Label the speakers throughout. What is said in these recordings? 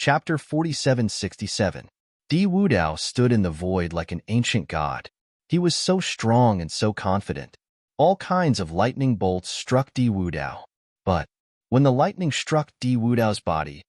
Speaker 1: Chapter 4767. Di Wudao stood in the void like an ancient god. He was so strong and so confident. All kinds of lightning bolts struck Di Wudao. But when the lightning struck Di Wudao's body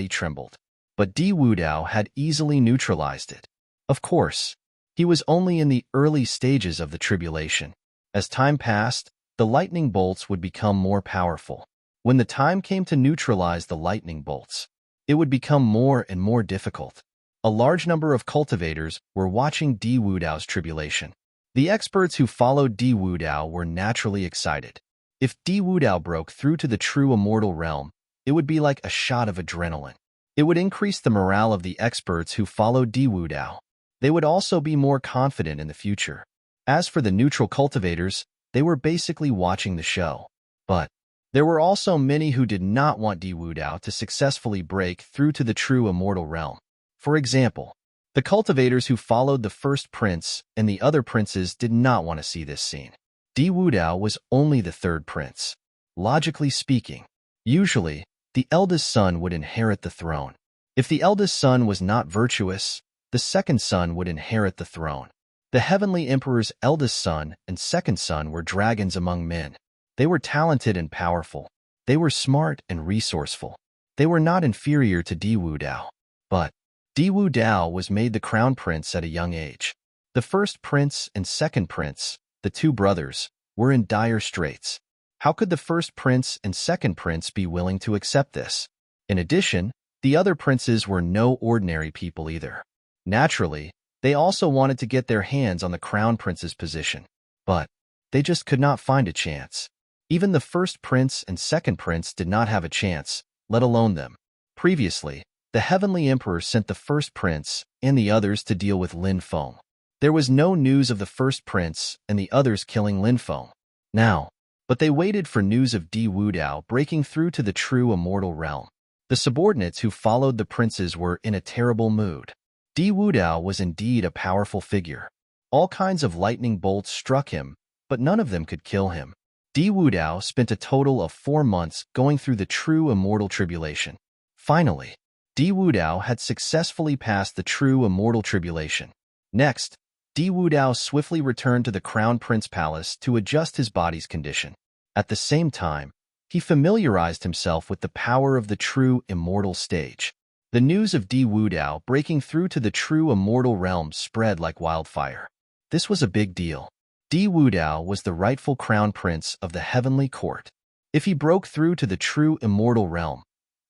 Speaker 1: trembled. But Di Wudao had easily neutralized it. Of course, he was only in the early stages of the tribulation. As time passed, the lightning bolts would become more powerful. When the time came to neutralize the lightning bolts, it would become more and more difficult. A large number of cultivators were watching Di Wudao's tribulation. The experts who followed Di Wudao were naturally excited. If Di Wudao broke through to the true immortal realm, it would be like a shot of adrenaline. It would increase the morale of the experts who followed Di Wudao. They would also be more confident in the future. As for the neutral cultivators, they were basically watching the show. But there were also many who did not want Di Wudao to successfully break through to the true immortal realm. For example, the cultivators who followed the first prince and the other princes did not want to see this scene. Di Wudao was only the third prince. Logically speaking, usually, the eldest son would inherit the throne. If the eldest son was not virtuous, the second son would inherit the throne. The heavenly emperor's eldest son and second son were dragons among men. They were talented and powerful. They were smart and resourceful. They were not inferior to Di Wudao. But Di Wudao was made the crown prince at a young age. The first prince and second prince, the two brothers, were in dire straits. How could the first prince and second prince be willing to accept this? In addition, the other princes were no ordinary people either. Naturally, they also wanted to get their hands on the crown prince's position. But they just could not find a chance. Even the first prince and second prince did not have a chance, let alone them. Previously, the heavenly emperor sent the first prince and the others to deal with Lin Feng. There was no news of the first prince and the others killing Lin Feng. Now, but they waited for news of Di Wudao breaking through to the true immortal realm. The subordinates who followed the princes were in a terrible mood. Di Wudao was indeed a powerful figure. All kinds of lightning bolts struck him, but none of them could kill him. Di Wudao spent a total of 4 months going through the true immortal tribulation. Finally, Di Wudao had successfully passed the true immortal tribulation. Next, Di Wudao swiftly returned to the Crown Prince Palace to adjust his body's condition. At the same time, he familiarized himself with the power of the true immortal stage. The news of Di Wudao breaking through to the true immortal realm spread like wildfire. This was a big deal. Di Wudao was the rightful crown prince of the heavenly court. If he broke through to the true immortal realm,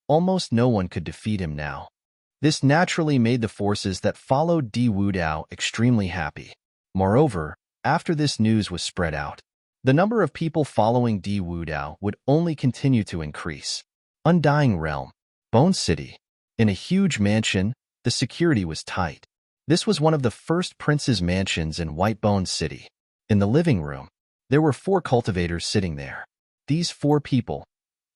Speaker 1: almost no one could defeat him now. This naturally made the forces that followed Di Wudao extremely happy. Moreover, after this news was spread out, the number of people following Di Wudao would only continue to increase. Undying Realm, Bone City. In a huge mansion, the security was tight. This was one of the first prince's mansions in White Bone City. In the living room, there were 4 cultivators sitting there. These 4 people,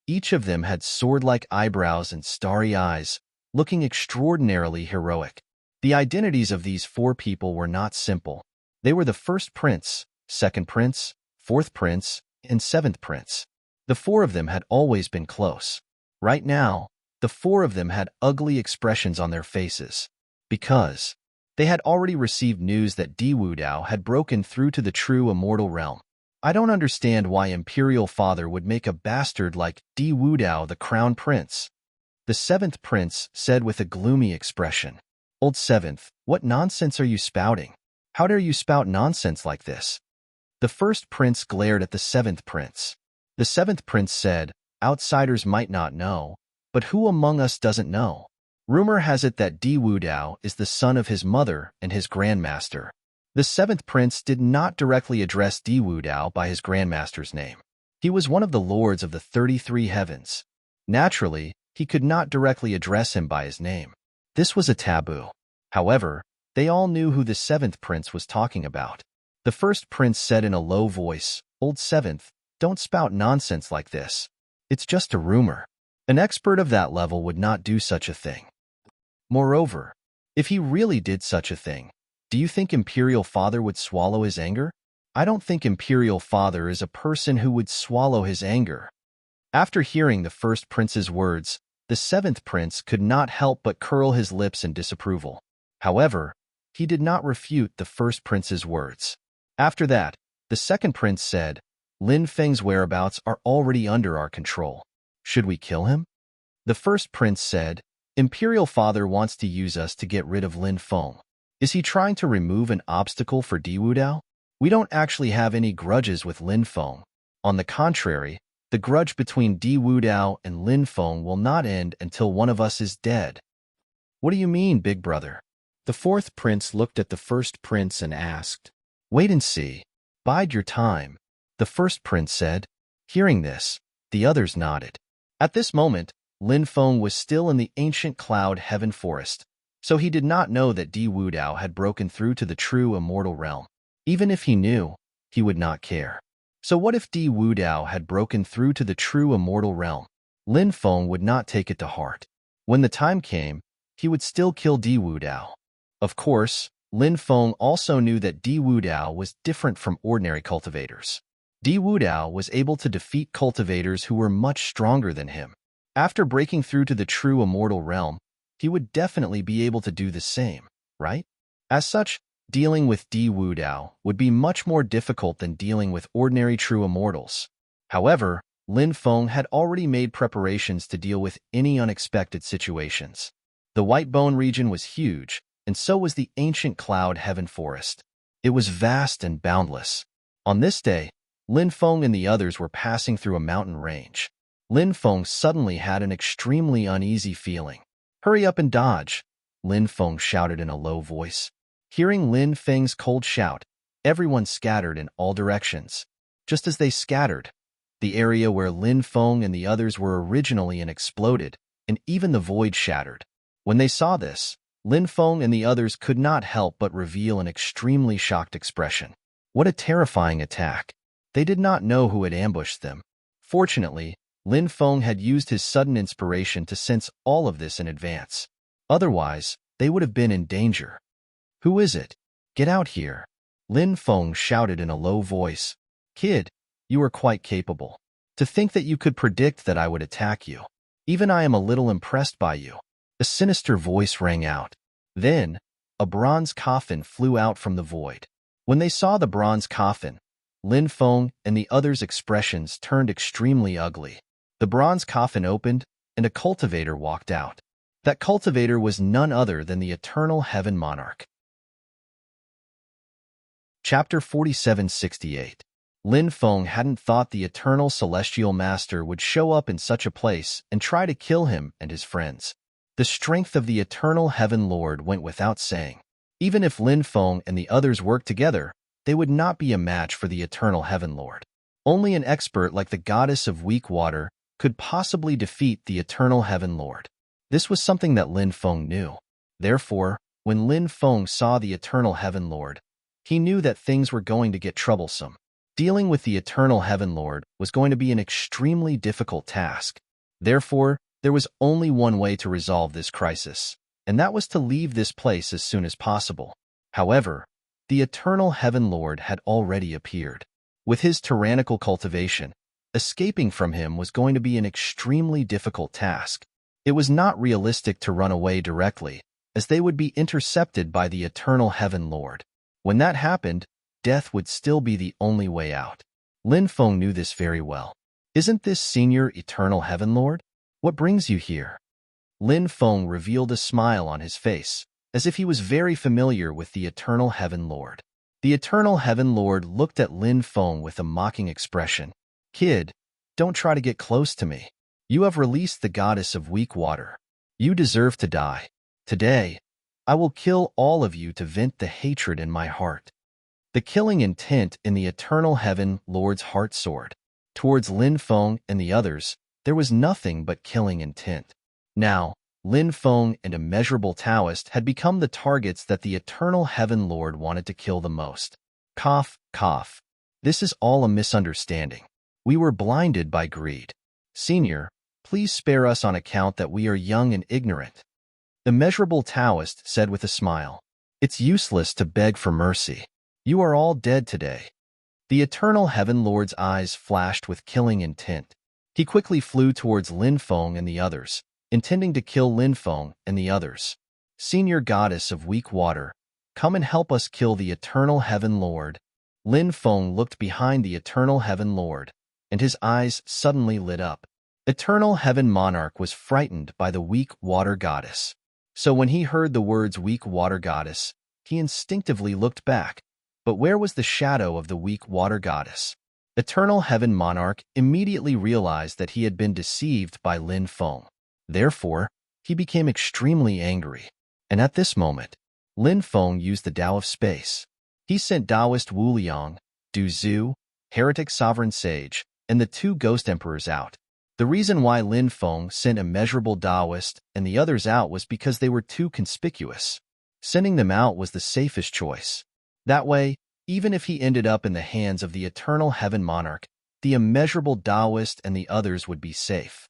Speaker 1: each of them had sword-like eyebrows and starry eyes, looking extraordinarily heroic. The identities of these 4 people were not simple. They were the first prince, second prince, fourth prince, and 7th prince. The 4 of them had always been close. Right now, the 4 of them had ugly expressions on their faces, because they had already received news that Di Wudao had broken through to the true immortal realm. I don't understand why Imperial Father would make a bastard like Di Wudao the crown prince. The 7th prince said with a gloomy expression. Old 7th, what nonsense are you spouting? How dare you spout nonsense like this? The first prince glared at the 7th prince. The 7th prince said, outsiders might not know, but who among us doesn't know? Rumor has it that Di Wudao is the son of his mother and his grandmaster. The 7th prince did not directly address Di Wudao by his grandmaster's name. He was one of the lords of the 33 heavens. Naturally, he could not directly address him by his name. This was a taboo. However, they all knew who the 7th prince was talking about. The first prince said in a low voice, Old 7th, don't spout nonsense like this. It's just a rumor. An expert of that level would not do such a thing. Moreover, if he really did such a thing, do you think Imperial Father would swallow his anger? I don't think Imperial Father is a person who would swallow his anger. After hearing the first prince's words, The seventh prince could not help but curl his lips in disapproval. However, he did not refute the first prince's words. After that, the second prince said, Lin Feng's whereabouts are already under our control. Should we kill him? The first prince said, Imperial Father wants to use us to get rid of Lin Feng. Is he trying to remove an obstacle for Di Wudao? We don't actually have any grudges with Lin Feng. On the contrary, the grudge between Di Wudao and Lin Feng will not end until one of us is dead. What do you mean, big brother? The fourth prince looked at the first prince and asked. Wait and see. Bide your time, the first prince said. Hearing this, the others nodded. At this moment, Lin Feng was still in the ancient cloud heaven forest, so he did not know that Di Wudao had broken through to the true immortal realm. Even if he knew, he would not care. So what if Di Wudao had broken through to the true immortal realm? Lin Feng would not take it to heart. When the time came, he would still kill Di Wudao. Of course, Lin Feng also knew that Di Wudao was different from ordinary cultivators. Di Wudao was able to defeat cultivators who were much stronger than him. After breaking through to the true immortal realm, he would definitely be able to do the same, right? As such, dealing with Di Wudao would be much more difficult than dealing with ordinary true immortals. However, Lin Feng had already made preparations to deal with any unexpected situations. The White Bone region was huge, and so was the ancient cloud heaven forest. It was vast and boundless. On this day, Lin Feng and the others were passing through a mountain range. Lin Feng suddenly had an extremely uneasy feeling. Hurry up and dodge, Lin Feng shouted in a low voice. Hearing Lin Feng's cold shout, everyone scattered in all directions. Just as they scattered, the area where Lin Feng and the others were originally in exploded, and even the void shattered. When they saw this, Lin Feng and the others could not help but reveal an extremely shocked expression. What a terrifying attack! They did not know who had ambushed them. Fortunately, Lin Feng had used his sudden inspiration to sense all of this in advance. Otherwise, they would have been in danger. Who is it? Get out here, Lin Feng shouted in a low voice. Kid, you are quite capable. To think that you could predict that I would attack you. Even I am a little impressed by you. A sinister voice rang out. Then, a bronze coffin flew out from the void. When they saw the bronze coffin, Lin Feng and the others' expressions turned extremely ugly. The bronze coffin opened, and a cultivator walked out. That cultivator was none other than the eternal heaven monarch. Chapter 4768. Lin Feng hadn't thought the eternal celestial master would show up in such a place and try to kill him and his friends. The strength of the eternal heaven lord went without saying. Even if Lin Feng and the others worked together, they would not be a match for the eternal heaven lord. Only an expert like the goddess of weak water could possibly defeat the eternal heaven lord. This was something that Lin Feng knew. Therefore, when Lin Feng saw the eternal heaven lord, he knew that things were going to get troublesome. Dealing with the eternal heaven lord was going to be an extremely difficult task. Therefore, there was only one way to resolve this crisis, and that was to leave this place as soon as possible. However, the eternal heaven lord had already appeared. With his tyrannical cultivation, escaping from him was going to be an extremely difficult task. It was not realistic to run away directly, as they would be intercepted by the eternal heaven lord. When that happened, death would still be the only way out. Lin Feng knew this very well. Isn't this Senior Eternal Heaven Lord? What brings you here? Lin Feng revealed a smile on his face, as if he was very familiar with the Eternal Heaven Lord. The Eternal Heaven Lord looked at Lin Feng with a mocking expression. Kid, don't try to get close to me. You have released the goddess of weak water. You deserve to die. Today, I will kill all of you to vent the hatred in my heart. The killing intent in the Eternal Heaven Lord's heart soared. Towards Lin Feng and the others, there was nothing but killing intent. Now, Lin Feng and Immeasurable Taoist had become the targets that the Eternal Heaven Lord wanted to kill the most. Cough, cough. This is all a misunderstanding. We were blinded by greed. Senior, please spare us on account that we are young and ignorant. Immeasurable Taoist said with a smile. It's useless to beg for mercy. You are all dead today. The Eternal Heaven Lord's eyes flashed with killing intent. He quickly flew towards Lin Feng and the others, intending to kill Lin Feng and the others. Senior goddess of weak water, come and help us kill the Eternal Heaven Lord. Lin Feng looked behind the Eternal Heaven Lord, and his eyes suddenly lit up. Eternal Heaven Monarch was frightened by the weak water goddess. So when he heard the words weak water goddess, he instinctively looked back. But where was the shadow of the weak water goddess? Eternal Heaven Monarch immediately realized that he had been deceived by Lin Feng. Therefore, he became extremely angry. And at this moment, Lin Feng used the Tao of Space. He sent Taoist Wu Liang, Du Zhu, heretic sovereign sage, and the two ghost emperors out. The reason why Lin Feng sent immeasurable Taoist and the others out was because they were too conspicuous. Sending them out was the safest choice. That way, even if he ended up in the hands of the Eternal Heaven Monarch, the immeasurable Taoist and the others would be safe.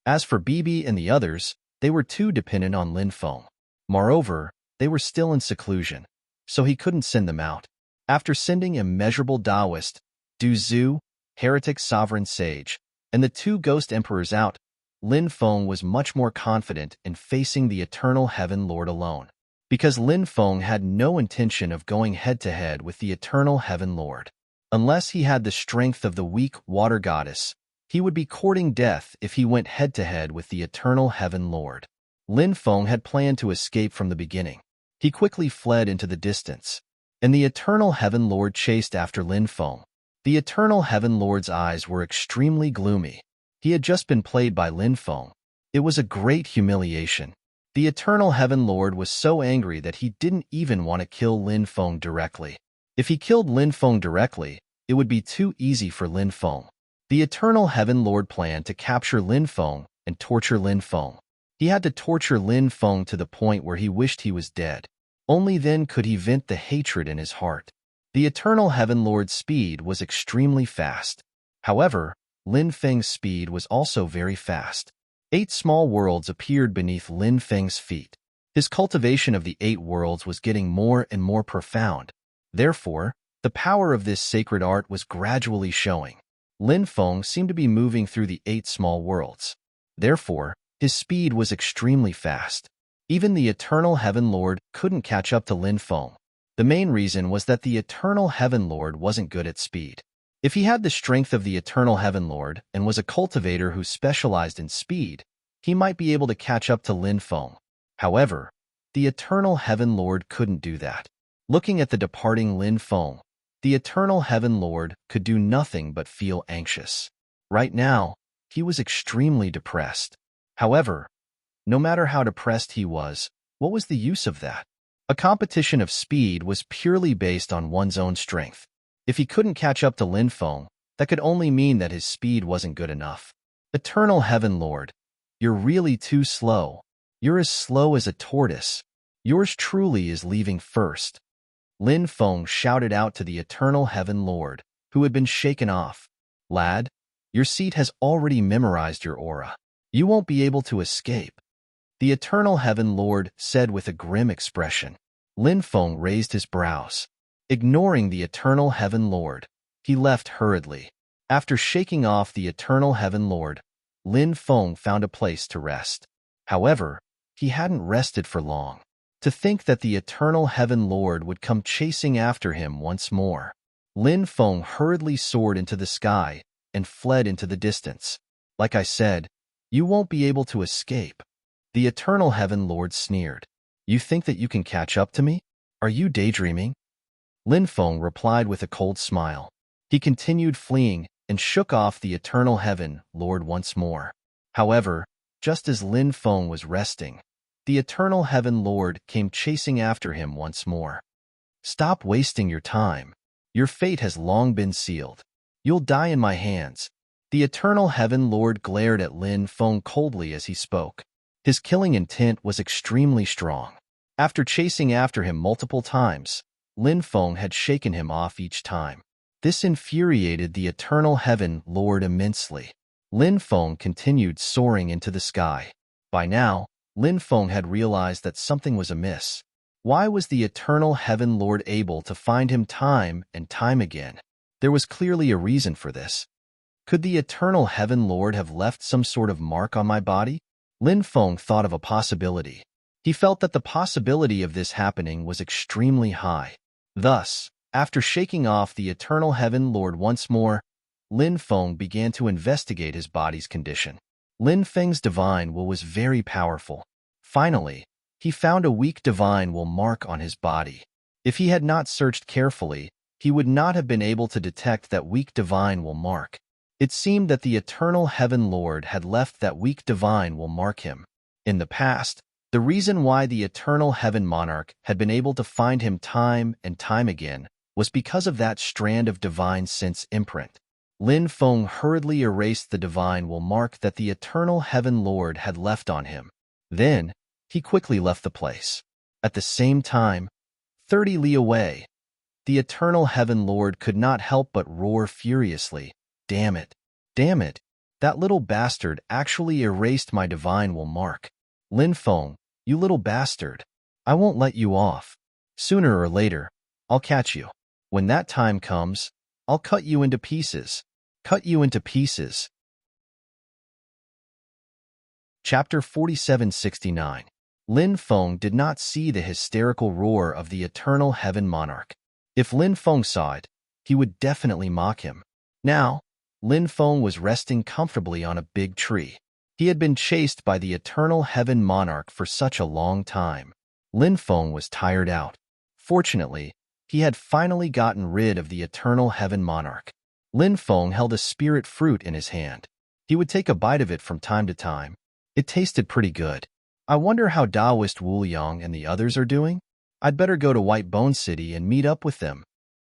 Speaker 1: As for Bibi and the others, they were too dependent on Lin Feng. Moreover, they were still in seclusion, so he couldn't send them out. After sending immeasurable Taoist, Du Zhu, heretic sovereign sage, and the two ghost emperors out, Lin Feng was much more confident in facing the Eternal Heaven Lord alone. Because Lin Feng had no intention of going head-to-head with the Eternal Heaven Lord. Unless he had the strength of the weak water goddess, he would be courting death if he went head-to-head with the Eternal Heaven Lord. Lin Feng had planned to escape from the beginning. He quickly fled into the distance, and the Eternal Heaven Lord chased after Lin Feng. The Eternal Heaven Lord's eyes were extremely gloomy. He had just been played by Lin Feng. It was a great humiliation. The Eternal Heaven Lord was so angry that he didn't even want to kill Lin Feng directly. If he killed Lin Feng directly, it would be too easy for Lin Feng. The Eternal Heaven Lord planned to capture Lin Feng and torture Lin Feng. He had to torture Lin Feng to the point where he wished he was dead. Only then could he vent the hatred in his heart. The Eternal Heaven Lord's speed was extremely fast. However, Lin Feng's speed was also very fast. 8 small worlds appeared beneath Lin Feng's feet. His cultivation of the 8 worlds was getting more and more profound. Therefore, the power of this sacred art was gradually showing. Lin Feng seemed to be moving through the 8 small worlds. Therefore, his speed was extremely fast. Even the Eternal Heaven Lord couldn't catch up to Lin Feng. The main reason was that the Eternal Heaven Lord wasn't good at speed. If he had the strength of the Eternal Heaven Lord and was a cultivator who specialized in speed, he might be able to catch up to Lin Feng. However, the Eternal Heaven Lord couldn't do that. Looking at the departing Lin Feng, the Eternal Heaven Lord could do nothing but feel anxious. Right now, he was extremely depressed. However, no matter how depressed he was, what was the use of that? A competition of speed was purely based on one's own strength. If he couldn't catch up to Lin Feng, that could only mean that his speed wasn't good enough. Eternal Heaven Lord, you're really too slow. You're as slow as a tortoise. Yours truly is leaving first. Lin Feng shouted out to the Eternal Heaven Lord, who had been shaken off. Lad, your seat has already memorized your aura. You won't be able to escape. The Eternal Heaven Lord said with a grim expression. Lin Feng raised his brows. Ignoring the Eternal Heaven Lord, he left hurriedly. After shaking off the Eternal Heaven Lord, Lin Feng found a place to rest. However, he hadn't rested for long. To think that the Eternal Heaven Lord would come chasing after him once more. Lin Feng hurriedly soared into the sky and fled into the distance. Like I said, you won't be able to escape. The Eternal Heaven Lord sneered. You think that you can catch up to me? Are you daydreaming? Lin Feng replied with a cold smile. He continued fleeing and shook off the Eternal Heaven Lord once more. However, just as Lin Feng was resting, the Eternal Heaven Lord came chasing after him once more. Stop wasting your time. Your fate has long been sealed. You'll die in my hands. The Eternal Heaven Lord glared at Lin Feng coldly as he spoke. His killing intent was extremely strong. After chasing after him multiple times, Lin Feng had shaken him off each time. This infuriated the Eternal Heaven Lord immensely. Lin Feng continued soaring into the sky. By now, Lin Feng had realized that something was amiss. Why was the Eternal Heaven Lord able to find him time and time again? There was clearly a reason for this. Could the Eternal Heaven Lord have left some sort of mark on my body? Lin Feng thought of a possibility. He felt that the possibility of this happening was extremely high. Thus, after shaking off the Eternal Heaven Lord once more, Lin Feng began to investigate his body's condition. Lin Feng's divine will was very powerful. Finally, he found a weak divine will mark on his body. If he had not searched carefully, he would not have been able to detect that weak divine will mark. It seemed that the Eternal Heaven Lord had left that weak divine will mark him. In the past, the reason why the Eternal Heaven Monarch had been able to find him time and time again was because of that strand of divine sense imprint. Lin Feng hurriedly erased the divine will mark that the Eternal Heaven Lord had left on him. Then, he quickly left the place. At the same time, 30 li away, the Eternal Heaven Lord could not help but roar furiously. Damn it! Damn it! That little bastard actually erased my divine will mark. Lin Feng, you little bastard. I won't let you off. Sooner or later, I'll catch you. When that time comes, I'll cut you into pieces. Cut you into pieces. Chapter 4769. Lin Feng did not see the hysterical roar of the Eternal Heaven Monarch. If Lin Feng saw it, he would definitely mock him. Now, Lin Feng was resting comfortably on a big tree. He had been chased by the Eternal Heaven Monarch for such a long time. Lin Feng was tired out. Fortunately, he had finally gotten rid of the Eternal Heaven Monarch. Lin Feng held a spirit fruit in his hand. He would take a bite of it from time to time. It tasted pretty good. I wonder how Taoist Wu Yang and the others are doing? I'd better go to White Bone City and meet up with them.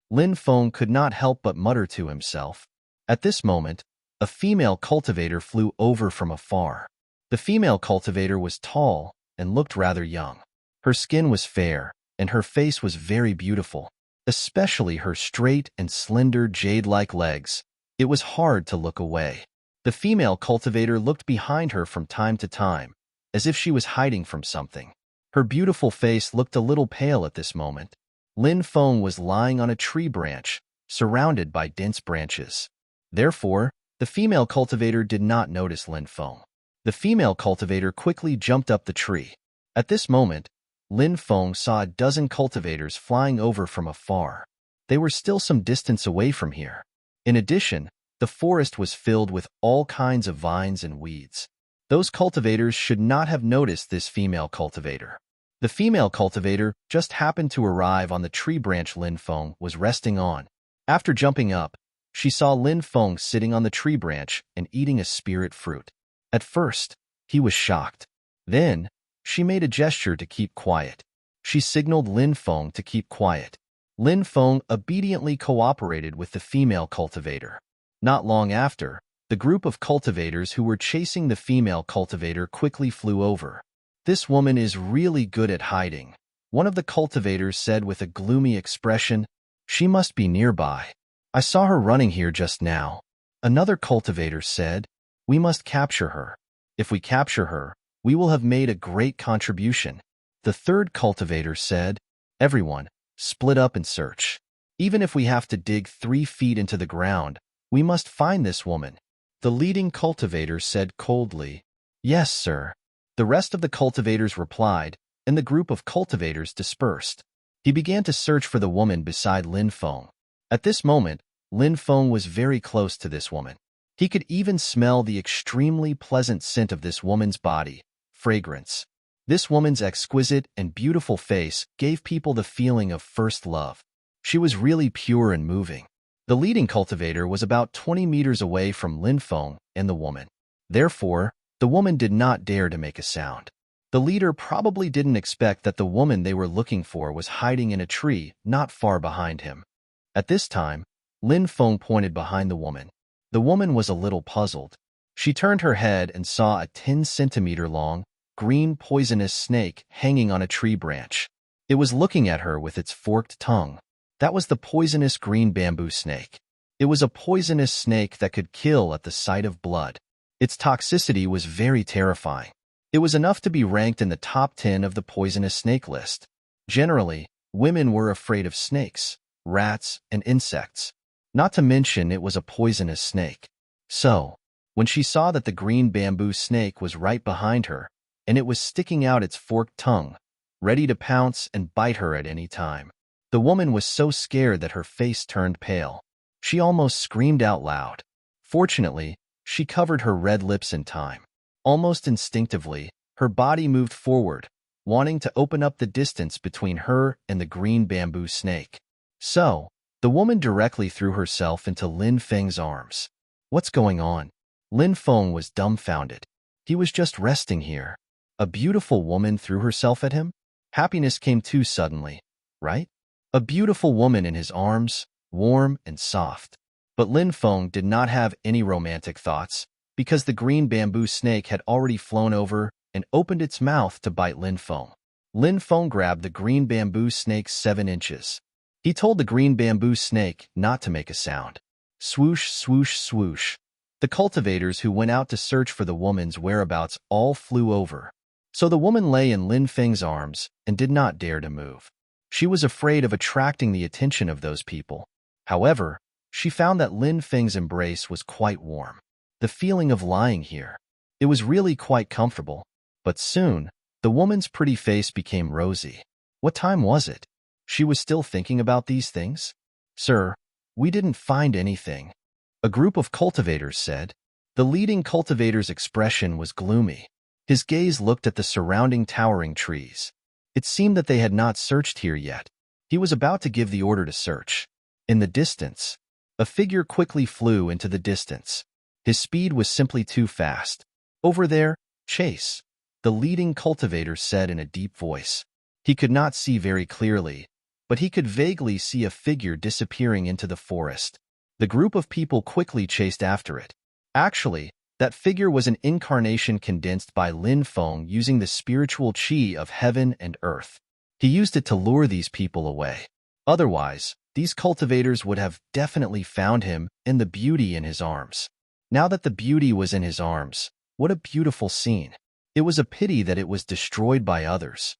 Speaker 1: Lin Feng could not help but mutter to himself. At this moment, a female cultivator flew over from afar. The female cultivator was tall and looked rather young. Her skin was fair, and her face was very beautiful, especially her straight and slender jade-like legs. It was hard to look away. The female cultivator looked behind her from time to time, as if she was hiding from something. Her beautiful face looked a little pale at this moment. Lin Feng was lying on a tree branch, surrounded by dense branches. Therefore, the female cultivator did not notice Lin Feng. The female cultivator quickly jumped up the tree. At this moment, Lin Feng saw a dozen cultivators flying over from afar. They were still some distance away from here. In addition, the forest was filled with all kinds of vines and weeds. Those cultivators should not have noticed this female cultivator. The female cultivator just happened to arrive on the tree branch Lin Feng was resting on. After jumping up, she saw Lin Feng sitting on the tree branch and eating a spirit fruit. At first, he was shocked. Then, she made a gesture to keep quiet. She signaled Lin Feng to keep quiet. Lin Feng obediently cooperated with the female cultivator. Not long after, the group of cultivators who were chasing the female cultivator quickly flew over. This woman is really good at hiding, one of the cultivators said with a gloomy expression. She must be nearby. I saw her running here just now. Another cultivator said, we must capture her. If we capture her, we will have made a great contribution. The third cultivator said, everyone, split up and search. Even if we have to dig 3 feet into the ground, we must find this woman. The leading cultivator said coldly, yes, sir. The rest of the cultivators replied, and the group of cultivators dispersed. He began to search for the woman beside Lin Feng. At this moment, Lin Feng was very close to this woman. He could even smell the extremely pleasant scent of this woman's body, fragrance. This woman's exquisite and beautiful face gave people the feeling of first love. She was really pure and moving. The leading cultivator was about 20 meters away from Lin Feng and the woman. Therefore, the woman did not dare to make a sound. The leader probably didn't expect that the woman they were looking for was hiding in a tree not far behind him. At this time, Lin Feng pointed behind the woman. The woman was a little puzzled. She turned her head and saw a 10-centimeter-long, green poisonous snake hanging on a tree branch. It was looking at her with its forked tongue. That was the poisonous green bamboo snake. It was a poisonous snake that could kill at the sight of blood. Its toxicity was very terrifying. It was enough to be ranked in the top 10 of the poisonous snake list. Generally, women were afraid of snakes, rats, and insects. Not to mention it was a poisonous snake. So, When she saw that the green bamboo snake was right behind her, and it was sticking out its forked tongue, ready to pounce and bite her at any time, the woman was so scared that her face turned pale. She almost screamed out loud. Fortunately, she covered her red lips in time. Almost instinctively, her body moved forward, wanting to open up the distance between her and the green bamboo snake. So, the woman directly threw herself into Lin Feng's arms. What's going on? Lin Feng was dumbfounded. He was just resting here. A beautiful woman threw herself at him? Happiness came too suddenly, right? A beautiful woman in his arms, warm and soft. But Lin Feng did not have any romantic thoughts, because the green bamboo snake had already flown over and opened its mouth to bite Lin Feng. Lin Feng grabbed the green bamboo snake's 7 inches. He told the green bamboo snake not to make a sound. Swoosh, swoosh, swoosh. The cultivators who went out to search for the woman's whereabouts all flew over. So the woman lay in Lin Feng's arms and did not dare to move. She was afraid of attracting the attention of those people. However, she found that Lin Feng's embrace was quite warm. The feeling of lying here. It was really quite comfortable. But soon, the woman's pretty face became rosy. What time was it? She was still thinking about these things? Sir, we didn't find anything, a group of cultivators said. The leading cultivator's expression was gloomy. His gaze looked at the surrounding towering trees. It seemed that they had not searched here yet. He was about to give the order to search. In the distance, a figure quickly flew into the distance. His speed was simply too fast. Over there, chase, the leading cultivator said in a deep voice. He could not see very clearly, but he could vaguely see a figure disappearing into the forest. The group of people quickly chased after it. Actually, that figure was an incarnation condensed by Lin Feng using the spiritual qi of heaven and earth. He used it to lure these people away. Otherwise, these cultivators would have definitely found him and the beauty in his arms. Now that the beauty was in his arms, what a beautiful scene. It was a pity that it was destroyed by others.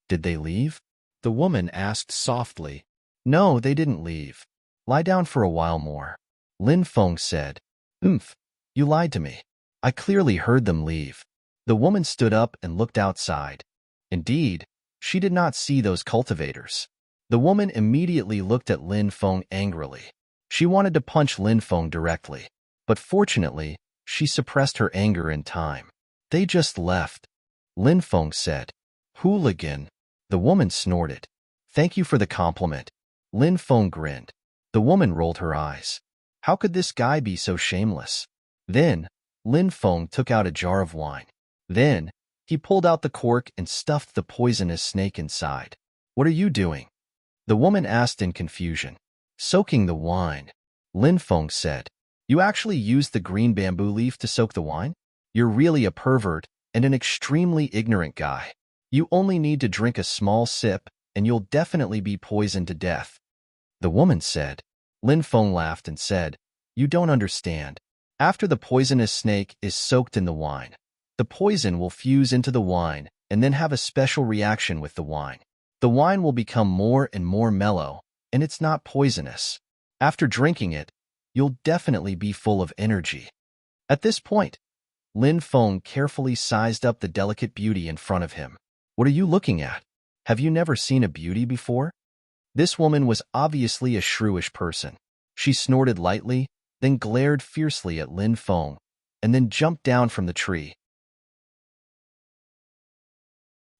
Speaker 1: Did they leave? The woman asked softly. No, they didn't leave. Lie down for a while more. Lin Feng said. You lied to me. I clearly heard them leave. The woman stood up and looked outside. Indeed, she did not see those cultivators. The woman immediately looked at Lin Feng angrily. She wanted to punch Lin Feng directly, but fortunately, she suppressed her anger in time. They just left, Lin Feng said. Hooligan. The woman snorted. Thank you for the compliment. Lin Feng grinned. The woman rolled her eyes. How could this guy be so shameless? Then, Lin Feng took out a jar of wine. Then, he pulled out the cork and stuffed the poisonous snake inside. What are you doing? The woman asked in confusion. Soaking the wine, Lin Feng said. You actually used the green bamboo leaf to soak the wine? You're really a pervert and an extremely ignorant guy. You only need to drink a small sip and you'll definitely be poisoned to death. The woman said. Lin Feng laughed and said, You don't understand. After the poisonous snake is soaked in the wine, the poison will fuse into the wine and then have a special reaction with the wine. The wine will become more and more mellow, and it's not poisonous. After drinking it, you'll definitely be full of energy. At this point, Lin Feng carefully sized up the delicate beauty in front of him. What are you looking at? Have you never seen a beauty before? This woman was obviously a shrewish person. She snorted lightly, then glared fiercely at Lin Feng, and then jumped down from the tree.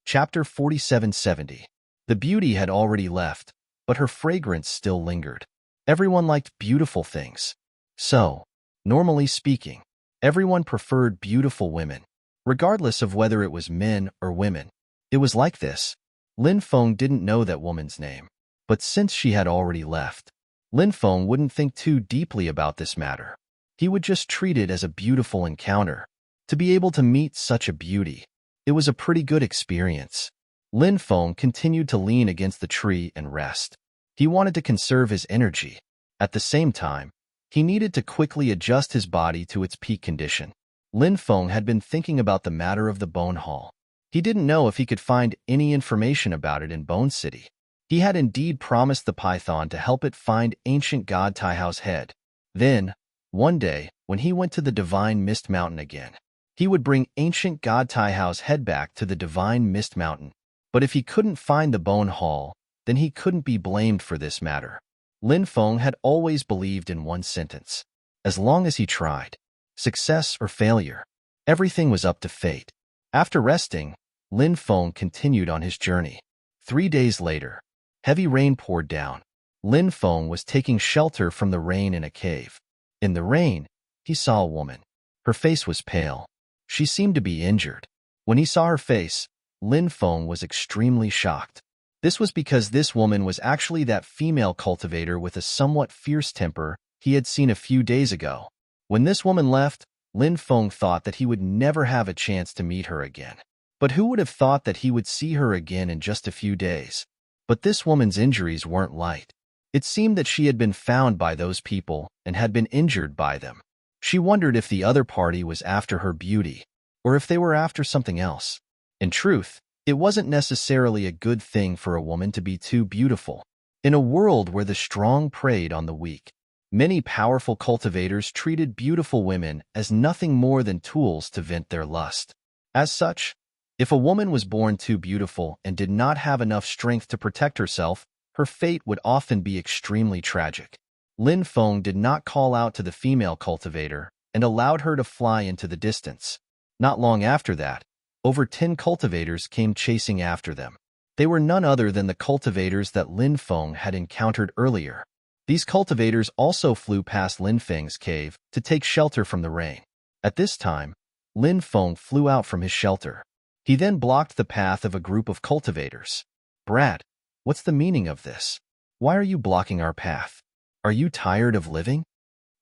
Speaker 1: Chapter 4770. The beauty had already left, but her fragrance still lingered. Everyone liked beautiful things. So, normally speaking, everyone preferred beautiful women, regardless of whether it was men or women. It was like this. Lin Feng didn't know that woman's name, but since she had already left, Lin Feng wouldn't think too deeply about this matter. He would just treat it as a beautiful encounter. To be able to meet such a beauty, it was a pretty good experience. Lin Feng continued to lean against the tree and rest. He wanted to conserve his energy. At the same time, he needed to quickly adjust his body to its peak condition. Lin Feng had been thinking about the matter of the Bone Hall. He didn't know if he could find any information about it in Bone City. He had indeed promised the python to help it find ancient god Taihao's head. Then, One day, when he went to the Divine Mist Mountain again, he would bring ancient god Taihao's head back to the Divine Mist Mountain. But if he couldn't find the Bone Hall, then he couldn't be blamed for this matter. Lin Feng had always believed in one sentence. As long as he tried, success or failure, everything was up to fate. After resting, Lin Feng continued on his journey. 3 days later, heavy rain poured down. Lin Feng was taking shelter from the rain in a cave. In the rain, he saw a woman. Her face was pale. She seemed to be injured. When he saw her face, Lin Feng was extremely shocked. This was because this woman was actually that female cultivator with a somewhat fierce temper he had seen a few days ago. When this woman left, Lin Feng thought that he would never have a chance to meet her again. But who would have thought that he would see her again in just a few days? But this woman's injuries weren't light. It seemed that she had been found by those people and had been injured by them. She wondered if the other party was after her beauty, or if they were after something else. In truth, it wasn't necessarily a good thing for a woman to be too beautiful. In a world where the strong preyed on the weak, many powerful cultivators treated beautiful women as nothing more than tools to vent their lust. As such, if a woman was born too beautiful and did not have enough strength to protect herself, her fate would often be extremely tragic. Lin Feng did not call out to the female cultivator and allowed her to fly into the distance. Not long after that, over 10 cultivators came chasing after them. They were none other than the cultivators that Lin Feng had encountered earlier. These cultivators also flew past Lin Feng's cave to take shelter from the rain. At this time, Lin Feng flew out from his shelter. He then blocked the path of a group of cultivators. "Brat, what's the meaning of this? Why are you blocking our path? Are you tired of living?"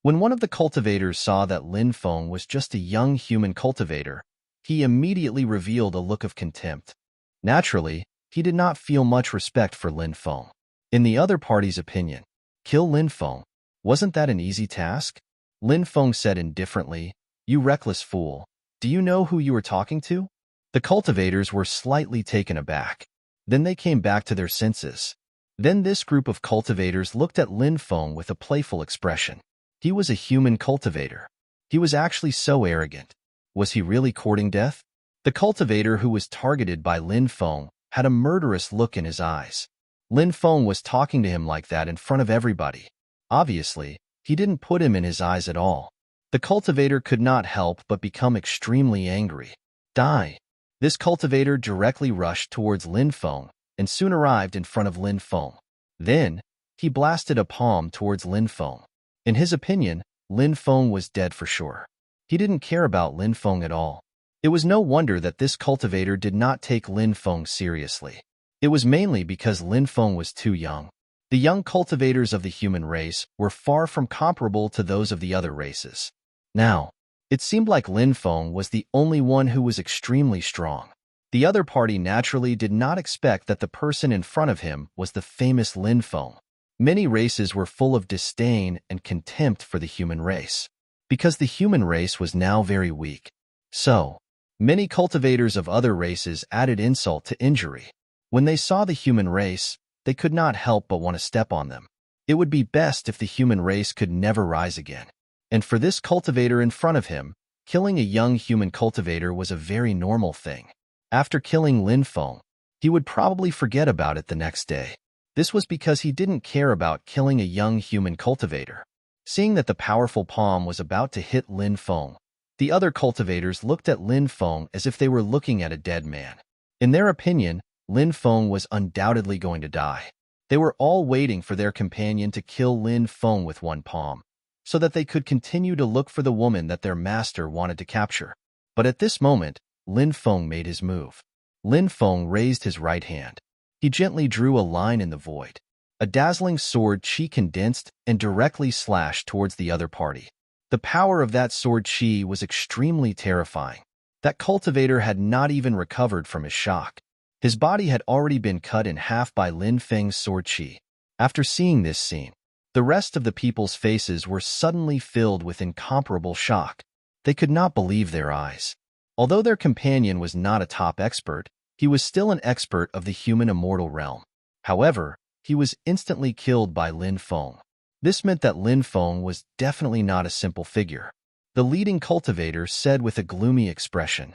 Speaker 1: When one of the cultivators saw that Lin Feng was just a young human cultivator, he immediately revealed a look of contempt. Naturally, he did not feel much respect for Lin Feng. In the other party's opinion, kill Lin Feng. Wasn't that an easy task? Lin Feng said indifferently, "You reckless fool. Do you know who you are talking to?" The cultivators were slightly taken aback. Then they came back to their senses. Then this group of cultivators looked at Lin Feng with a playful expression. He was a human cultivator. He was actually so arrogant. Was he really courting death? The cultivator who was targeted by Lin Feng had a murderous look in his eyes. Lin Feng was talking to him like that in front of everybody. Obviously, he didn't put him in his eyes at all. The cultivator could not help but become extremely angry. Die! This cultivator directly rushed towards Lin Feng and soon arrived in front of Lin Feng. Then, he blasted a palm towards Lin Feng. In his opinion, Lin Feng was dead for sure. He didn't care about Lin Feng at all. It was no wonder that this cultivator did not take Lin Feng seriously. It was mainly because Lin Feng was too young. The young cultivators of the human race were far from comparable to those of the other races. Now, it seemed like Lin Feng was the only one who was extremely strong. The other party naturally did not expect that the person in front of him was the famous Lin Feng. Many races were full of disdain and contempt for the human race, because the human race was now very weak. So, many cultivators of other races added insult to injury. When they saw the human race, they could not help but want to step on them. It would be best if the human race could never rise again. And for this cultivator in front of him, killing a young human cultivator was a very normal thing. After killing Lin Feng, he would probably forget about it the next day. This was because he didn't care about killing a young human cultivator. Seeing that the powerful palm was about to hit Lin Feng, the other cultivators looked at Lin Feng as if they were looking at a dead man. In their opinion, Lin Feng was undoubtedly going to die. They were all waiting for their companion to kill Lin Feng with one palm, so that they could continue to look for the woman that their master wanted to capture. But at this moment, Lin Feng made his move. Lin Feng raised his right hand. He gently drew a line in the void. A dazzling sword chi condensed and directly slashed towards the other party. The power of that sword chi was extremely terrifying. That cultivator had not even recovered from his shock. His body had already been cut in half by Lin Feng's sword chi. After seeing this scene, the rest of the people's faces were suddenly filled with incomparable shock. They could not believe their eyes. Although their companion was not a top expert, he was still an expert of the human immortal realm. However, he was instantly killed by Lin Feng. This meant that Lin Feng was definitely not a simple figure. The leading cultivator said with a gloomy expression,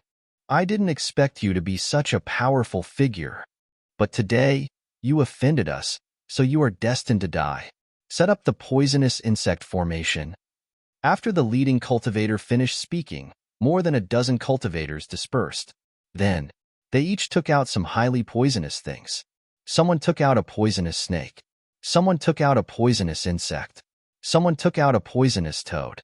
Speaker 1: "I didn't expect you to be such a powerful figure, but today, you offended us, so you are destined to die. Set up the poisonous insect formation." After the leading cultivator finished speaking, more than a dozen cultivators dispersed. Then, they each took out some highly poisonous things. Someone took out a poisonous snake. Someone took out a poisonous insect. Someone took out a poisonous toad.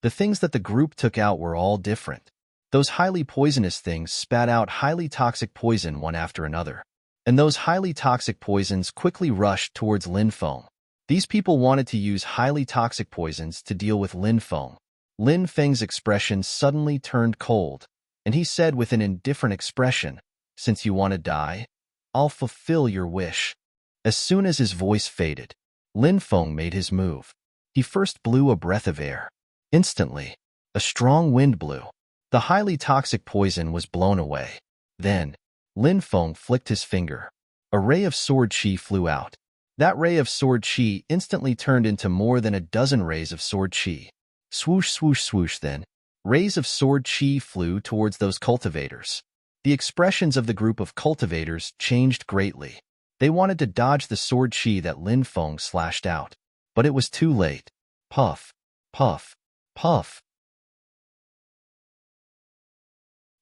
Speaker 1: The things that the group took out were all different. Those highly poisonous things spat out highly toxic poison one after another. And those highly toxic poisons quickly rushed towards Lin Feng. These people wanted to use highly toxic poisons to deal with Lin Feng. Lin Feng's expression suddenly turned cold, and he said with an indifferent expression, "Since you want to die, I'll fulfill your wish." As soon as his voice faded, Lin Feng made his move. He first blew a breath of air. Instantly, a strong wind blew. The highly toxic poison was blown away. Then, Lin Feng flicked his finger. A ray of sword chi flew out. That ray of sword chi instantly turned into more than a dozen rays of sword chi. Swoosh, swoosh, swoosh. Then, rays of sword chi flew towards those cultivators. The expressions of the group of cultivators changed greatly. They wanted to dodge the sword chi that Lin Feng slashed out, but it was too late. Puff, puff, puff.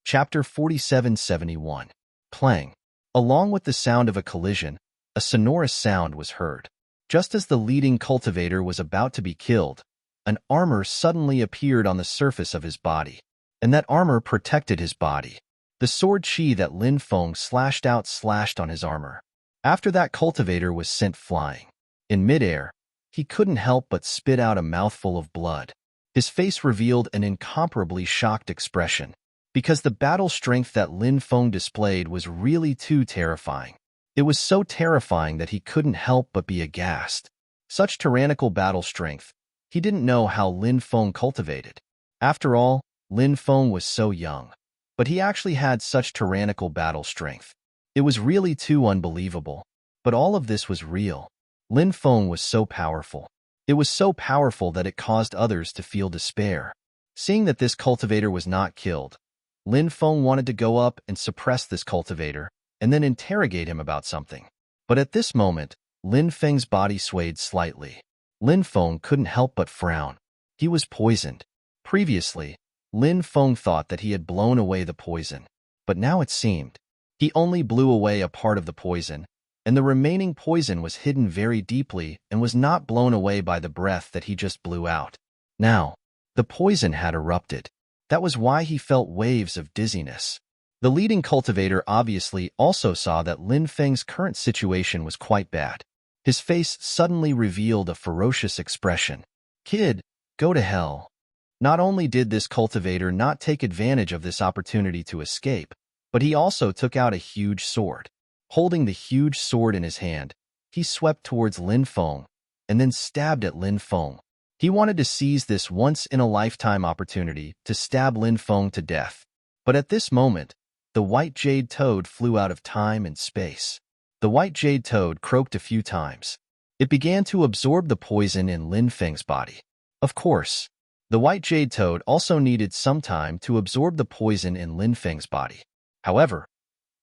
Speaker 1: Chapter 4771. Clang. Along with the sound of a collision, a sonorous sound was heard. Just as the leading cultivator was about to be killed, an armor suddenly appeared on the surface of his body, and that armor protected his body. The sword chi that Lin Feng slashed out slashed on his armor. After that cultivator was sent flying. In midair, he couldn't help but spit out a mouthful of blood. His face revealed an incomparably shocked expression, because the battle strength that Lin Feng displayed was really too terrifying. It was so terrifying that he couldn't help but be aghast. Such tyrannical battle strength, he didn't know how Lin Feng cultivated. After all, Lin Feng was so young, but he actually had such tyrannical battle strength. It was really too unbelievable, but all of this was real. Lin Feng was so powerful. It was so powerful that it caused others to feel despair. Seeing that this cultivator was not killed, Lin Feng wanted to go up and suppress this cultivator and then interrogate him about something. But at this moment, Lin Feng's body swayed slightly. Lin Feng couldn't help but frown. He was poisoned. Previously, Lin Feng thought that he had blown away the poison, but now it seemed he only blew away a part of the poison, and the remaining poison was hidden very deeply and was not blown away by the breath that he just blew out. Now, the poison had erupted. That was why he felt waves of dizziness. The leading cultivator obviously also saw that Lin Feng's current situation was quite bad. His face suddenly revealed a ferocious expression. "Kid, go to hell." Not only did this cultivator not take advantage of this opportunity to escape, but he also took out a huge sword. Holding the huge sword in his hand, he swept towards Lin Feng and then stabbed at Lin Feng. He wanted to seize this once-in-a-lifetime opportunity to stab Lin Feng to death. But at this moment, the white jade toad flew out of time and space. The white jade toad croaked a few times. It began to absorb the poison in Lin Feng's body. Of course, the white jade toad also needed some time to absorb the poison in Lin Feng's body. However,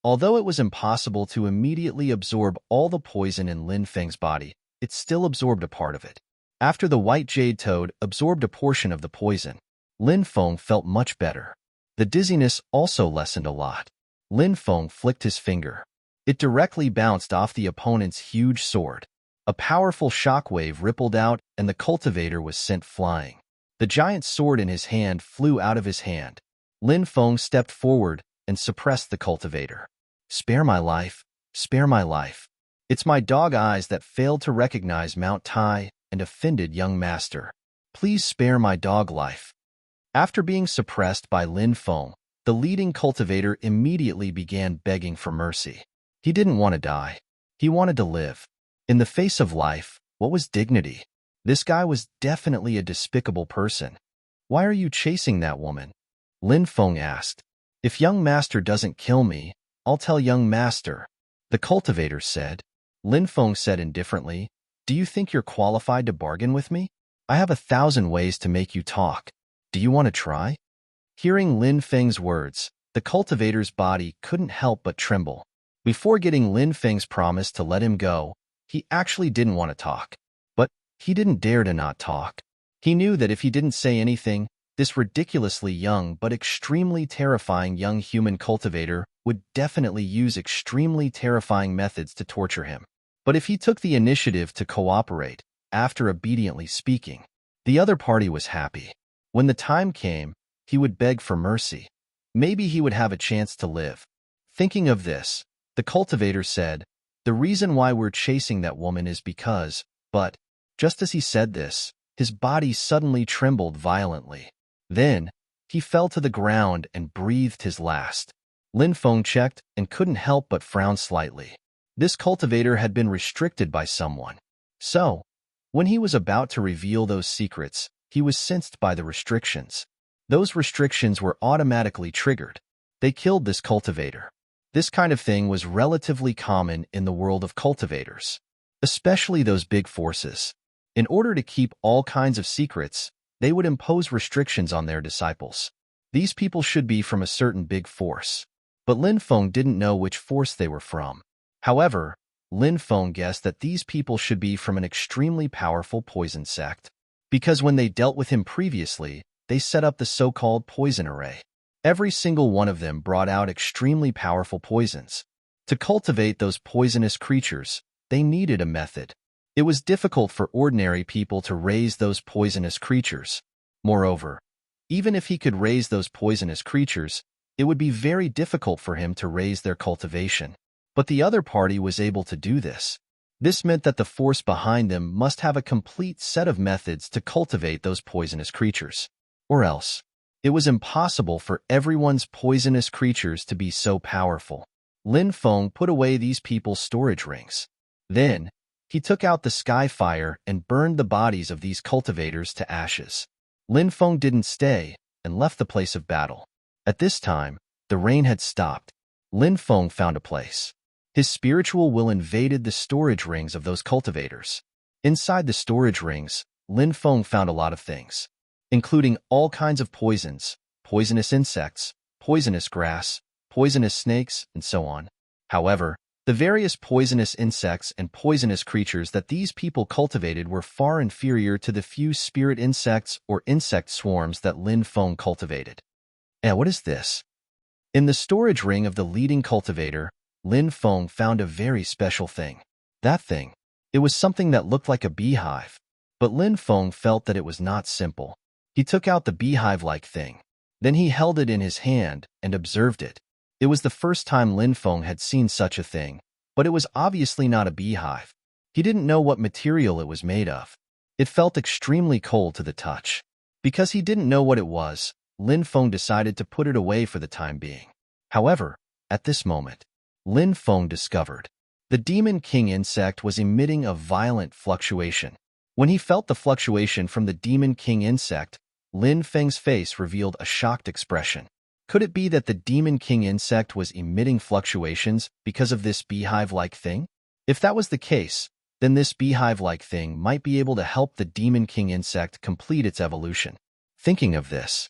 Speaker 1: although it was impossible to immediately absorb all the poison in Lin Feng's body, it still absorbed a part of it. After the white jade toad absorbed a portion of the poison, Lin Feng felt much better. The dizziness also lessened a lot. Lin Feng flicked his finger. It directly bounced off the opponent's huge sword. A powerful shockwave rippled out and the cultivator was sent flying. The giant sword in his hand flew out of his hand. Lin Feng stepped forward and suppressed the cultivator. "Spare my life, spare my life. It's my dog eyes that failed to recognize Mount Tai and offended young master. Please spare my dog life." After being suppressed by Lin Feng, the leading cultivator immediately began begging for mercy. He didn't want to die. He wanted to live. In the face of life, what was dignity? This guy was definitely a despicable person. "Why are you chasing that woman?" Lin Feng asked. "If young master doesn't kill me, I'll tell young master," the cultivator said. Lin Feng said indifferently, Do you think you're qualified to bargain with me? I have 1,000 ways to make you talk. Do you want to try? Hearing Lin Feng's words, the cultivator's body couldn't help but tremble. Before getting Lin Feng's promise to let him go, he actually didn't want to talk. But he didn't dare to not talk. He knew that if he didn't say anything, this ridiculously young but extremely terrifying young human cultivator would definitely use extremely terrifying methods to torture him. But if he took the initiative to cooperate, after obediently speaking, the other party was happy. When the time came, he would beg for mercy. Maybe he would have a chance to live. Thinking of this, the cultivator said, "The reason why we're chasing that woman is because," but, just as he said this, his body suddenly trembled violently. Then, he fell to the ground and breathed his last. Lin Feng checked and couldn't help but frown slightly. This cultivator had been restricted by someone. So, when he was about to reveal those secrets, he was sensed by the restrictions. Those restrictions were automatically triggered. They killed this cultivator. This kind of thing was relatively common in the world of cultivators, especially those big forces. In order to keep all kinds of secrets, they would impose restrictions on their disciples. These people should be from a certain big force. But Lin Feng didn't know which force they were from. However, Lin Feng guessed that these people should be from an extremely powerful poison sect, because when they dealt with him previously, they set up the so-called poison array. Every single one of them brought out extremely powerful poisons. To cultivate those poisonous creatures, they needed a method. It was difficult for ordinary people to raise those poisonous creatures. Moreover, even if he could raise those poisonous creatures, it would be very difficult for him to raise their cultivation. But the other party was able to do this. This meant that the force behind them must have a complete set of methods to cultivate those poisonous creatures. Or else, it was impossible for everyone's poisonous creatures to be so powerful. Lin Feng put away these people's storage rings. Then, he took out the sky fire and burned the bodies of these cultivators to ashes. Lin Feng didn't stay and left the place of battle. At this time, the rain had stopped. Lin Feng found a place. His spiritual will invaded the storage rings of those cultivators. Inside the storage rings, Lin Feng found a lot of things, including all kinds of poisons, poisonous insects, poisonous grass, poisonous snakes, and so on. However, the various poisonous insects and poisonous creatures that these people cultivated were far inferior to the few spirit insects or insect swarms that Lin Feng cultivated. And what is this? In the storage ring of the leading cultivator, Lin Feng found a very special thing. That thing. It was something that looked like a beehive. But Lin Feng felt that it was not simple. He took out the beehive-like thing. Then he held it in his hand and observed it. It was the first time Lin Feng had seen such a thing, but it was obviously not a beehive. He didn't know what material it was made of. It felt extremely cold to the touch. Because he didn't know what it was, Lin Feng decided to put it away for the time being. However, at this moment, Lin Feng discovered the Demon King insect was emitting a violent fluctuation. When he felt the fluctuation from the Demon King insect, Lin Feng's face revealed a shocked expression. Could it be that the Demon King insect was emitting fluctuations because of this beehive-like thing? If that was the case, then this beehive-like thing might be able to help the Demon King insect complete its evolution. Thinking of this,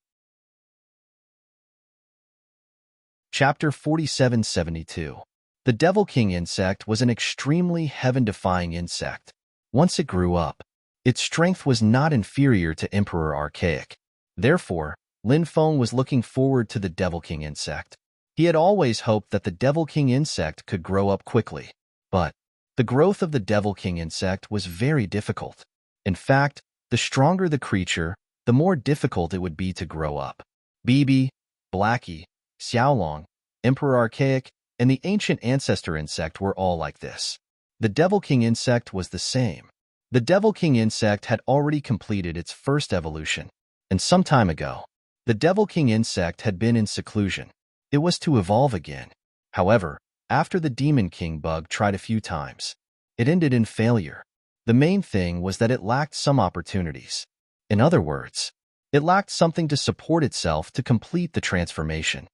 Speaker 1: Chapter 4772. The Devil King insect was an extremely heaven-defying insect. Once it grew up, its strength was not inferior to Emperor Archaic. Therefore, Lin Feng was looking forward to the Devil King insect. He had always hoped that the Devil King insect could grow up quickly. But the growth of the Devil King insect was very difficult. In fact, the stronger the creature, the more difficult it would be to grow up. Bibi, Blackie, Xiaolong, Emperor Archaic, and the ancient ancestor insect were all like this. The Devil King insect was the same. The Devil King insect had already completed its first evolution, and some time ago, the Devil King insect had been in seclusion. It was to evolve again. However, after the Demon King bug tried a few times, it ended in failure. The main thing was that it lacked some opportunities. In other words, it lacked something to support itself to complete the transformation.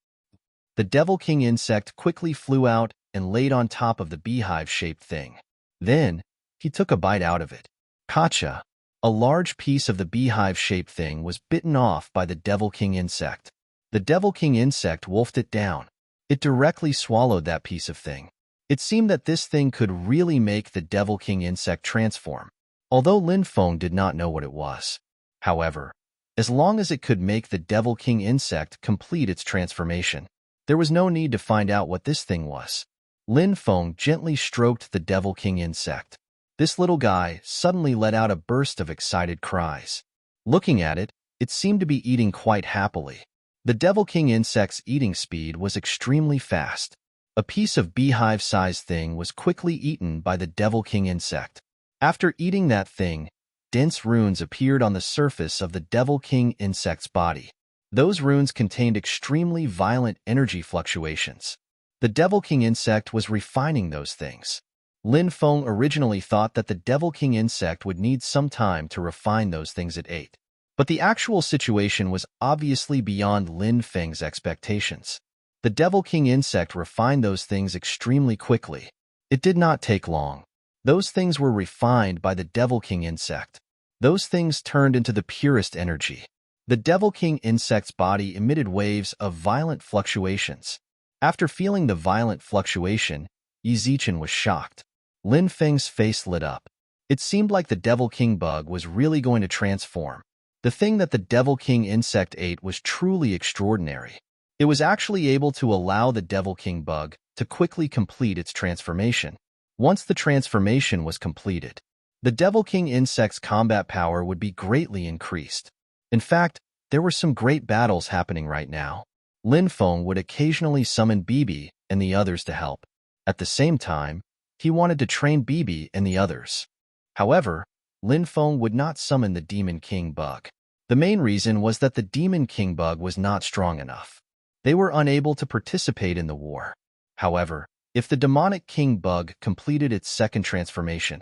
Speaker 1: The Devil King insect quickly flew out and laid on top of the beehive-shaped thing. Then, He took a bite out of it. Gotcha! A large piece of the beehive-shaped thing was bitten off by the Devil King insect. The Devil King insect wolfed it down. It directly swallowed that piece of thing. It seemed that this thing could really make the Devil King insect transform, although Lin Feng did not know what it was. However, as long as it could make the Devil King insect complete its transformation, there was no need to find out what this thing was. Lin Feng gently stroked the Devil King insect. This little guy suddenly let out a burst of excited cries. Looking at it, it seemed to be eating quite happily. The Devil King insect's eating speed was extremely fast. A piece of beehive-sized thing was quickly eaten by the Devil King insect. After eating that thing, dense runes appeared on the surface of the Devil King insect's body. Those runes contained extremely violent energy fluctuations. The Devil King insect was refining those things. Lin Feng originally thought that the Devil King insect would need some time to refine those things it ate. But the actual situation was obviously beyond Lin Feng's expectations. The Devil King insect refined those things extremely quickly. It did not take long. Those things were refined by the Devil King insect. Those things turned into the purest energy. The Devil King insect's body emitted waves of violent fluctuations. After feeling the violent fluctuation, Yi Zichen was shocked. Lin Feng's face lit up. It seemed like the Devil King bug was really going to transform. The thing that the Devil King insect ate was truly extraordinary. It was actually able to allow the Devil King bug to quickly complete its transformation. Once the transformation was completed, the Devil King insect's combat power would be greatly increased. In fact, there were some great battles happening right now. Lin Feng would occasionally summon Bibi and the others to help. At the same time, he wanted to train Bibi and the others. However, Lin Feng would not summon the Demon King bug. The main reason was that the Demon King bug was not strong enough. They were unable to participate in the war. However, if the Demonic King bug completed its second transformation,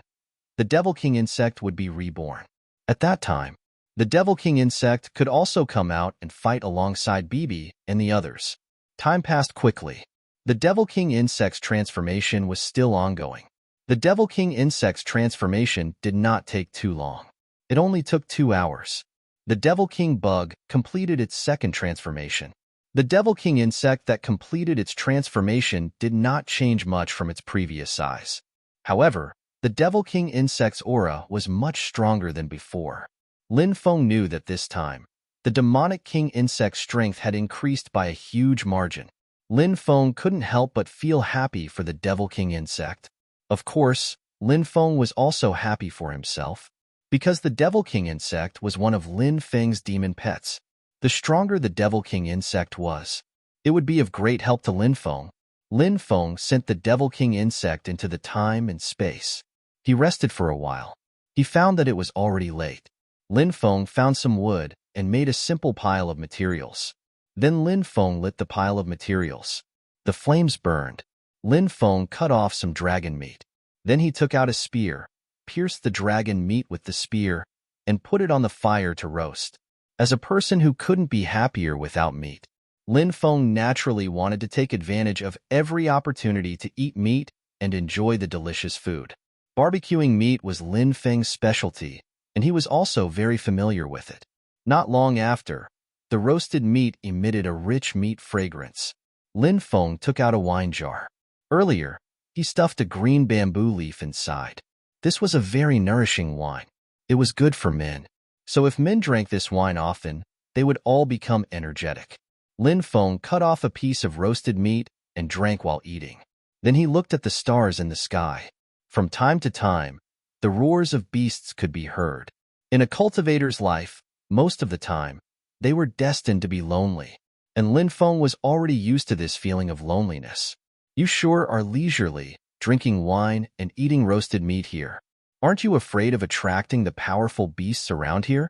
Speaker 1: the Devil King insect would be reborn. At that time, the Devil King insect could also come out and fight alongside Bibi and the others. Time passed quickly. The Devil King insect's transformation was still ongoing. The Devil King insect's transformation did not take too long. It only took 2 hours. The Devil King bug completed its second transformation. The Devil King insect that completed its transformation did not change much from its previous size. However, the Devil King insect's aura was much stronger than before. Lin Feng knew that this time, the Demonic King insect's strength had increased by a huge margin. Lin Feng couldn't help but feel happy for the Devil King insect. Of course, Lin Feng was also happy for himself, because the Devil King insect was one of Lin Feng's demon pets. The stronger the Devil King insect was, it would be of great help to Lin Feng. Lin Feng sent the Devil King insect into the time and space. He rested for a while. He found that it was already late. Lin Feng found some wood and made a simple pile of materials. Then Lin Feng lit the pile of materials. The flames burned. Lin Feng cut off some dragon meat. Then he took out a spear, pierced the dragon meat with the spear, and put it on the fire to roast. As a person who couldn't be happier without meat, Lin Feng naturally wanted to take advantage of every opportunity to eat meat and enjoy the delicious food. Barbecuing meat was Lin Feng's specialty, and he was also very familiar with it. Not long after, the roasted meat emitted a rich meat fragrance. Lin Feng took out a wine jar. Earlier, he stuffed a green bamboo leaf inside. This was a very nourishing wine. It was good for men. So if men drank this wine often, they would all become energetic. Lin Feng cut off a piece of roasted meat and drank while eating. Then he looked at the stars in the sky. From time to time, the roars of beasts could be heard. In a cultivator's life, most of the time, they were destined to be lonely, and Lin Feng was already used to this feeling of loneliness. You sure are leisurely, drinking wine and eating roasted meat here. Aren't you afraid of attracting the powerful beasts around here?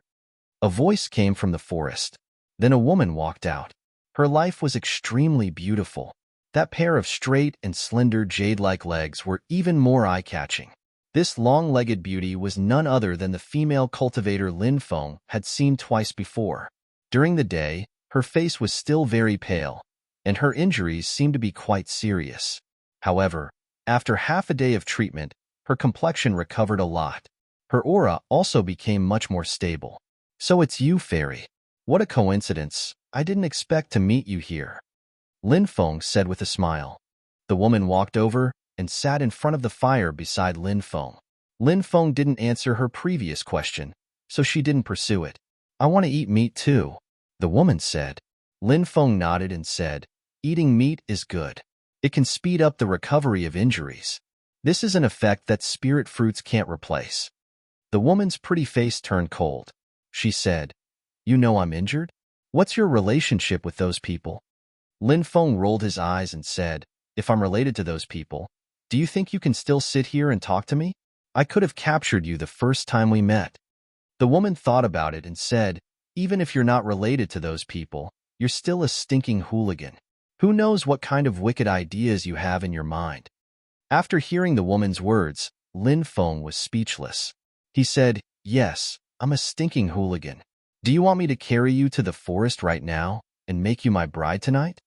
Speaker 1: A voice came from the forest. Then a woman walked out. Her life was extremely beautiful. That pair of straight and slender jade-like legs were even more eye-catching. This long-legged beauty was none other than the female cultivator Lin Feng had seen twice before. During the day, her face was still very pale, and her injuries seemed to be quite serious. However, after half a day of treatment, Her complexion recovered a lot. Her aura also became much more stable. So it's you, Fairy. What a coincidence. I didn't expect to meet you here. Lin Feng said with a smile. The woman walked over and sat in front of the fire beside Lin Feng. Lin Feng didn't answer her previous question, so she didn't pursue it. I want to eat meat too, the woman said. Lin Feng nodded and said, eating meat is good. It can speed up the recovery of injuries. This is an effect that spirit fruits can't replace. The woman's pretty face turned cold. She said, you know I'm injured? What's your relationship with those people? Lin Feng rolled his eyes and said, if I'm related to those people, do you think you can still sit here and talk to me? I could have captured you the first time we met. The woman thought about it and said, even if you're not related to those people, you're still a stinking hooligan. Who knows what kind of wicked ideas you have in your mind? After hearing the woman's words, Lin Feng was speechless. He said, yes, I'm a stinking hooligan. Do you want me to carry you to the forest right now and make you my bride tonight?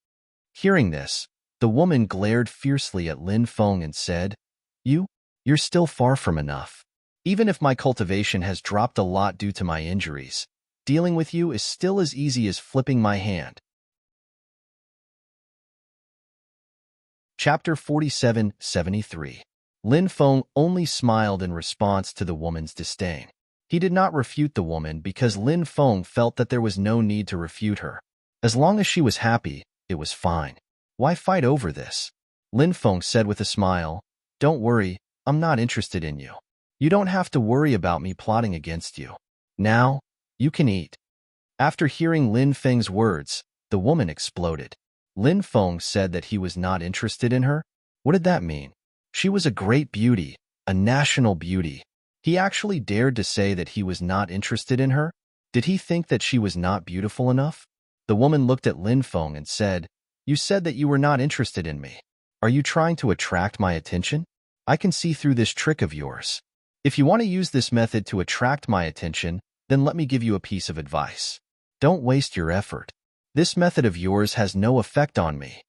Speaker 1: Hearing this, the woman glared fiercely at Lin Feng and said, you're still far from enough. Even if my cultivation has dropped a lot due to my injuries, dealing with you is still as easy as flipping my hand. Chapter 47-73. Lin Feng only smiled in response to the woman's disdain. He did not refute the woman because Lin Feng felt that there was no need to refute her. As long as she was happy, it was fine. Why fight over this? Lin Feng said with a smile, don't worry, I'm not interested in you. You don't have to worry about me plotting against you. Now, you can eat. After hearing Lin Feng's words, the woman exploded. Lin Feng said that he was not interested in her? What did that mean? She was a great beauty, a national beauty. He actually dared to say that he was not interested in her? Did he think that she was not beautiful enough? The woman looked at Lin Feng and said, you said that you were not interested in me. Are you trying to attract my attention? I can see through this trick of yours. If you want to use this method to attract my attention, then let me give you a piece of advice. Don't waste your effort. This method of yours has no effect on me.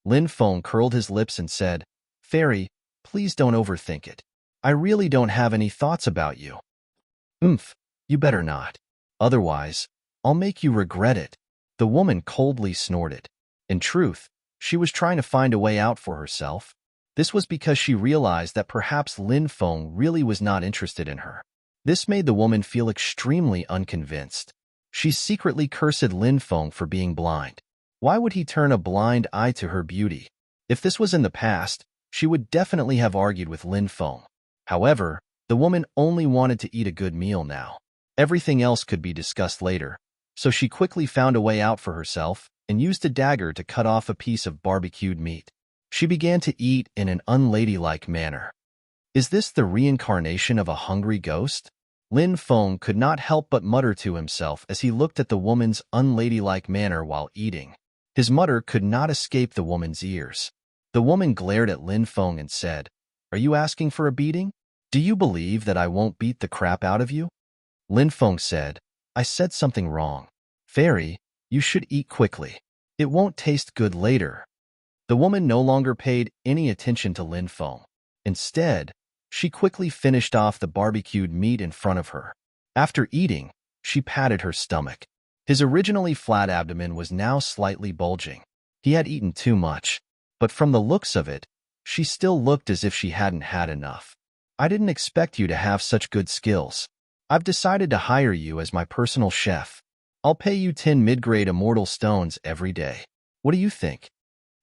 Speaker 1: Lin Feng curled his lips and said, Fairy, please don't overthink it. I really don't have any thoughts about you. You better not. Otherwise, I'll make you regret it. The woman coldly snorted. In truth, she was trying to find a way out for herself. This was because she realized that perhaps Lin Feng really was not interested in her. This made the woman feel extremely unconvinced. She secretly cursed Lin Feng for being blind. Why would he turn a blind eye to her beauty? If this was in the past, she would definitely have argued with Lin Feng. However, the woman only wanted to eat a good meal now. Everything else could be discussed later, so she quickly found a way out for herself and used a dagger to cut off a piece of barbecued meat. She began to eat in an unladylike manner. Is this the reincarnation of a hungry ghost? Lin Feng could not help but mutter to himself as he looked at the woman's unladylike manner while eating. His mutter could not escape the woman's ears. The woman glared at Lin Feng and said, Are you asking for a beating? Do you believe that I won't beat the crap out of you? Lin Feng said, I said something wrong. Fairy, you should eat quickly. It won't taste good later. The woman no longer paid any attention to Lin Feng. Instead, she quickly finished off the barbecued meat in front of her. After eating, she patted her stomach. His originally flat abdomen was now slightly bulging. He had eaten too much, but from the looks of it, she still looked as if she hadn't had enough. I didn't expect you to have such good skills. I've decided to hire you as my personal chef. I'll pay you 10 mid-grade immortal stones every day. What do you think?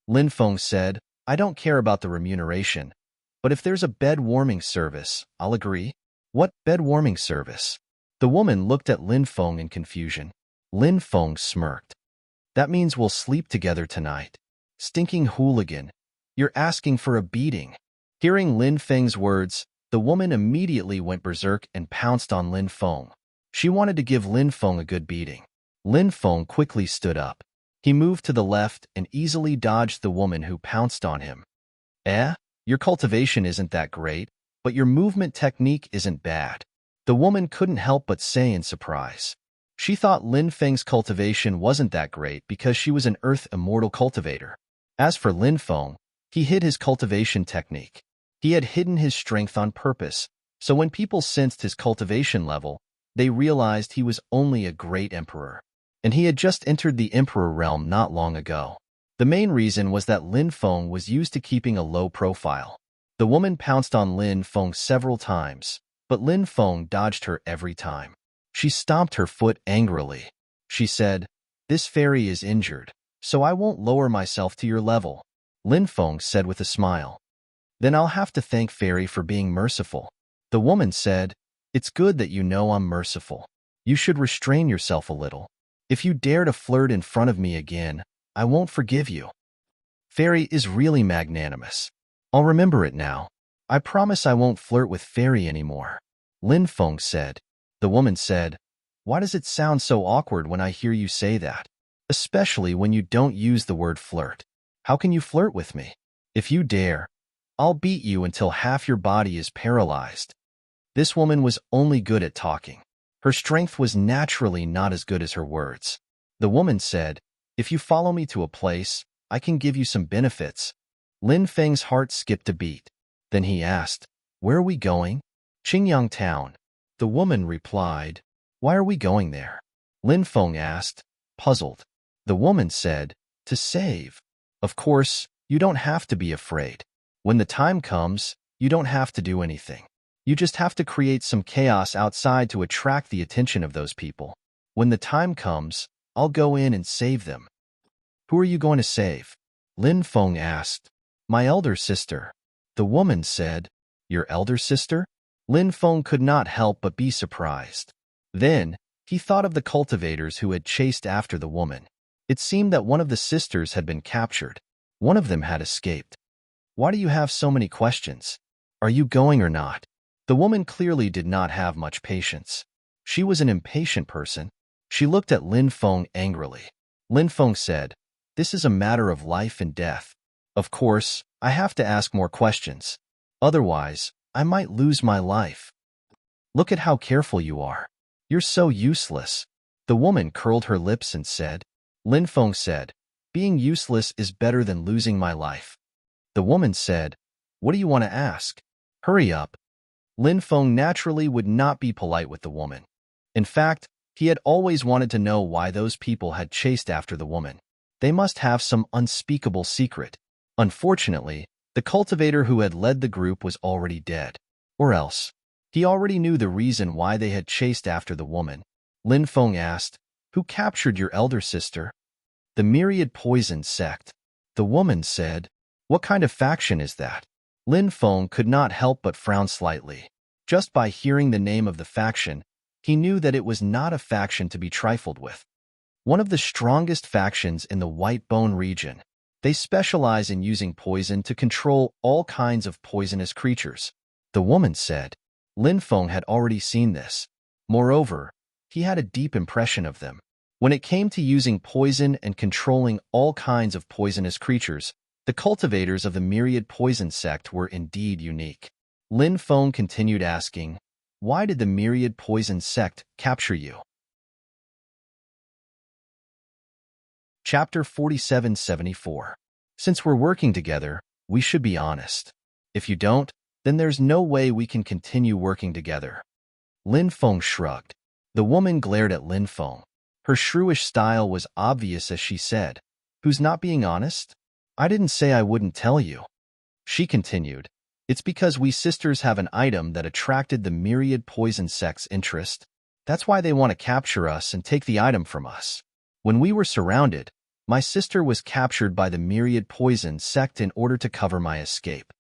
Speaker 1: Lin Feng said, I don't care about the remuneration, but if there's a bed warming service, I'll agree. What bed warming service? The woman looked at Lin Feng in confusion. Lin Feng smirked. That means we'll sleep together tonight. Stinking hooligan. You're asking for a beating. Hearing Lin Feng's words, the woman immediately went berserk and pounced on Lin Feng. She wanted to give Lin Feng a good beating. Lin Feng quickly stood up. He moved to the left and easily dodged the woman who pounced on him. Your cultivation isn't that great, but your movement technique isn't bad. The woman couldn't help but say in surprise. She thought Lin Feng's cultivation wasn't that great because she was an earth immortal cultivator. As for Lin Feng, he hid his cultivation technique. He had hidden his strength on purpose, so when people sensed his cultivation level, they realized he was only a great emperor. And he had just entered the emperor realm not long ago. The main reason was that Lin Feng was used to keeping a low profile. The woman pounced on Lin Feng several times, but Lin Feng dodged her every time. She stomped her foot angrily. She said, "This fairy is injured, so I won't lower myself to your level," Lin Feng said with a smile. "Then I'll have to thank fairy for being merciful." The woman said, "It's good that you know I'm merciful. You should restrain yourself a little. If you dare to flirt in front of me again, I won't forgive you." Fairy is really magnanimous. I'll remember it now. I promise I won't flirt with fairy anymore, Lin Feng said. The woman said, "Why does it sound so awkward when I hear you say that? Especially when you don't use the word flirt. How can you flirt with me? If you dare, I'll beat you until half your body is paralyzed." This woman was only good at talking. Her strength was naturally not as good as her words. The woman said, "If you follow me to a place, I can give you some benefits." Lin Feng's heart skipped a beat. Then he asked, "Where are we going?" "Qingyang Town." The woman replied, "Why are we going there?" Lin Feng asked, puzzled. The woman said, "To save." "Of course, you don't have to be afraid. When the time comes, you don't have to do anything. You just have to create some chaos outside to attract the attention of those people. When the time comes, I'll go in and save them." "Who are you going to save?" Lin Feng asked. "My elder sister." The woman said, "Your elder sister?" Lin Feng could not help but be surprised. Then, he thought of the cultivators who had chased after the woman. It seemed that one of the sisters had been captured. One of them had escaped. "Why do you have so many questions? Are you going or not?" The woman clearly did not have much patience. She was an impatient person. She looked at Lin Feng angrily. Lin Feng said, "This is a matter of life and death. Of course, I have to ask more questions. Otherwise, I might lose my life. Look at how careful you are. You're so useless." The woman curled her lips and said. Lin Feng said, "Being useless is better than losing my life." The woman said, "What do you want to ask? Hurry up." Lin Feng naturally would not be polite with the woman. In fact, he had always wanted to know why those people had chased after the woman. They must have some unspeakable secret. Unfortunately, the cultivator who had led the group was already dead. Or else, he already knew the reason why they had chased after the woman. Lin Feng asked, "Who captured your elder sister?" "The Myriad Poison Sect." The woman said, "What kind of faction is that?" Lin Feng could not help but frown slightly. Just by hearing the name of the faction, he knew that it was not a faction to be trifled with. One of the strongest factions in the White Bone region. They specialize in using poison to control all kinds of poisonous creatures. The woman said. Lin Feng had already seen this. Moreover, he had a deep impression of them. When it came to using poison and controlling all kinds of poisonous creatures, the cultivators of the Myriad Poison Sect were indeed unique. Lin Feng continued asking, "Why did the Myriad Poison Sect capture you?" Chapter 4774. Since we're working together, we should be honest. If you don't, then there's no way we can continue working together. Lin Feng shrugged. The woman glared at Lin Feng. Her shrewish style was obvious as she said, "Who's not being honest? I didn't say I wouldn't tell you." She continued, "It's because we sisters have an item that attracted the Myriad Poison Sect's interest. That's why they want to capture us and take the item from us. When we were surrounded, my sister was captured by the Myriad Poison Sect in order to cover my escape."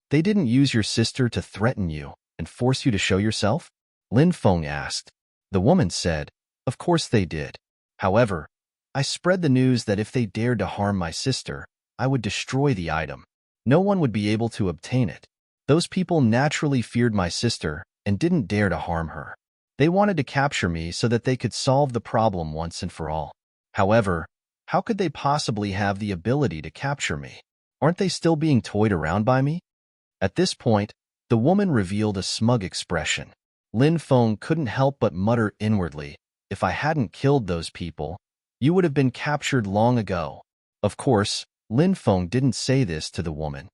Speaker 1: "They didn't use your sister to threaten you and force you to show yourself?" Lin Feng asked. The woman said, "Of course they did. However, I spread the news that if they dared to harm my sister, I would destroy the item. No one would be able to obtain it. Those people naturally feared my sister and didn't dare to harm her. They wanted to capture me so that they could solve the problem once and for all. However, how could they possibly have the ability to capture me? Aren't they still being toyed around by me?" At this point, the woman revealed a smug expression. Lin Feng couldn't help but mutter inwardly, "If I hadn't killed those people, you would have been captured long ago." Of course, Lin Feng didn't say this to the woman.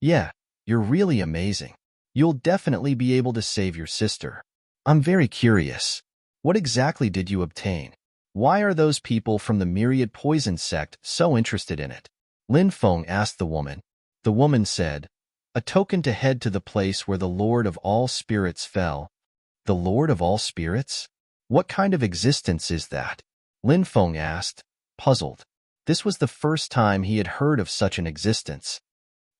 Speaker 1: "Yeah, You're really amazing. You'll definitely be able to save your sister. I'm very curious. What exactly did you obtain? Why are those people from the myriad poison sect so interested in it? Lin Feng asked the woman. The woman said, a token to head to the place where the Lord of all spirits fell. The Lord of all spirits? What kind of existence is that? Lin Feng asked, puzzled. This was the first time he had heard of such an existence.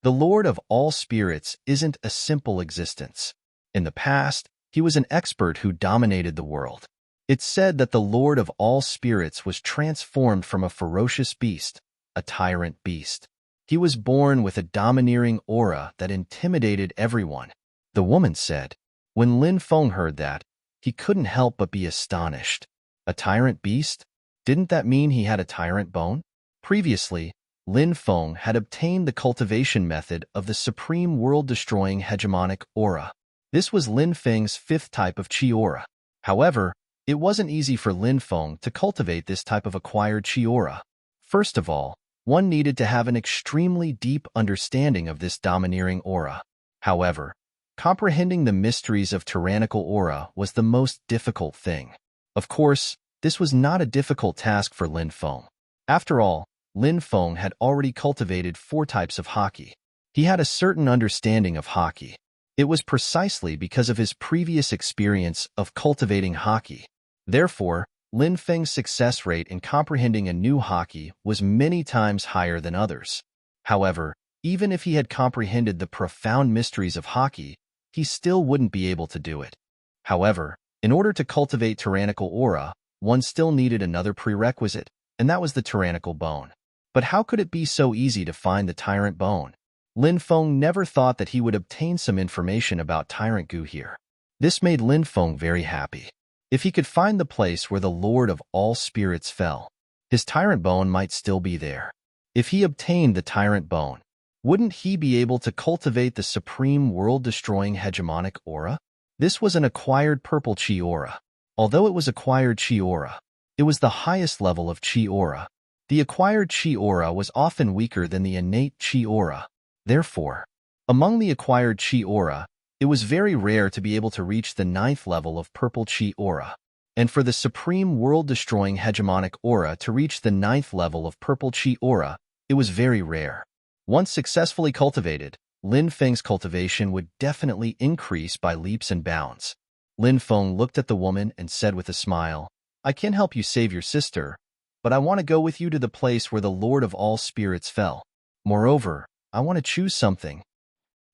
Speaker 1: The Lord of all spirits isn't a simple existence. In the past, he was an expert who dominated the world. It's said that the Lord of all spirits was transformed from a ferocious beast, a tyrant beast. He was born with a domineering aura that intimidated everyone. The woman said. When Lin Feng heard that, he couldn't help but be astonished. A tyrant beast? Didn't that mean he had a tyrant bone? Previously, Lin Feng had obtained the cultivation method of the supreme world-destroying hegemonic aura. This was Lin Feng's fifth type of Qi aura. However, it wasn't easy for Lin Feng to cultivate this type of acquired Qi aura. First of all, one needed to have an extremely deep understanding of this domineering aura. However, comprehending the mysteries of tyrannical aura was the most difficult thing. Of course, this was not a difficult task for Lin Feng. After all, Lin Feng had already cultivated 4 types of Haki. He had a certain understanding of Haki. It was precisely because of his previous experience of cultivating Haki. Therefore, Lin Feng's success rate in comprehending a new Haki was many times higher than others. However, even if he had comprehended the profound mysteries of Haki, he still wouldn't be able to do it. However, in order to cultivate tyrannical aura, one still needed another prerequisite, and that was the tyrannical bone. But how could it be so easy to find the tyrant bone? Lin Feng never thought that he would obtain some information about tyrant goo here. This made Lin Feng very happy. If he could find the place where the Lord of all spirits fell, his tyrant bone might still be there. If he obtained the tyrant bone, wouldn't he be able to cultivate the supreme world-destroying hegemonic aura? This was an acquired purple Qi aura. Although it was acquired Qi aura, it was the highest level of Qi aura. The acquired Qi aura was often weaker than the innate Qi aura. Therefore, among the acquired Qi aura, it was very rare to be able to reach the 9th level of purple Qi aura. And for the supreme world-destroying hegemonic aura to reach the 9th level of purple Qi aura, it was very rare. Once successfully cultivated, Lin Feng's cultivation would definitely increase by leaps and bounds. Lin Feng looked at the woman and said with a smile, I can help you save your sister, but I want to go with you to the place where the Lord of all spirits fell. Moreover, I want to choose something.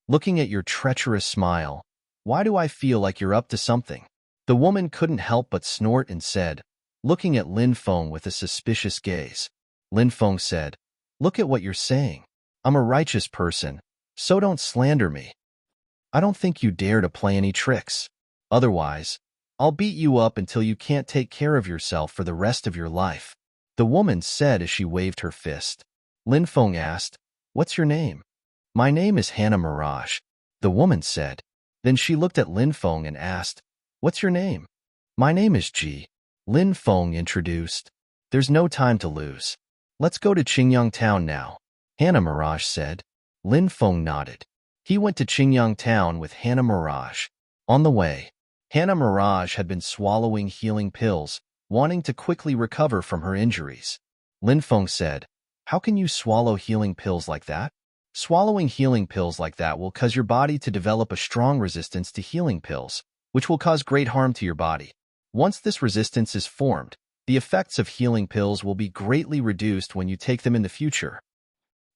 Speaker 1: Looking at your treacherous smile, why do I feel like you're up to something? The woman couldn't help but snort and said, looking at Lin Feng with a suspicious gaze. Lin Feng said, look at what you're saying. I'm a righteous person, so don't slander me. I don't think you dare to play any tricks. Otherwise, I'll beat you up until you can't take care of yourself for the rest of your life. The woman said as she waved her fist. Lin Feng asked, what's your name? My name is Hannah Mirage, the woman said. Then she looked at Lin Feng and asked, what's your name? My name is Ji. Lin Feng introduced. There's no time to lose. Let's go to Qingyang Town now, Hannah Mirage said. Lin Feng nodded. He went to Qingyang Town with Hannah Mirage. On the way, Hannah Mirage had been swallowing healing pills, wanting to quickly recover from her injuries. Lin Feng said, how can you swallow healing pills like that? Swallowing healing pills like that will cause your body to develop a strong resistance to healing pills, which will cause great harm to your body. Once this resistance is formed, the effects of healing pills will be greatly reduced when you take them in the future.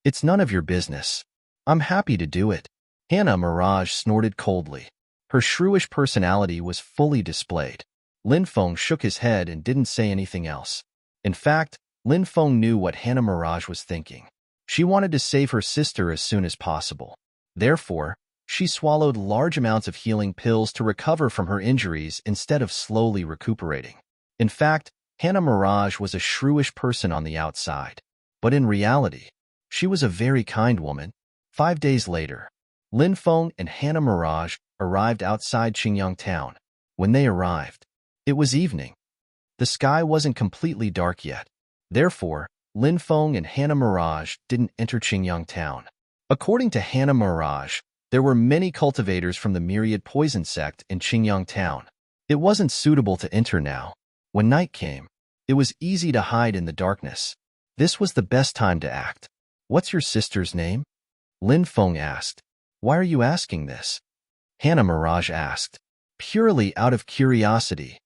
Speaker 1: It's none of your business. I'm happy to do it. Hannah Mirage snorted coldly. Her shrewish personality was fully displayed. Lin Feng shook his head and didn't say anything else. In fact, Lin Feng knew what Hannah Mirage was thinking. She wanted to save her sister as soon as possible. Therefore, she swallowed large amounts of healing pills to recover from her injuries instead of slowly recuperating. In fact, Hannah Mirage was a shrewish person on the outside. But in reality, she was a very kind woman. 5 days later, Lin Feng and Hannah Mirage arrived outside Qingyang Town. When they arrived, it was evening. The sky wasn't completely dark yet. Therefore, Lin Feng and Hannah Mirage didn't enter Qingyang Town. According to Hannah Mirage, There were many cultivators from the myriad poison sect in Qingyang town. It wasn't suitable to enter now. When night came, it was easy to hide in the darkness. This was the best time to act. What's your sister's name? Lin Feng asked. Why are you asking this? Hannah Mirage asked. Purely out of curiosity.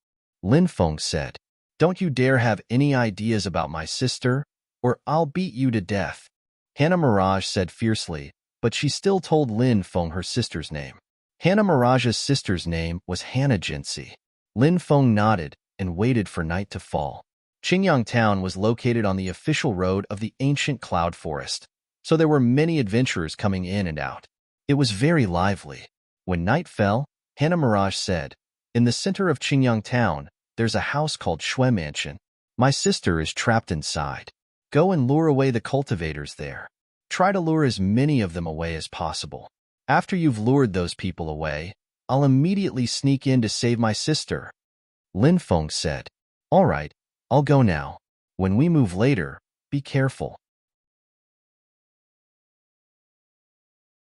Speaker 1: Lin Feng said. Don't you dare have any ideas about my sister, or I'll beat you to death. Hannah Mirage said fiercely, but she still told Lin Feng her sister's name. Hannah Mirage's sister's name was Hannah Jinsi. Lin Feng nodded and waited for night to fall. Qingyang town was located on the official road of the ancient cloud forest, so there were many adventurers coming in and out. It was very lively. When night fell, Hannah Mirage said, in the center of Qingyang town, there's a house called Shui Mansion. My sister is trapped inside. Go and lure away the cultivators there. Try to lure as many of them away as possible. After you've lured those people away, I'll immediately sneak in to save my sister. Lin Feng said, All right, I'll go now. When we move later, be careful.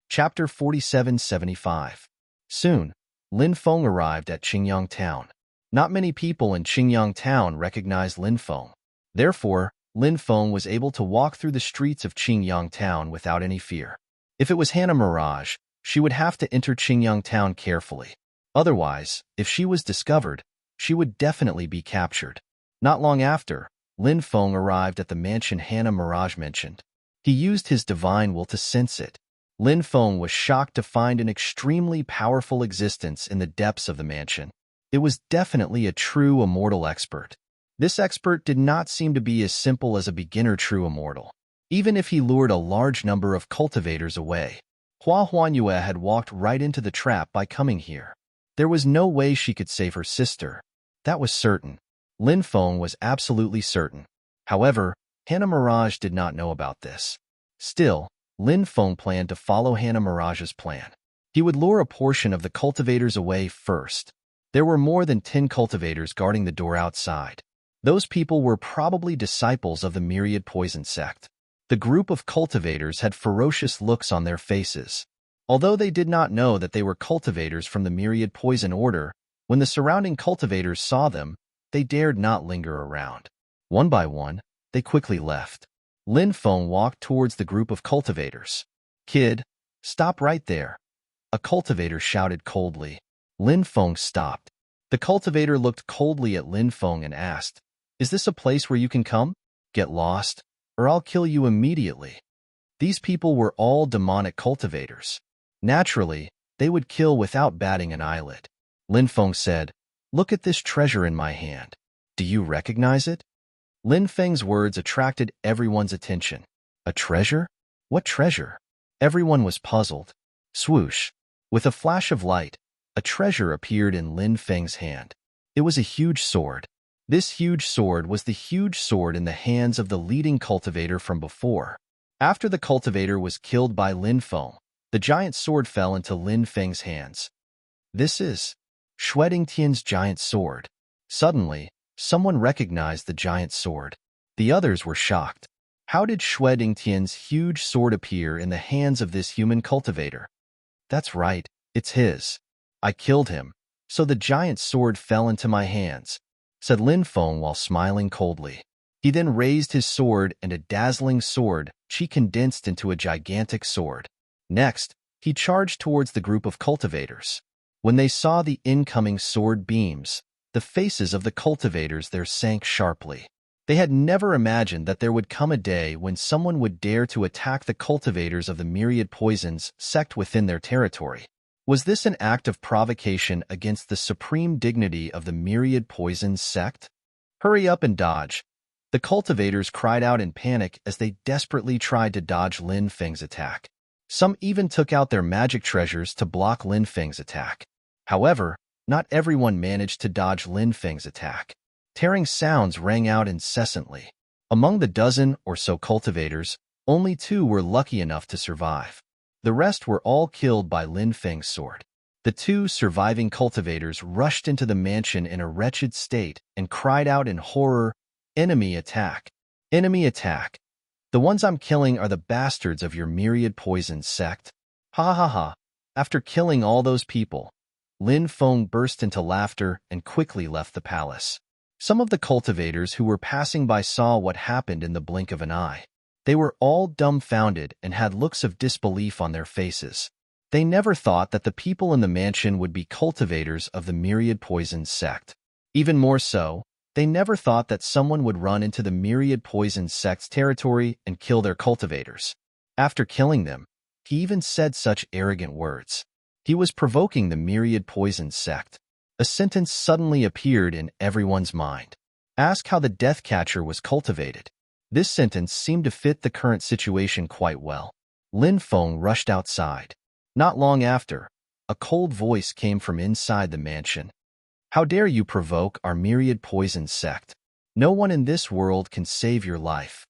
Speaker 1: Chapter 4775. Soon, Lin Feng arrived at Qingyang town. Not many people in Qingyang town recognized Lin Feng. Therefore, Lin Feng was able to walk through the streets of Qingyang town without any fear. If it was Hannah Mirage, she would have to enter Qingyang town carefully. Otherwise, if she was discovered, she would definitely be captured. Not long after, Lin Feng arrived at the mansion Hannah Mirage mentioned. He used his divine will to sense it. Lin Feng was shocked to find an extremely powerful existence in the depths of the mansion. It was definitely a true immortal expert. This expert did not seem to be as simple as a beginner true immortal. Even if he lured a large number of cultivators away, Hua Huanyue had walked right into the trap by coming here. There was no way she could save her sister. That was certain. Lin Feng was absolutely certain. However, Hannah Mirage did not know about this. Still, Lin Feng planned to follow Hannah Mirage's plan. He would lure a portion of the cultivators away first. There were more than 10 cultivators guarding the door outside. Those people were probably disciples of the myriad poison sect. The group of cultivators had ferocious looks on their faces. Although they did not know that they were cultivators from the myriad poison order, when the surrounding cultivators saw them, they dared not linger around. One by one, they quickly left. Lin Feng walked towards the group of cultivators. Kid, stop right there. A cultivator shouted coldly. Lin Feng stopped. The cultivator looked coldly at Lin Feng and asked, Is this a place where you can come? Get lost, or I'll kill you immediately. These people were all demonic cultivators. Naturally, they would kill without batting an eyelid. Lin Feng said, Look at this treasure in my hand. Do you recognize it? Lin Feng's words attracted everyone's attention. A treasure? What treasure? Everyone was puzzled. Swoosh. With a flash of light, a treasure appeared in Lin Feng's hand. It was a huge sword. This huge sword was the huge sword in the hands of the leading cultivator from before. After the cultivator was killed by Lin Feng, the giant sword fell into Lin Feng's hands. This is Shui Dingtian's giant sword. Suddenly, someone recognized the giant sword. The others were shocked. How did Shui Dingtian's huge sword appear in the hands of this human cultivator? That's right, it's his. I killed him, so the giant sword fell into my hands, said Lin Feng while smiling coldly. He then raised his sword, and a dazzling sword chi condensed into a gigantic sword. Next, he charged towards the group of cultivators. When they saw the incoming sword beams, the faces of the cultivators there sank sharply. They had never imagined that there would come a day when someone would dare to attack the cultivators of the myriad poisons sect within their territory. Was this an act of provocation against the supreme dignity of the myriad poisons sect? Hurry up and dodge. The cultivators cried out in panic as they desperately tried to dodge Lin Feng's attack. Some even took out their magic treasures to block Lin Feng's attack. However, not everyone managed to dodge Lin Feng's attack. Tearing sounds rang out incessantly. Among the dozen or so cultivators, only 2 were lucky enough to survive. The rest were all killed by Lin Feng's sword. The 2 surviving cultivators rushed into the mansion in a wretched state and cried out in horror, Enemy attack! Enemy attack! The ones I'm killing are the bastards of your myriad poison sect. Ha ha ha! After killing all those people, Lin Feng burst into laughter and quickly left the palace. Some of the cultivators who were passing by saw what happened in the blink of an eye. They were all dumbfounded and had looks of disbelief on their faces. They never thought that the people in the mansion would be cultivators of the myriad poison sect. Even more so, they never thought that someone would run into the myriad poison sect's territory and kill their cultivators. After killing them, he even said such arrogant words. He was provoking the myriad poison sect. A sentence suddenly appeared in everyone's mind. Ask how the death catcher was cultivated. This sentence seemed to fit the current situation quite well. Lin Feng rushed outside. Not long after, a cold voice came from inside the mansion. How dare you provoke our myriad poison sect? No one in this world can save your life.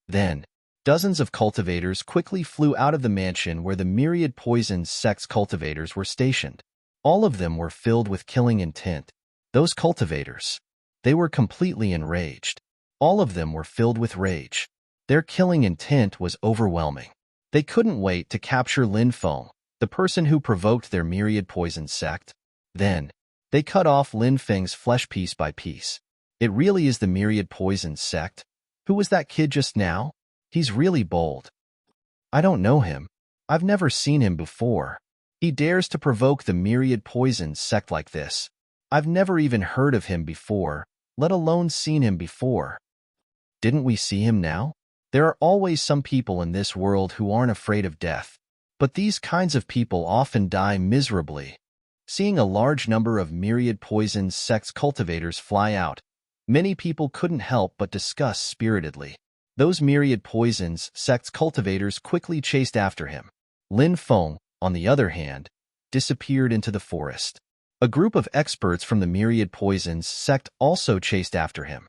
Speaker 1: Then, dozens of cultivators quickly flew out of the mansion where the myriad poison sect's cultivators were stationed. All of them were filled with killing intent. Those cultivators, they were completely enraged. All of them were filled with rage. Their killing intent was overwhelming. They couldn't wait to capture Lin Feng, the person who provoked their myriad poison sect. Then, they cut off Lin Feng's flesh piece by piece. It really is the myriad poison sect. Who was that kid just now? He's really bold. I don't know him. I've never seen him before. He dares to provoke the myriad poison sect like this. I've never even heard of him before, let alone seen him before. Didn't we see him now? There are always some people in this world who aren't afraid of death. But these kinds of people often die miserably. Seeing a large number of myriad poison sect's cultivators fly out, many people couldn't help but discuss spiritedly. Those myriad poisons sect's cultivators quickly chased after him. Lin Feng, on the other hand, disappeared into the forest. A group of experts from the myriad poisons sect also chased after him.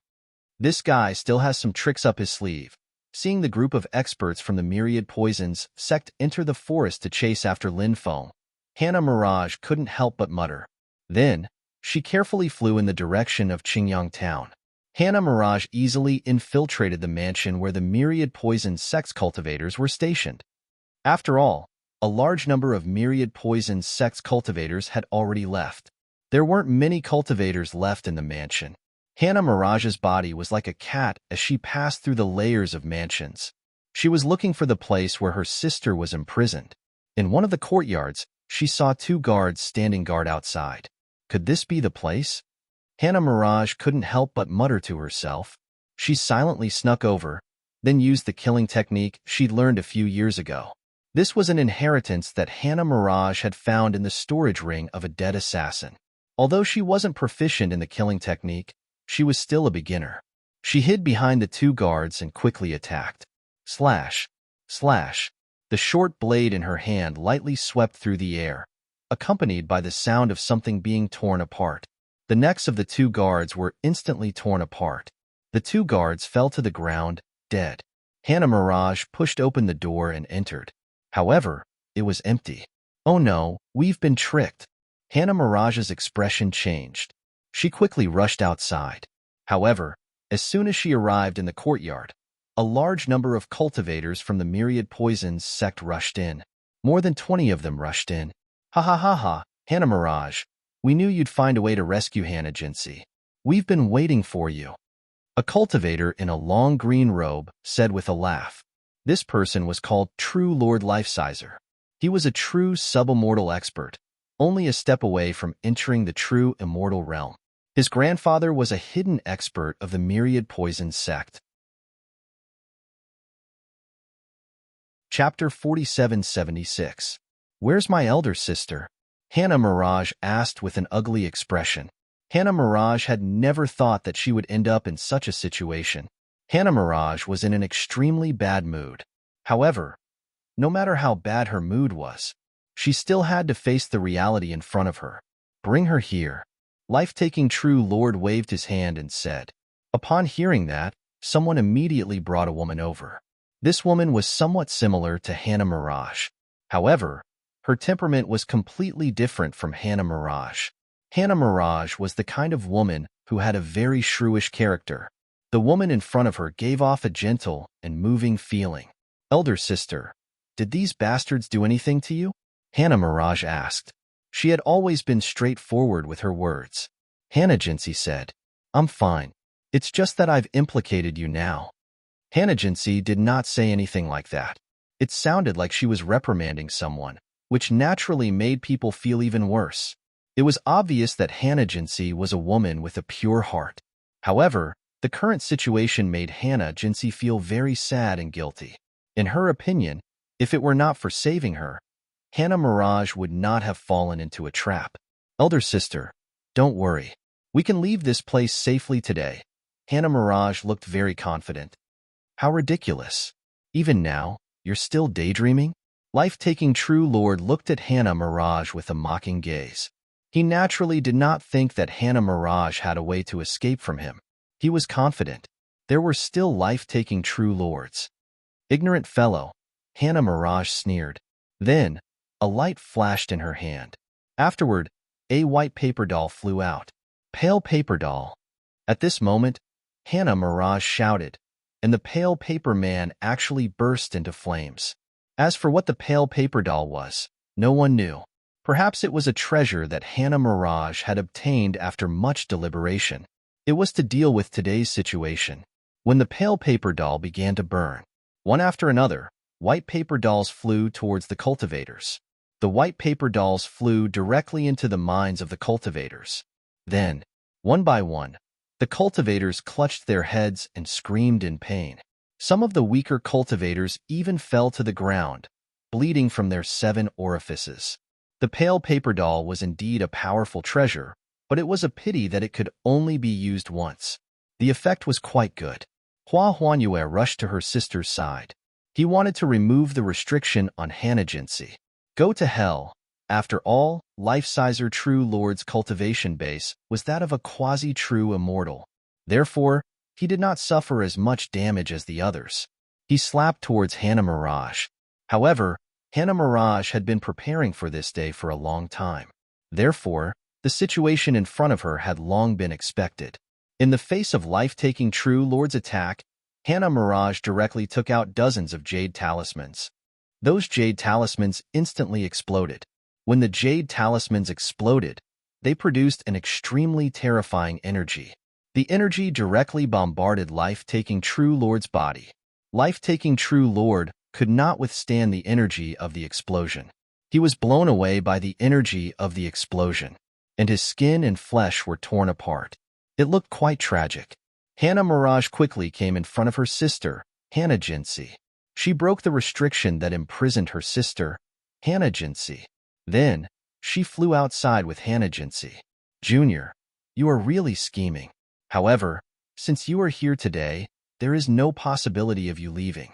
Speaker 1: This guy still has some tricks up his sleeve. Seeing the group of experts from the myriad poisons sect enter the forest to chase after Lin Feng, Hannah Mirage couldn't help but mutter. Then, she carefully flew in the direction of Qingyang Town. Hannah Mirage easily infiltrated the mansion where the myriad poison sect's cultivators were stationed. After all, a large number of myriad poison sect's cultivators had already left. There weren't many cultivators left in the mansion. Hannah Mirage's body was like a cat as she passed through the layers of mansions. She was looking for the place where her sister was imprisoned. In one of the courtyards, she saw two guards standing guard outside. Could this be the place? Hannah Mirage couldn't help but mutter to herself. She silently snuck over, then used the killing technique she'd learned a few years ago. This was an inheritance that Hannah Mirage had found in the storage ring of a dead assassin. Although she wasn't proficient in the killing technique, she was still a beginner. She hid behind the two guards and quickly attacked. Slash, slash. The short blade in her hand lightly swept through the air, accompanied by the sound of something being torn apart. The necks of the two guards were instantly torn apart. The two guards fell to the ground, dead. Hannah Mirage pushed open the door and entered. However, it was empty. Oh no, we've been tricked. Hannah Mirage's expression changed. She quickly rushed outside. However, as soon as she arrived in the courtyard, a large number of cultivators from the myriad poisons sect rushed in. More than 20 of them rushed in. Ha ha ha ha, Hannah Mirage. We knew you'd find a way to rescue Hannah Jinsey. We've been waiting for you. A cultivator in a long green robe said with a laugh. This person was called True Lord Lifesizer. He was a true subimmortal expert, only a step away from entering the true immortal realm. His grandfather was a hidden expert of the myriad poison sect. Chapter 4776. Where's my elder sister? Hannah Mirage asked with an ugly expression. Hannah Mirage had never thought that she would end up in such a situation. Hannah Mirage was in an extremely bad mood. However, no matter how bad her mood was, she still had to face the reality in front of her. Bring her here. Life-taking True Lord waved his hand and said. Upon hearing that, someone immediately brought a woman over. This woman was somewhat similar to Hannah Mirage. However, her temperament was completely different from Hannah Mirage. Hannah Mirage was the kind of woman who had a very shrewish character. The woman in front of her gave off a gentle and moving feeling. Elder sister, did these bastards do anything to you? Hannah Mirage asked. She had always been straightforward with her words. Hannah Jinsey said, I'm fine. It's just that I've implicated you now. Hannah Jinsey did not say anything like that. It sounded like she was reprimanding someone, which naturally made people feel even worse. It was obvious that Hannah Jinsey was a woman with a pure heart. However, the current situation made Hannah Jinsey feel very sad and guilty. In her opinion, if it were not for saving her, Hannah Mirage would not have fallen into a trap. Elder sister, don't worry. We can leave this place safely today. Hannah Mirage looked very confident. How ridiculous. Even now, you're still daydreaming? Life-taking True Lord looked at Hannah Mirage with a mocking gaze. He naturally did not think that Hannah Mirage had a way to escape from him. He was confident. There were still life-taking True Lords. Ignorant fellow, Hannah Mirage sneered. Then, a light flashed in her hand. Afterward, a white paper doll flew out. Pale paper doll. At this moment, Hannah Mirage shouted, and the pale paper man actually burst into flames. As for what the pale paper doll was, no one knew. Perhaps it was a treasure that Hannah Mirage had obtained after much deliberation. It was to deal with today's situation. When the pale paper doll began to burn, one after another, white paper dolls flew towards the cultivators. The white paper dolls flew directly into the minds of the cultivators. Then, one by one, the cultivators clutched their heads and screamed in pain. Some of the weaker cultivators even fell to the ground, bleeding from their 7 orifices. The pale paper doll was indeed a powerful treasure, but it was a pity that it could only be used once. The effect was quite good. Hua Huanyue rushed to her sister's side. He wanted to remove the restriction on Hannah Jinsey. Go to hell. After all, Life-Sizer True Lord's cultivation base was that of a quasi-true immortal. Therefore, he did not suffer as much damage as the others. He slapped towards Hannah Mirage. However, Hannah Mirage had been preparing for this day for a long time. Therefore, the situation in front of her had long been expected. In the face of life-taking True Lord's attack, Hannah Mirage directly took out dozens of jade talismans. Those jade talismans instantly exploded. When the jade talismans exploded, they produced an extremely terrifying energy. The energy directly bombarded life-taking True Lord's body. Life-taking True Lord could not withstand the energy of the explosion. He was blown away by the energy of the explosion, and his skin and flesh were torn apart. It looked quite tragic. Hannah Mirage quickly came in front of her sister, Hannah Jinsey. She broke the restriction that imprisoned her sister, Hannah Jinsey. Then, she flew outside with Hannah Jinsey. Junior, you are really scheming. However, since you are here today, there is no possibility of you leaving.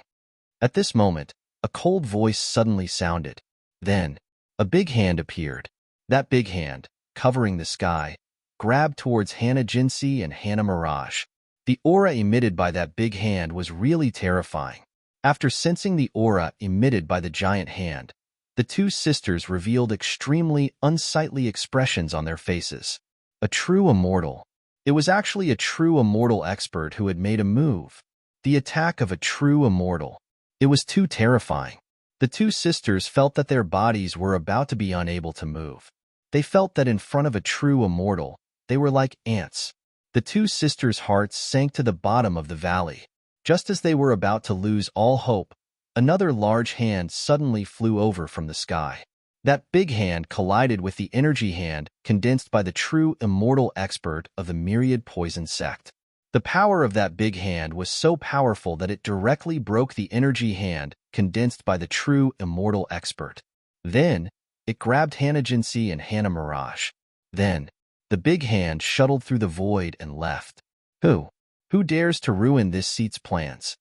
Speaker 1: At this moment, a cold voice suddenly sounded. Then, a big hand appeared. That big hand, covering the sky, grabbed towards Hannah Jinsey and Hannah Mirage. The aura emitted by that big hand was really terrifying. After sensing the aura emitted by the giant hand, the two sisters revealed extremely unsightly expressions on their faces. A true immortal. It was actually a true immortal expert who had made a move. The attack of a true immortal. It was too terrifying. The two sisters felt that their bodies were about to be unable to move. They felt that in front of a true immortal, they were like ants. The two sisters' hearts sank to the bottom of the valley. Just as they were about to lose all hope, another large hand suddenly flew over from the sky. That big hand collided with the energy hand condensed by the true immortal expert of the myriad poison sect. The power of that big hand was so powerful that it directly broke the energy hand condensed by the true immortal expert. Then, it grabbed Hannah Jinsey and Hannah Mirage. Then, the big hand shuttled through the void and left. Who dares to ruin this seat's plans?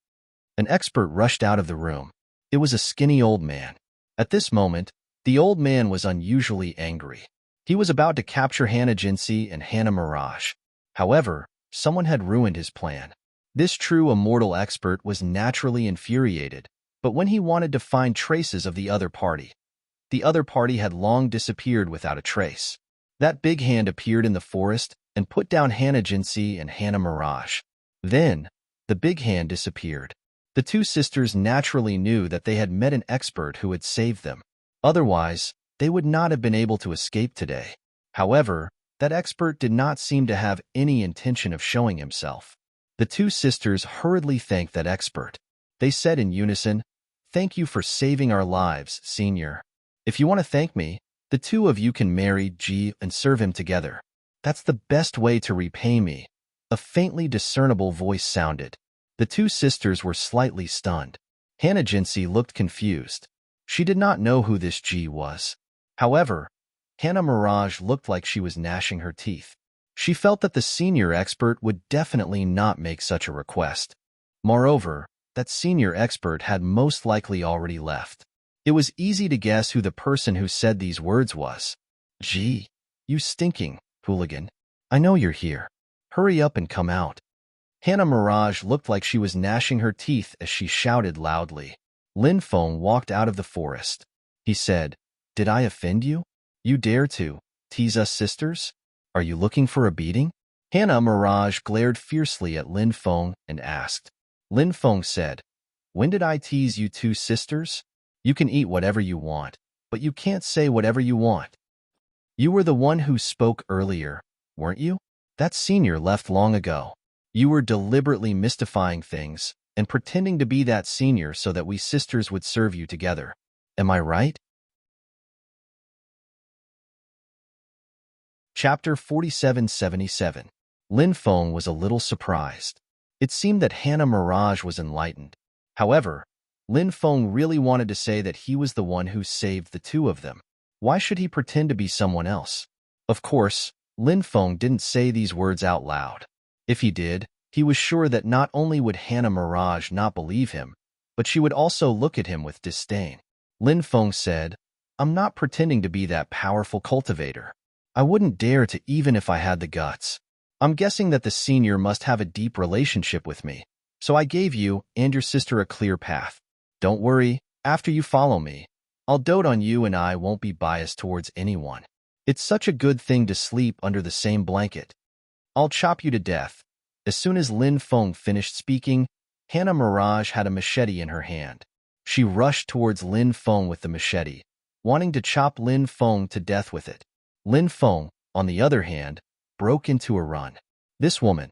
Speaker 1: An expert rushed out of the room. It was a skinny old man. At this moment, the old man was unusually angry. He was about to capture Hannah Jinsey and Hannah Mirage. However, someone had ruined his plan. This true immortal expert was naturally infuriated, but when he wanted to find traces of the other party had long disappeared without a trace. That big hand appeared in the forest and put down Hannah Jinsey and Hannah Mirage. Then, the big hand disappeared. The two sisters naturally knew that they had met an expert who had saved them. Otherwise, they would not have been able to escape today. However, that expert did not seem to have any intention of showing himself. The two sisters hurriedly thanked that expert. They said in unison, "Thank you for saving our lives, Senior. If you want to thank me, the two of you can marry G and serve him together. That's the best way to repay me." A faintly discernible voice sounded. The two sisters were slightly stunned. Hannah Jinsey looked confused. She did not know who this G was. However, Hannah Mirage looked like she was gnashing her teeth. She felt that the senior expert would definitely not make such a request. Moreover, that senior expert had most likely already left. It was easy to guess who the person who said these words was. "Gee, you stinking hooligan. I know you're here. Hurry up and come out." Hannah Mirage looked like she was gnashing her teeth as she shouted loudly. Lin Feng walked out of the forest. He said, "Did I offend you? You dare to tease us sisters? Are you looking for a beating?" Hannah Mirage glared fiercely at Lin Feng and asked. Lin Feng said, "When did I tease you two sisters? You can eat whatever you want, but you can't say whatever you want. You were the one who spoke earlier, weren't you? That senior left long ago. You were deliberately mystifying things and pretending to be that senior so that we sisters would serve you together. Am I right?" Chapter 4777. Lin Feng was a little surprised. It seemed that Hannah Mirage was enlightened. However, Lin Feng really wanted to say that he was the one who saved the two of them. Why should he pretend to be someone else? Of course, Lin Feng didn't say these words out loud. If he did, he was sure that not only would Hannah Mirage not believe him, but she would also look at him with disdain. Lin Feng said, "I'm not pretending to be that powerful cultivator. I wouldn't dare to even if I had the guts. I'm guessing that the senior must have a deep relationship with me, so I gave you and your sister a clear path. Don't worry, after you follow me, I'll dote on you and I won't be biased towards anyone. It's such a good thing to sleep under the same blanket. I'll chop you to death." As soon as Lin Feng finished speaking, Hannah Mirage had a machete in her hand. She rushed towards Lin Feng with the machete, wanting to chop Lin Feng to death with it. Lin Feng, on the other hand, broke into a run. This woman,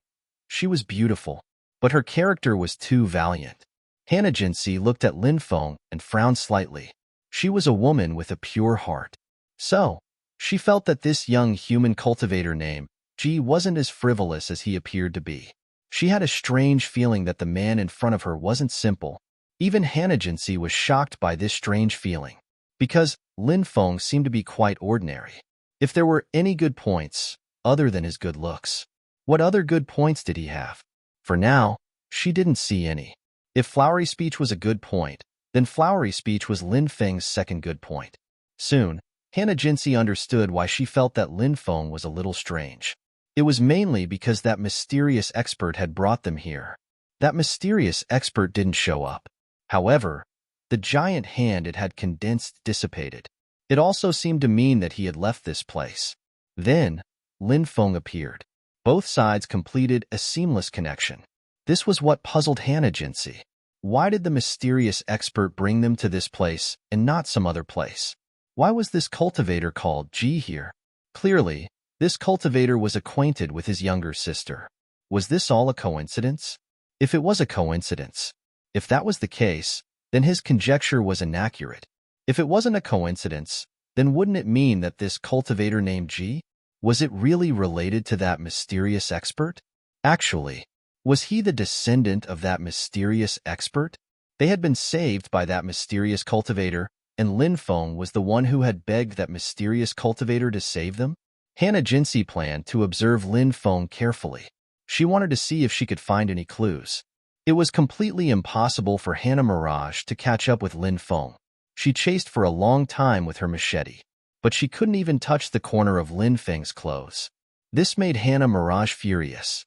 Speaker 1: she was beautiful, but her character was too valiant. Hannah Jinsey looked at Lin Feng and frowned slightly. She was a woman with a pure heart. So, she felt that this young human cultivator named G wasn't as frivolous as he appeared to be. She had a strange feeling that the man in front of her wasn't simple. Even Hannah Jinsey was shocked by this strange feeling, because Lin Feng seemed to be quite ordinary. If there were any good points, other than his good looks, what other good points did he have? For now, she didn't see any. If flowery speech was a good point, then flowery speech was Lin Feng's second good point. Soon, Hannah Jinsey understood why she felt that Lin Feng was a little strange. It was mainly because that mysterious expert had brought them here. That mysterious expert didn't show up. However, the giant hand it had condensed dissipated. It also seemed to mean that he had left this place. Then, Lin Feng appeared. Both sides completed a seamless connection. This was what puzzled Hannah Jinsey. Why did the mysterious expert bring them to this place and not some other place? Why was this cultivator called G here? Clearly, this cultivator was acquainted with his younger sister. Was this all a coincidence? If it was a coincidence, if that was the case, then his conjecture was inaccurate. If it wasn't a coincidence, then wouldn't it mean that this cultivator named G? Was it really related to that mysterious expert? Actually, was he the descendant of that mysterious expert? They had been saved by that mysterious cultivator, and Lin Feng was the one who had begged that mysterious cultivator to save them? Hannah Jinsey planned to observe Lin Feng carefully. She wanted to see if she could find any clues. It was completely impossible for Hannah Mirage to catch up with Lin Feng. She chased for a long time with her machete, but she couldn't even touch the corner of Lin Feng's clothes. This made Hannah Mirage furious.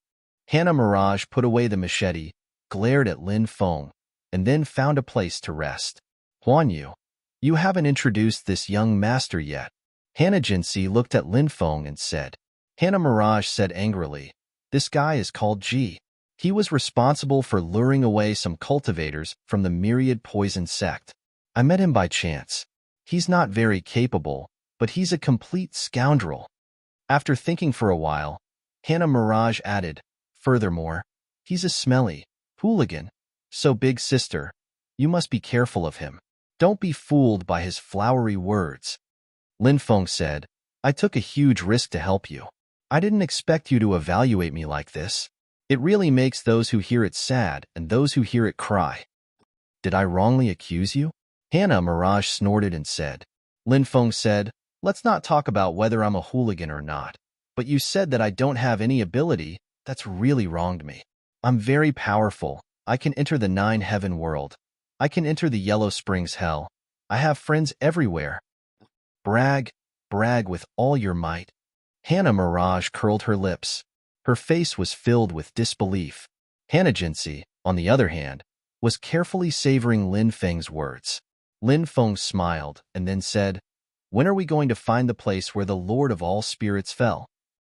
Speaker 1: Hannah Mirage put away the machete, glared at Lin Feng, and then found a place to rest. "Huan Yu, you haven't introduced this young master yet." Hannah Jinsey looked at Lin Feng and said. Hannah Mirage said angrily, "This guy is called G. He was responsible for luring away some cultivators from the myriad poison sect. I met him by chance. He's not very capable, but he's a complete scoundrel. After thinking for a while, Hannah Mirage added, furthermore, he's a smelly hooligan. So big sister, you must be careful of him. Don't be fooled by his flowery words. Lin Feng said, I took a huge risk to help you. I didn't expect you to evaluate me like this. It really makes those who hear it sad and those who hear it cry. Did I wrongly accuse you? Hannah Mirage snorted and said. Lin Feng said, let's not talk about whether I'm a hooligan or not. But you said that I don't have any ability. That's really wronged me. I'm very powerful. I can enter the 9-heaven world. I can enter the Yellow Springs hell. I have friends everywhere. Brag, brag with all your might. Hannah Mirage curled her lips. Her face was filled with disbelief. Hannah Jinsey, on the other hand, was carefully savoring Lin Feng's words. Lin Feng smiled and then said, when are we going to find the place where the Lord of all spirits fell?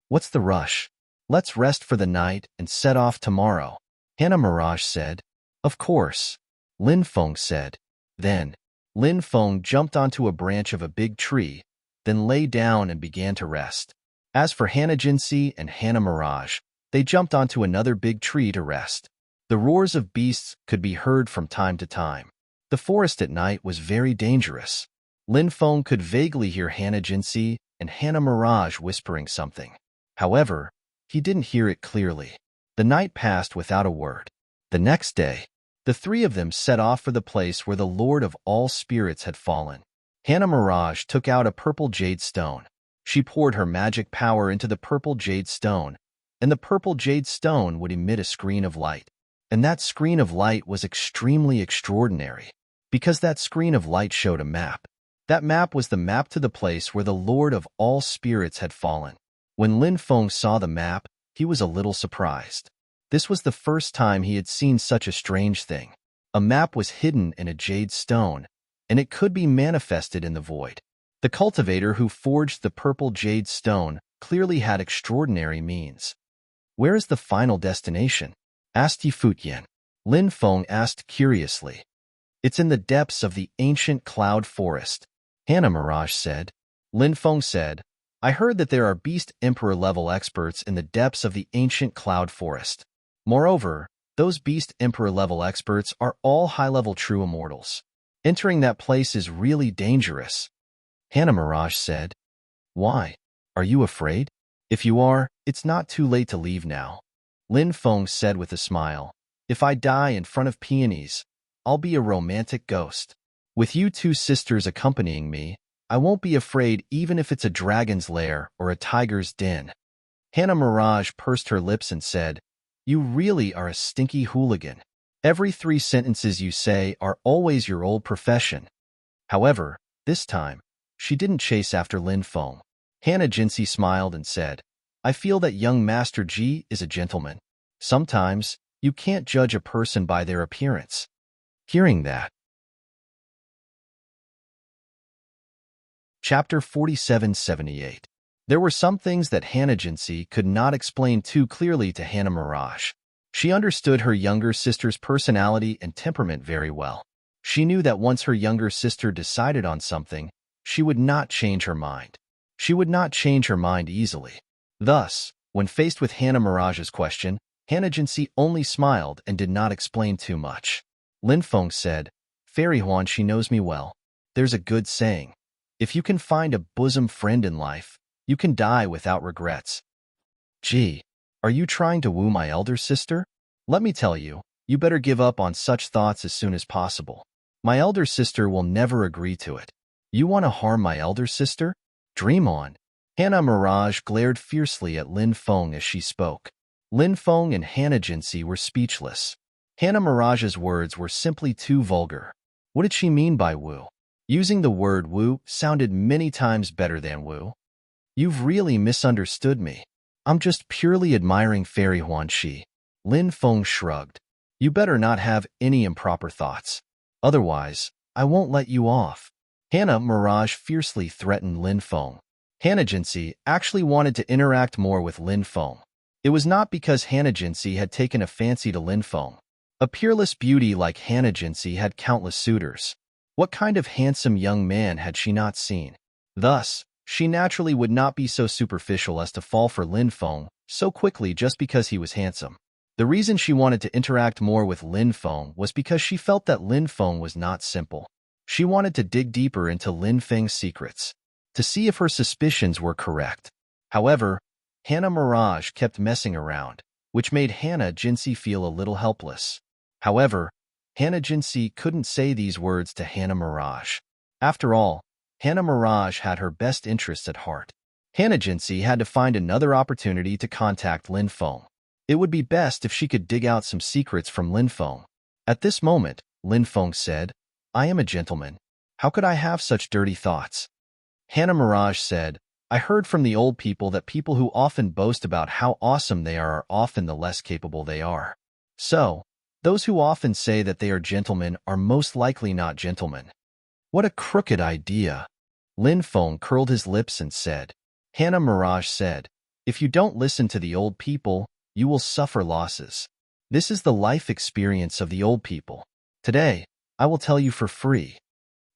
Speaker 1: What's the rush? Let's rest for the night and set off tomorrow. Hannah Mirage said. Of course. Lin Feng said. Then, Lin Feng jumped onto a branch of a big tree, then lay down and began to rest. As for Hannah Jinsey and Hannah Mirage, they jumped onto another big tree to rest. The roars of beasts could be heard from time to time. The forest at night was very dangerous. Lin Feng could vaguely hear Hannah Jinsey and Hannah Mirage whispering something. However, he didn't hear it clearly. The night passed without a word. The next day, the three of them set off for the place where the Lord of all spirits had fallen. Hannah Mirage took out a purple jade stone. She poured her magic power into the purple jade stone, and the purple jade stone would emit a screen of light. And that screen of light was extremely extraordinary, because that screen of light showed a map. That map was the map to the place where the Lord of all spirits had fallen. When Lin Feng saw the map, he was a little surprised. This was the first time he had seen such a strange thing. A map was hidden in a jade stone, and it could be manifested in the void. The cultivator who forged the purple jade stone clearly had extraordinary means. Where is the final destination? Asked Yifutyan. Lin Feng asked curiously. It's in the depths of the ancient cloud forest. Hannah Mirage said. Lin Feng said, I heard that there are beast emperor level experts in the depths of the ancient cloud forest. Moreover, those beast emperor level experts are all high-level true immortals. Entering that place is really dangerous. Hannah Mirage said. Why? Are you afraid? If you are, it's not too late to leave now. Lin Feng said with a smile. If I die in front of peonies, I'll be a romantic ghost. With you two sisters accompanying me, I won't be afraid even if it's a dragon's lair or a tiger's den. Hannah Mirage pursed her lips and said, You really are a stinky hooligan. Every 3 sentences you say are always your old profession. However, this time, she didn't chase after Lin Feng. Hannah Jinsey smiled and said, I feel that young Master Ji is a gentleman. Sometimes, you can't judge a person by their appearance. Hearing that. Chapter 4778. There were some things that Hannah Jinsey could not explain too clearly to Hannah Mirage. She understood her younger sister's personality and temperament very well. She knew that once her younger sister decided on something, she would not change her mind. She would not change her mind easily. Thus, when faced with Hannah Mirage's question, Hannah Jinsey only smiled and did not explain too much. Lin Feng said, Fairy Huan, she knows me well. There's a good saying. If you can find a bosom friend in life, you can die without regrets. Gee, are you trying to woo my elder sister? Let me tell you, you better give up on such thoughts as soon as possible. My elder sister will never agree to it. You want to harm my elder sister? Dream on. Hannah Mirage glared fiercely at Lin Feng as she spoke. Lin Feng and Hannah Jinsey were speechless. Hannah Mirage's words were simply too vulgar. What did she mean by woo? Using the word woo sounded many times better than woo. You've really misunderstood me. I'm just purely admiring Fairy Huan Shi. Lin Feng shrugged. You better not have any improper thoughts. Otherwise, I won't let you off. Hannah Mirage fiercely threatened Lin Feng. Hannah Jinsey actually wanted to interact more with Lin Feng. It was not because Hannah Jinsey had taken a fancy to Lin Feng. A peerless beauty like Hannah Jinsey had countless suitors. What kind of handsome young man had she not seen? Thus, She naturally would not be so superficial as to fall for Lin Feng so quickly just because he was handsome. The reason she wanted to interact more with Lin Feng was because she felt that Lin Feng was not simple. She wanted to dig deeper into Lin Feng's secrets, to see if her suspicions were correct. However, Hannah Mirage kept messing around, which made Hannah Jinsey feel a little helpless. However, Hannah Jinsey couldn't say these words to Hannah Mirage. After all, Hannah Mirage had her best interests at heart. Hannah Jinsey had to find another opportunity to contact Lin Feng. It would be best if she could dig out some secrets from Lin Feng. At this moment, Lin Feng said, "I am a gentleman. How could I have such dirty thoughts?" Hannah Mirage said, "I heard from the old people that people who often boast about how awesome they are often the less capable they are. So, those who often say that they are gentlemen are most likely not gentlemen." What a crooked idea. Lin Feng curled his lips and said. Hannah Mirage said, "If you don't listen to the old people, you will suffer losses. This is the life experience of the old people. Today, I will tell you for free."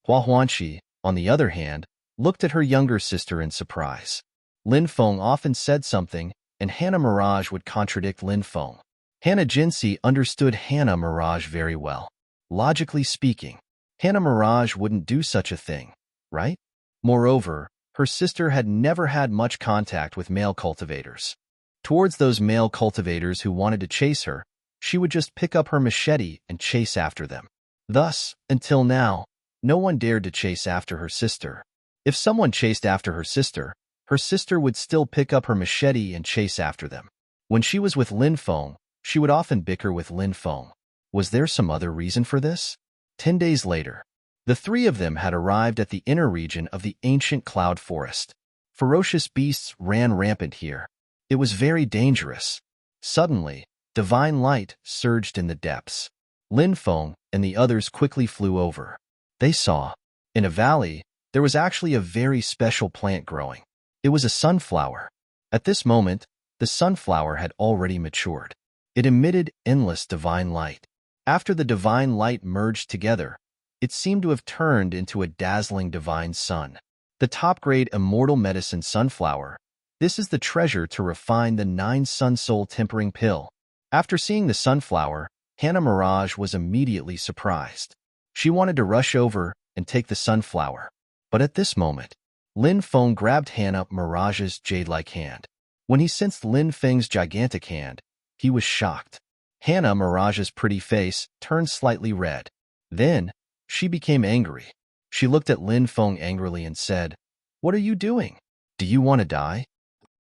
Speaker 1: Hua Huanqi, on the other hand, looked at her younger sister in surprise. Lin Feng often said something, and Hannah Mirage would contradict Lin Feng. Hannah Jinsey understood Hannah Mirage very well. Logically speaking, Hannah Mirage wouldn't do such a thing, right? Moreover, her sister had never had much contact with male cultivators. Towards those male cultivators who wanted to chase her, she would just pick up her machete and chase after them. Thus, until now, no one dared to chase after her sister. If someone chased after her sister would still pick up her machete and chase after them. When she was with Lin Feng, she would often bicker with Lin Feng. Was there some other reason for this? 10 days later, the three of them had arrived at the inner region of the ancient cloud forest. Ferocious beasts ran rampant here. It was very dangerous. Suddenly, divine light surged in the depths. Lin Feng and the others quickly flew over. They saw, in a valley, there was actually a very special plant growing. It was a sunflower. At this moment, the sunflower had already matured. It emitted endless divine light. After the divine light merged together, it seemed to have turned into a dazzling divine sun. The top-grade immortal medicine sunflower. This is the treasure to refine the 9 sun soul tempering pill. After seeing the sunflower, Hannah Mirage was immediately surprised. She wanted to rush over and take the sunflower. But at this moment, Lin Feng grabbed Hannah Mirage's jade-like hand. When he sensed Lin Feng's gigantic hand, he was shocked. Hannah Mirage's pretty face turned slightly red. Then, she became angry. She looked at Lin Feng angrily and said, "What are you doing? Do you want to die?"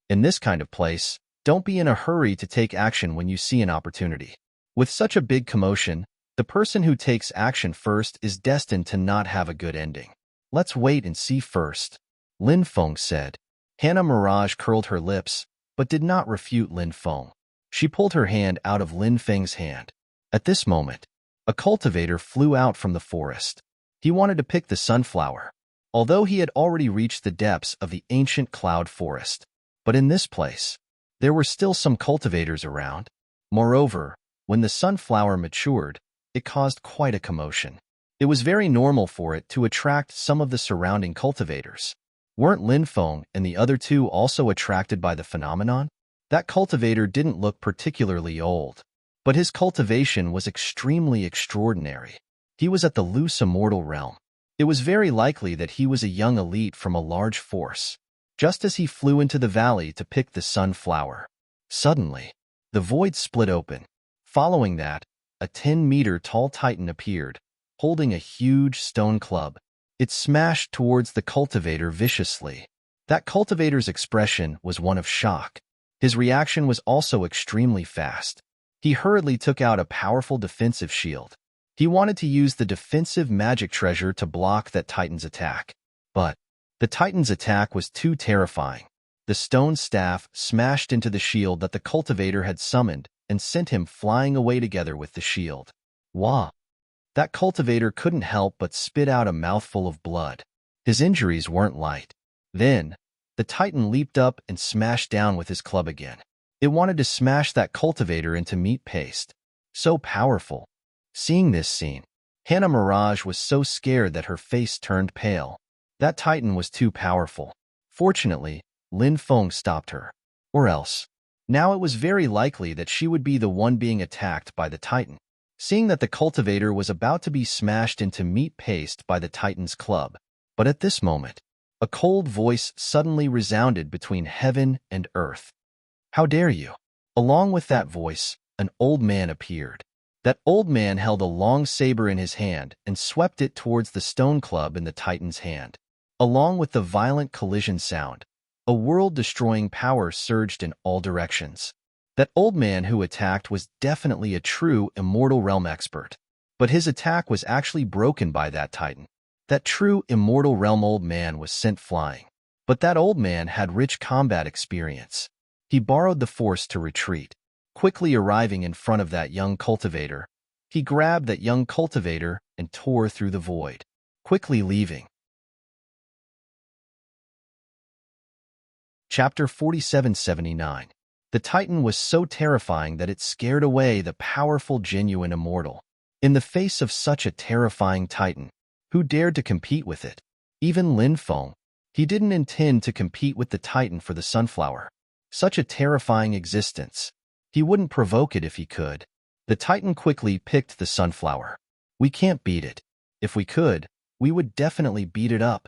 Speaker 1: In this kind of place, don't be in a hurry to take action when you see an opportunity. With such a big commotion, the person who takes action first is destined to not have a good ending. Let's wait and see first, Lin Feng said. Hannah Mirage curled her lips, but did not refute Lin Feng. She pulled her hand out of Lin Feng's hand. At this moment, a cultivator flew out from the forest. He wanted to pick the sunflower, although he had already reached the depths of the ancient cloud forest. But in this place, there were still some cultivators around. Moreover, when the sunflower matured, it caused quite a commotion. It was very normal for it to attract some of the surrounding cultivators. Weren't Lin Feng and the other two also attracted by the phenomenon? That cultivator didn't look particularly old, but his cultivation was extremely extraordinary. He was at the loose immortal realm. It was very likely that he was a young elite from a large force. Just as he flew into the valley to pick the sunflower, suddenly, the void split open. Following that, a 10-meter-tall titan appeared, holding a huge stone club. It smashed towards the cultivator viciously. That cultivator's expression was one of shock. His reaction was also extremely fast. He hurriedly took out a powerful defensive shield. He wanted to use the defensive magic treasure to block that titan's attack. But the titan's attack was too terrifying. The stone staff smashed into the shield that the cultivator had summoned and sent him flying away together with the shield. Wah! That cultivator couldn't help but spit out a mouthful of blood. His injuries weren't light. Then, the titan leaped up and smashed down with his club again. It wanted to smash that cultivator into meat paste. So powerful. Seeing this scene, Hannah Mirage was so scared that her face turned pale. That titan was too powerful. Fortunately, Lin Feng stopped her. Or else. Now it was very likely that she would be the one being attacked by the Titan. Seeing that the cultivator was about to be smashed into meat paste by the Titan's club. But at this moment, a cold voice suddenly resounded between heaven and earth. How dare you? Along with that voice, an old man appeared. That old man held a long saber in his hand and swept it towards the stone club in the Titan's hand. Along with the violent collision sound, a world-destroying power surged in all directions. That old man who attacked was definitely a true immortal realm expert. But his attack was actually broken by that Titan. That true immortal realm old man was sent flying. But that old man had rich combat experience. He borrowed the force to retreat. Quickly arriving in front of that young cultivator, he grabbed that young cultivator and tore through the void, quickly leaving. Chapter 4779. The Titan was so terrifying that it scared away the powerful genuine immortal. In the face of such a terrifying Titan, who dared to compete with it? Even Lin Feng. He didn't intend to compete with the Titan for the sunflower. Such a terrifying existence. He wouldn't provoke it if he could. The Titan quickly picked the sunflower. We can't beat it. If we could, we would definitely beat it up.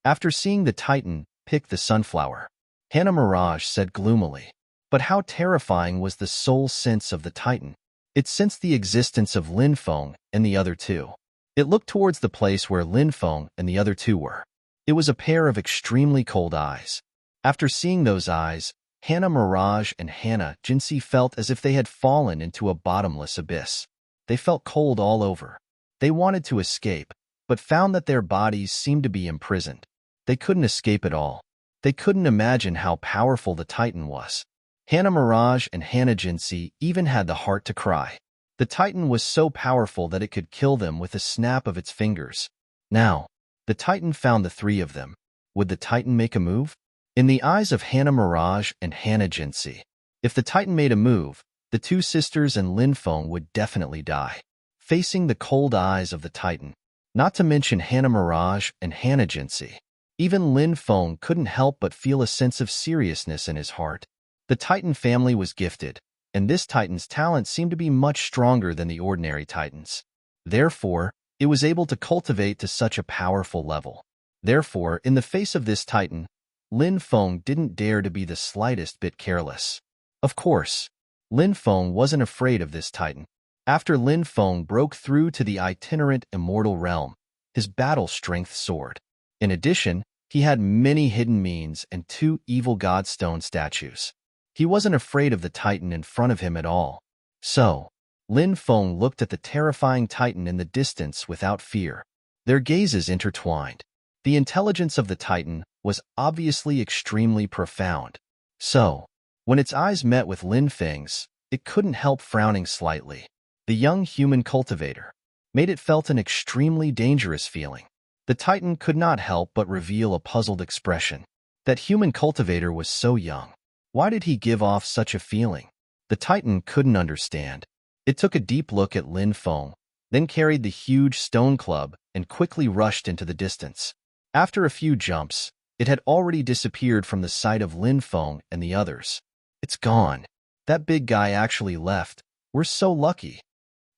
Speaker 1: After seeing the Titan pick the sunflower, Hannah Mirage said gloomily. But how terrifying was the soul sense of the Titan? It sensed the existence of Lin Feng and the other two. It looked towards the place where Lin Feng and the other two were. It was a pair of extremely cold eyes. After seeing those eyes, Hannah Mirage and Hannah Jinsi felt as if they had fallen into a bottomless abyss. They felt cold all over. They wanted to escape, but found that their bodies seemed to be imprisoned. They couldn't escape at all. They couldn't imagine how powerful the Titan was. Hannah Mirage and Hannah Jinsi even had the heart to cry. The Titan was so powerful that it could kill them with a snap of its fingers. Now, the Titan found the three of them. Would the Titan make a move? In the eyes of Hannah Mirage and Hannah Jinsi, if the Titan made a move, the two sisters and Lin Feng would definitely die. Facing the cold eyes of the Titan, not to mention Hannah Mirage and Hannah Jinsi, even Lin Feng couldn't help but feel a sense of seriousness in his heart. The Titan family was gifted, and this Titan's talent seemed to be much stronger than the ordinary Titans. Therefore, it was able to cultivate to such a powerful level. Therefore, in the face of this Titan, Lin Feng didn't dare to be the slightest bit careless. Of course, Lin Feng wasn't afraid of this Titan. After Lin Feng broke through to the itinerant immortal realm, his battle strength soared. In addition, he had many hidden means and 2 evil godstone statues. He wasn't afraid of the Titan in front of him at all. So, Lin Feng looked at the terrifying Titan in the distance without fear. Their gazes intertwined. The intelligence of the Titan was obviously extremely profound. So, when its eyes met with Lin Feng's, it couldn't help frowning slightly. The young human cultivator made it felt an extremely dangerous feeling. The Titan could not help but reveal a puzzled expression. That human cultivator was so young. Why did he give off such a feeling? The Titan couldn't understand. It took a deep look at Lin Feng, then carried the huge stone club and quickly rushed into the distance. After a few jumps, it had already disappeared from the sight of Lin Feng and the others. It's gone. That big guy actually left. We're so lucky.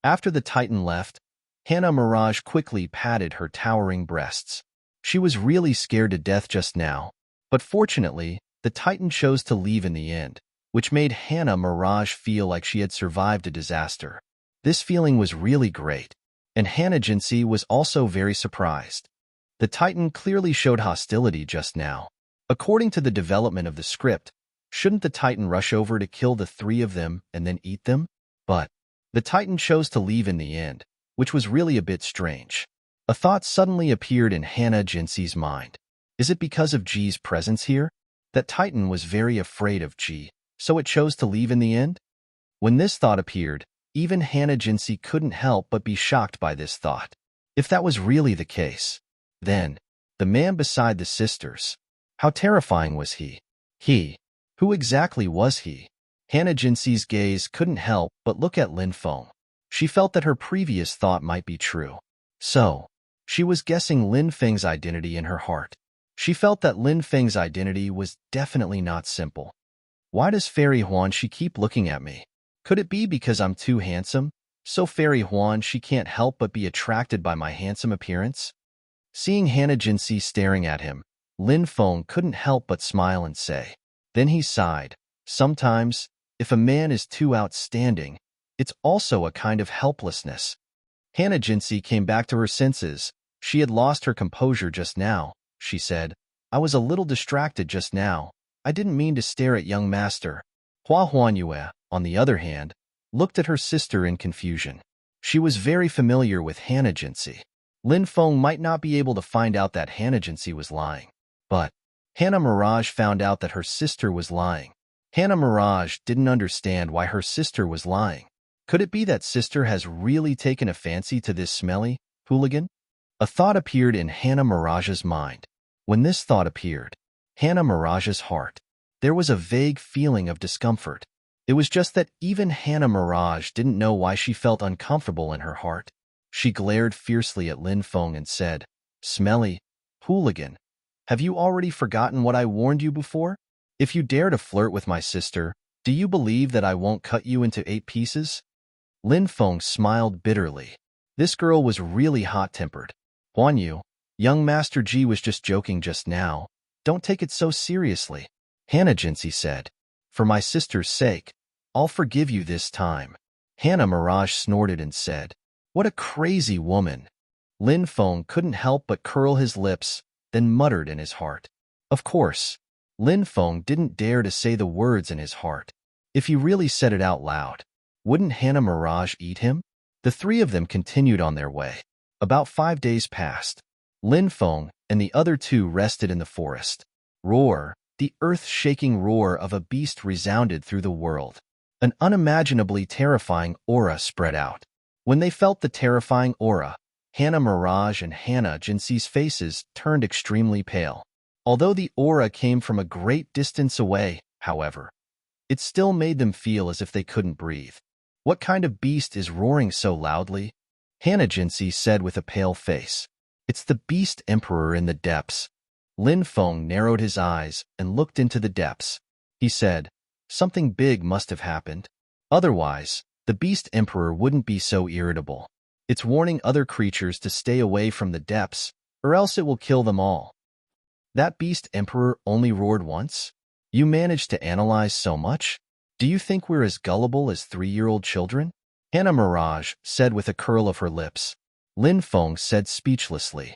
Speaker 1: After the Titan left, Hannah Mirage quickly patted her towering breasts. She was really scared to death just now, but fortunately, the Titan chose to leave in the end, which made Hannah Mirage feel like she had survived a disaster. This feeling was really great, and Hannah Jinsi was also very surprised. The Titan clearly showed hostility just now. According to the development of the script, shouldn't the Titan rush over to kill the 3 of them and then eat them? But the Titan chose to leave in the end, which was really a bit strange. A thought suddenly appeared in Hannah Jinsi's mind. Is it because of Ji's presence here? That Titan was very afraid of Ji, so it chose to leave in the end? When this thought appeared, even Hannah Jinsi couldn't help but be shocked by this thought. If that was really the case, then, the man beside the sisters, how terrifying was he? Who exactly was he? Hannah Jinsi's gaze couldn't help but look at Lin Feng. She felt that her previous thought might be true. So, she was guessing Lin Feng's identity in her heart. She felt that Lin Feng's identity was definitely not simple. Why does Fairy Huan she keep looking at me? Could it be because I'm too handsome? So Fairy Huan she can't help but be attracted by my handsome appearance? Seeing Hannah Jinsey staring at him, Lin Feng couldn't help but smile and say. Then he sighed. Sometimes, if a man is too outstanding, it's also a kind of helplessness. Hannah Jinsey came back to her senses. She had lost her composure just now, she said. I was a little distracted just now. I didn't mean to stare at young master. Hua Huanyue, on the other hand, looked at her sister in confusion. She was very familiar with Hannah Jinsey. Lin Feng might not be able to find out that Hannah Jinsey was lying. But Hannah Mirage found out that her sister was lying. Hannah Mirage didn't understand why her sister was lying. Could it be that sister has really taken a fancy to this smelly hooligan? A thought appeared in Hannah Mirage's mind. When this thought appeared, Hannah Mirage's heart, there was a vague feeling of discomfort. It was just that even Hannah Mirage didn't know why she felt uncomfortable in her heart. She glared fiercely at Lin Feng and said, Smelly hooligan, have you already forgotten what I warned you before? If you dare to flirt with my sister, do you believe that I won't cut you into 8 pieces? Lin Feng smiled bitterly. This girl was really hot-tempered. Huan Yu, young Master Ji was just joking just now. Don't take it so seriously. Hannah Jinsey said. For my sister's sake, I'll forgive you this time. Hannah Mirage snorted and said, What a crazy woman. Lin Feng couldn't help but curl his lips, then muttered in his heart. Of course, Lin Feng didn't dare to say the words in his heart. If he really said it out loud, wouldn't Hannah Mirage eat him? The 3 of them continued on their way. About 5 days passed. Lin Feng and the other 2 rested in the forest. Roar, the earth-shaking roar of a beast resounded through the world. An unimaginably terrifying aura spread out. When they felt the terrifying aura, Hannah Mirage and Hannah Jinsey's faces turned extremely pale. Although the aura came from a great distance away, however, it still made them feel as if they couldn't breathe. What kind of beast is roaring so loudly? Hannah Jinsey said with a pale face. It's the Beast Emperor in the depths. Lin Feng narrowed his eyes and looked into the depths. He said, Something big must have happened. Otherwise, the Beast Emperor wouldn't be so irritable. It's warning other creatures to stay away from the depths, or else it will kill them all. That Beast Emperor only roared once? You managed to analyze so much? Do you think we're as gullible as 3-year-old children? Hannah Mirage said with a curl of her lips. Lin Feng said speechlessly.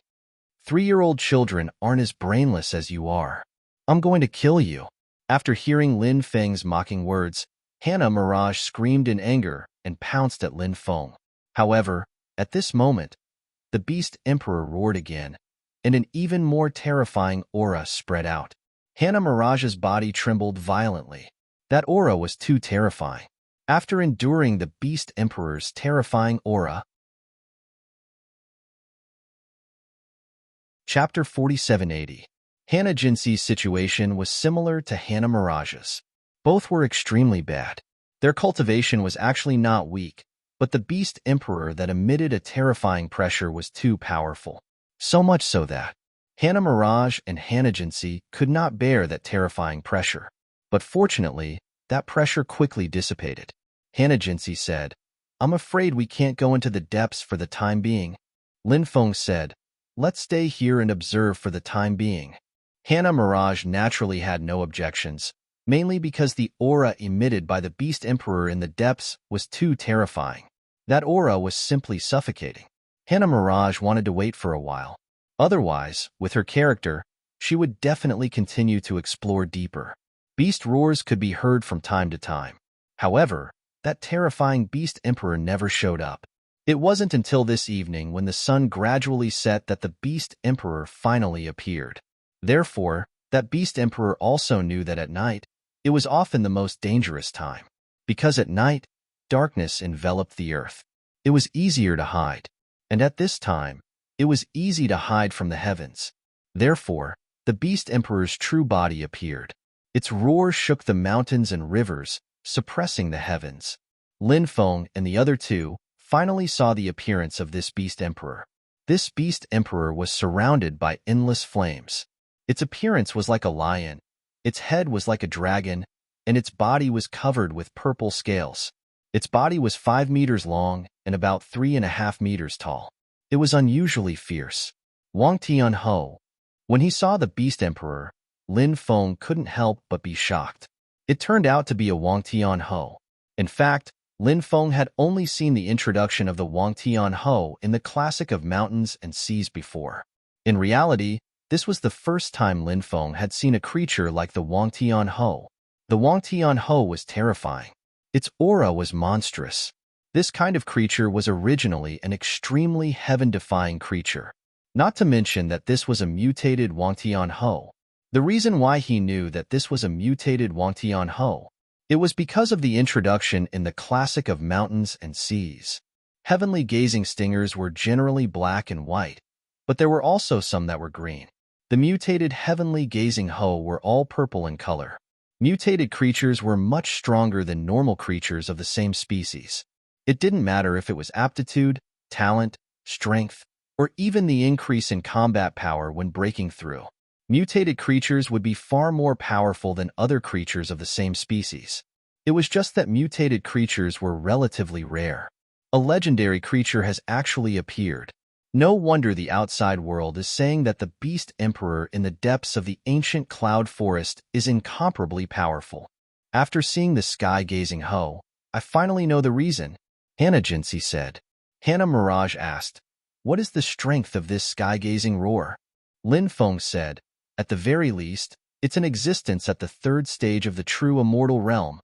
Speaker 1: 3-year-old children aren't as brainless as you are. I'm going to kill you. After hearing Lin Feng's mocking words, Hannah Mirage screamed in anger and pounced at Lin Feng. However, at this moment, the Beast Emperor roared again, and an even more terrifying aura spread out. Hannah Mirage's body trembled violently. That aura was too terrifying. After enduring the Beast Emperor's terrifying aura, Chapter 4780. Hannah Jinsey's situation was similar to Hannah Mirage's. Both were extremely bad. Their cultivation was actually not weak, but the Beast Emperor that emitted a terrifying pressure was too powerful. So much so that Hannah Mirage and Hannah Jinsey could not bear that terrifying pressure. But fortunately, that pressure quickly dissipated. Hannah Jinsey said, I'm afraid we can't go into the depths for the time being. Lin Feng said, Let's stay here and observe for the time being. Hannah Mirage naturally had no objections, mainly because the aura emitted by the Beast Emperor in the depths was too terrifying. That aura was simply suffocating. Hannah Mirage wanted to wait for a while. Otherwise, with her character, she would definitely continue to explore deeper. Beast roars could be heard from time to time. However, that terrifying Beast Emperor never showed up. It wasn't until this evening when the sun gradually set that the Beast Emperor finally appeared. Therefore, that Beast Emperor also knew that at night, it was often the most dangerous time. Because at night, darkness enveloped the earth. It was easier to hide. And at this time, it was easy to hide from the heavens. Therefore, the Beast Emperor's true body appeared. Its roar shook the mountains and rivers, suppressing the heavens. Lin Feng and the other 2 finally saw the appearance of this Beast Emperor. This Beast Emperor was surrounded by endless flames. Its appearance was like a lion, its head was like a dragon, and its body was covered with purple scales. Its body was 5 meters long and about 3.5 meters tall. It was unusually fierce. Wang Tianho. When he saw the Beast Emperor, Lin Feng couldn't help but be shocked. It turned out to be a Wang Tianho. In fact, Lin Feng had only seen the introduction of the Wang Tianho in the classic of mountains and seas before. In reality, this was the first time Lin Feng had seen a creature like the Wang Tianho. The Wang Tianho was terrifying. Its aura was monstrous. This kind of creature was originally an extremely heaven-defying creature. Not to mention that this was a mutated Wang Tianho. The reason why he knew that this was a mutated Wang Tianho, it was because of the introduction in the classic of mountains and seas. Heavenly gazing stingers were generally black and white, but there were also some that were green. The mutated heavenly gazing Ho were all purple in color. Mutated creatures were much stronger than normal creatures of the same species. It didn't matter if it was aptitude, talent, strength, or even the increase in combat power when breaking through. Mutated creatures would be far more powerful than other creatures of the same species. It was just that mutated creatures were relatively rare. A legendary creature has actually appeared. No wonder the outside world is saying that the Beast Emperor in the depths of the ancient cloud forest is incomparably powerful. After seeing the sky-gazing Ho, I finally know the reason, Hannah Jinsey said. Hannah Mirage asked, "What is the strength of this sky-gazing roar?" Lin Feng said, "At the very least, it's an existence at the third stage of the true immortal realm."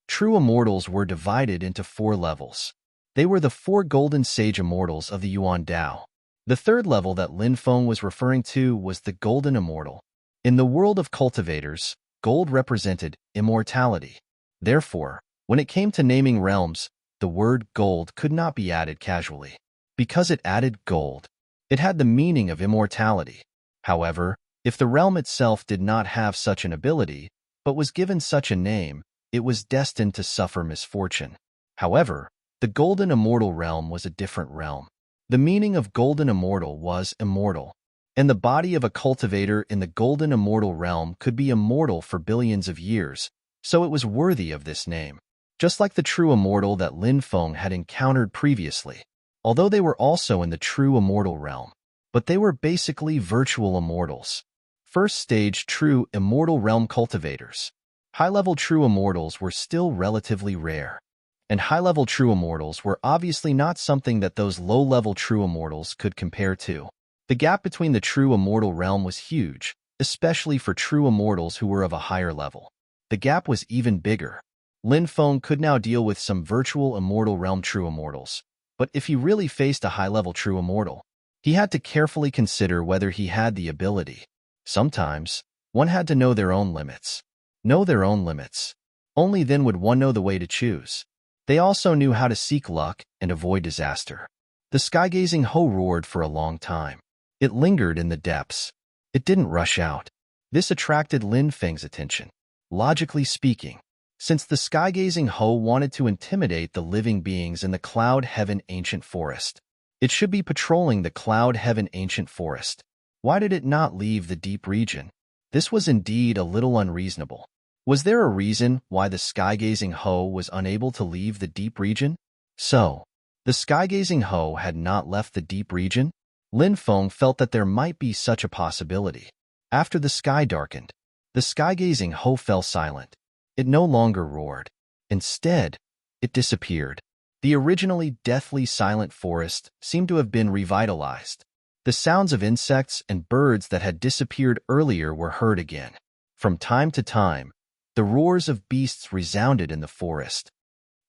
Speaker 1: True immortals were divided into 4 levels. They were the 4 golden sage immortals of the Yuan Dao. The third level that Lin Feng was referring to was the golden immortal. In the world of cultivators, gold represented immortality. Therefore, when it came to naming realms, the word gold could not be added casually. Because it added gold, it had the meaning of immortality. However, if the realm itself did not have such an ability, but was given such a name, it was destined to suffer misfortune. However, the golden immortal realm was a different realm. The meaning of golden immortal was immortal, and the body of a cultivator in the golden immortal realm could be immortal for billions of years, so it was worthy of this name. Just like the true immortal that Lin Feng had encountered previously, although they were also in the true immortal realm, but they were basically virtual immortals. First stage true immortal realm cultivators. High-level true immortals were still relatively rare. And high-level true immortals were obviously not something that those low-level true immortals could compare to. The gap between the true immortal realm was huge, especially for true immortals who were of a higher level. The gap was even bigger. Lin Feng could now deal with some virtual immortal realm true immortals, but if he really faced a high-level true immortal, he had to carefully consider whether he had the ability. Sometimes, one had to know their own limits. Know their own limits. Only then would one know the way to choose. They also knew how to seek luck and avoid disaster. The sky-gazing Ho roared for a long time. It lingered in the depths. It didn't rush out. This attracted Lin Feng's attention. Logically speaking, since the sky-gazing Ho wanted to intimidate the living beings in the Cloud Heaven Ancient Forest, it should be patrolling the Cloud Heaven Ancient Forest. Why did it not leave the deep region? This was indeed a little unreasonable. Was there a reason why the sky-gazing Ho was unable to leave the deep region? So, the sky-gazing Ho had not left the deep region? Lin Feng felt that there might be such a possibility. After the sky darkened, the sky-gazing Ho fell silent. It no longer roared. Instead, it disappeared. The originally deathly silent forest seemed to have been revitalized. The sounds of insects and birds that had disappeared earlier were heard again. From time to time, the roars of beasts resounded in the forest.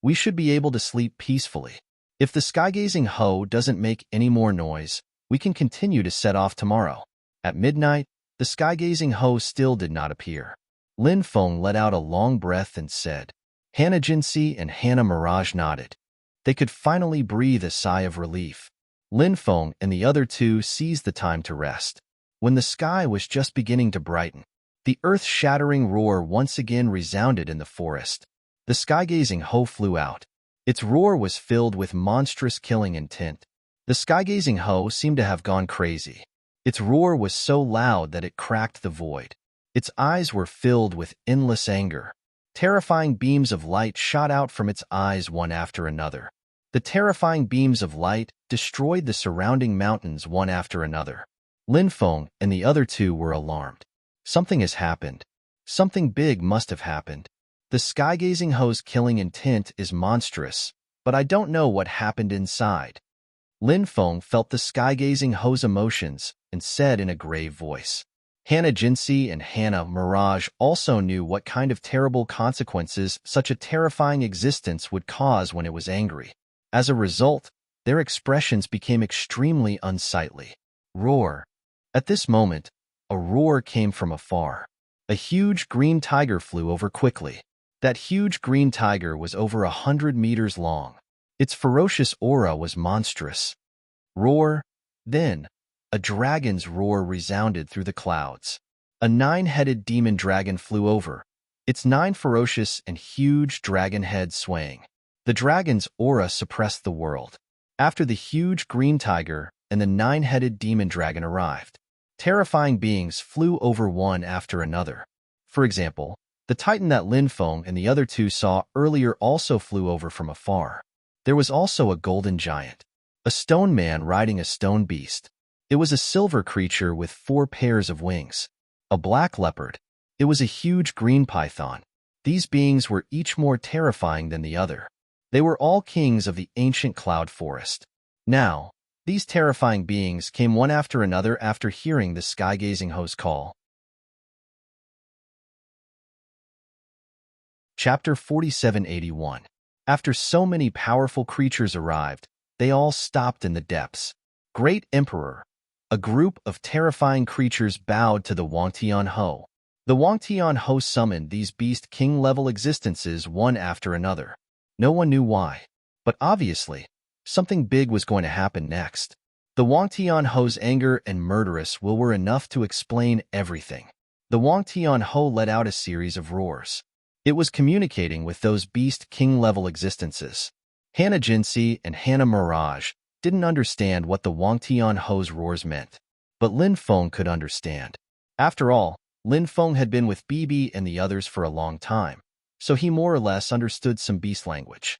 Speaker 1: We should be able to sleep peacefully. If the sky-gazing Ho doesn't make any more noise, we can continue to set off tomorrow. At midnight, the sky-gazing Ho still did not appear. Lin Feng let out a long breath and said, Hannah Jinsey and Hannah Mirage nodded. They could finally breathe a sigh of relief. Lin Feng and the other two seized the time to rest. When the sky was just beginning to brighten, the earth-shattering roar once again resounded in the forest. The sky-gazing Ho flew out. Its roar was filled with monstrous killing intent. The sky-gazing Ho seemed to have gone crazy. Its roar was so loud that it cracked the void. Its eyes were filled with endless anger. Terrifying beams of light shot out from its eyes one after another. The terrifying beams of light destroyed the surrounding mountains one after another. Lin Feng and the other two were alarmed. Something has happened. Something big must have happened. The sky-gazing hoe's killing intent is monstrous, but I don't know what happened inside. Lin Feng felt the sky-gazing hoe's emotions and said in a grave voice. Hannah Jinsey and Hannah Mirage also knew what kind of terrible consequences such a terrifying existence would cause when it was angry. As a result, their expressions became extremely unsightly. Roar. At this moment, a roar came from afar. A huge green tiger flew over quickly. That huge green tiger was over 100 meters long. Its ferocious aura was monstrous. Roar. Then, a dragon's roar resounded through the clouds. A 9-headed demon dragon flew over, its 9 ferocious and huge dragon heads swaying. The dragon's aura suppressed the world. After the huge green tiger and the 9-headed demon dragon arrived, terrifying beings flew over one after another. For example, the titan that Lin Feng and the other two saw earlier also flew over from afar. There was also a golden giant, a stone man riding a stone beast. It was a silver creature with 4 pairs of wings. A black leopard. It was a huge green python. These beings were each more terrifying than the other. They were all kings of the ancient cloud forest. Now, these terrifying beings came one after another after hearing the sky-gazing hoe's call. Chapter 4781. After so many powerful creatures arrived, they all stopped in the depths. Great Emperor. A group of terrifying creatures bowed to the Wangtian Ho. The Wangtian Ho summoned these beast king-level existences one after another. No one knew why, but obviously, something big was going to happen next. The Wangtian Ho's anger and murderous will were enough to explain everything. The Wangtian Ho let out a series of roars. It was communicating with those beast king-level existences. Hannah Jinsey and Hannah Mirage didn't understand what the Wangtian Ho's roars meant, but Lin Feng could understand. After all, Lin Feng had been with Bibi and the others for a long time, so he more or less understood some beast language.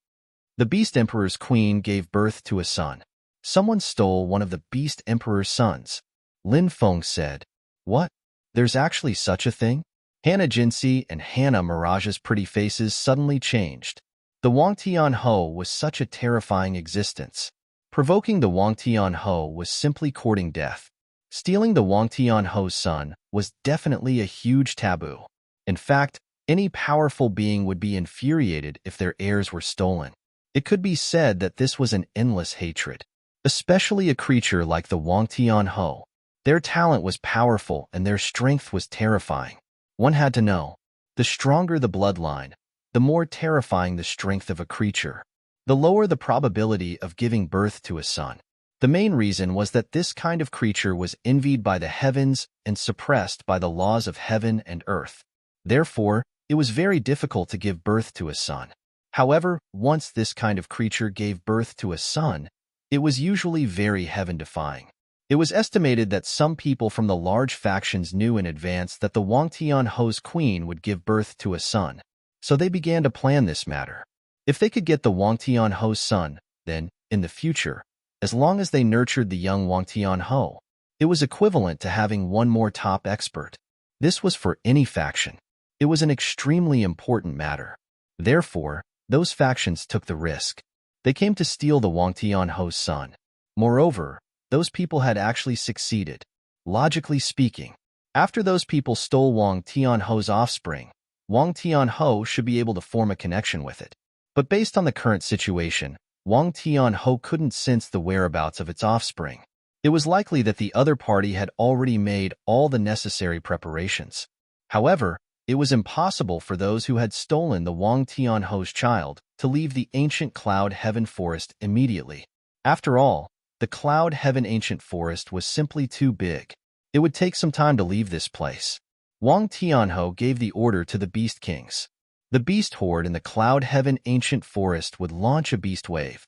Speaker 1: The Beast Emperor's queen gave birth to a son. Someone stole one of the Beast Emperor's sons. Lin Feng said, "What? There's actually such a thing?" Hannah Jinsey and Hannah Mirage's pretty faces suddenly changed. The Wangtian Ho was such a terrifying existence. Provoking the Wangtian Ho was simply courting death. Stealing the Wangtian Ho's son was definitely a huge taboo. In fact, any powerful being would be infuriated if their heirs were stolen. It could be said that this was an endless hatred, especially a creature like the Wangtian Ho. Their talent was powerful and their strength was terrifying. One had to know, the stronger the bloodline, the more terrifying the strength of a creature, the lower the probability of giving birth to a son. The main reason was that this kind of creature was envied by the heavens and suppressed by the laws of heaven and earth. Therefore, it was very difficult to give birth to a son. However, once this kind of creature gave birth to a son, it was usually very heaven-defying. It was estimated that some people from the large factions knew in advance that the Wangtian Ho's queen would give birth to a son, so they began to plan this matter. If they could get the Wangtian Ho's son, then, in the future, as long as they nurtured the young Wangtian Ho, it was equivalent to having one more top expert. This was for any faction. It was an extremely important matter. Therefore, those factions took the risk. They came to steal the Wangtian Ho's son. Moreover, those people had actually succeeded. Logically speaking, after those people stole Wangtian Ho's offspring, Wangtian Ho should be able to form a connection with it. But based on the current situation, Wangtian Ho couldn't sense the whereabouts of its offspring. It was likely that the other party had already made all the necessary preparations. However, it was impossible for those who had stolen the Wangtian Ho's child to leave the ancient Cloud Heaven Forest immediately. After all, the Cloud Heaven Ancient Forest was simply too big. It would take some time to leave this place. Wangtian Ho gave the order to the Beast Kings. The Beast Horde in the Cloud Heaven Ancient Forest would launch a beast wave.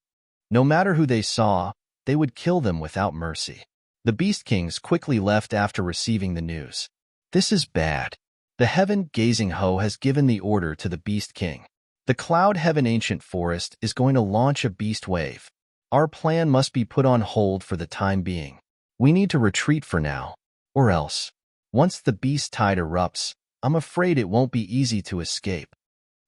Speaker 1: No matter who they saw, they would kill them without mercy. The Beast Kings quickly left after receiving the news. This is bad. The heaven-gazing Ho has given the order to the Beast King. The Cloud Heaven Ancient Forest is going to launch a beast wave. Our plan must be put on hold for the time being. We need to retreat for now, or else. Once the beast tide erupts, I'm afraid it won't be easy to escape.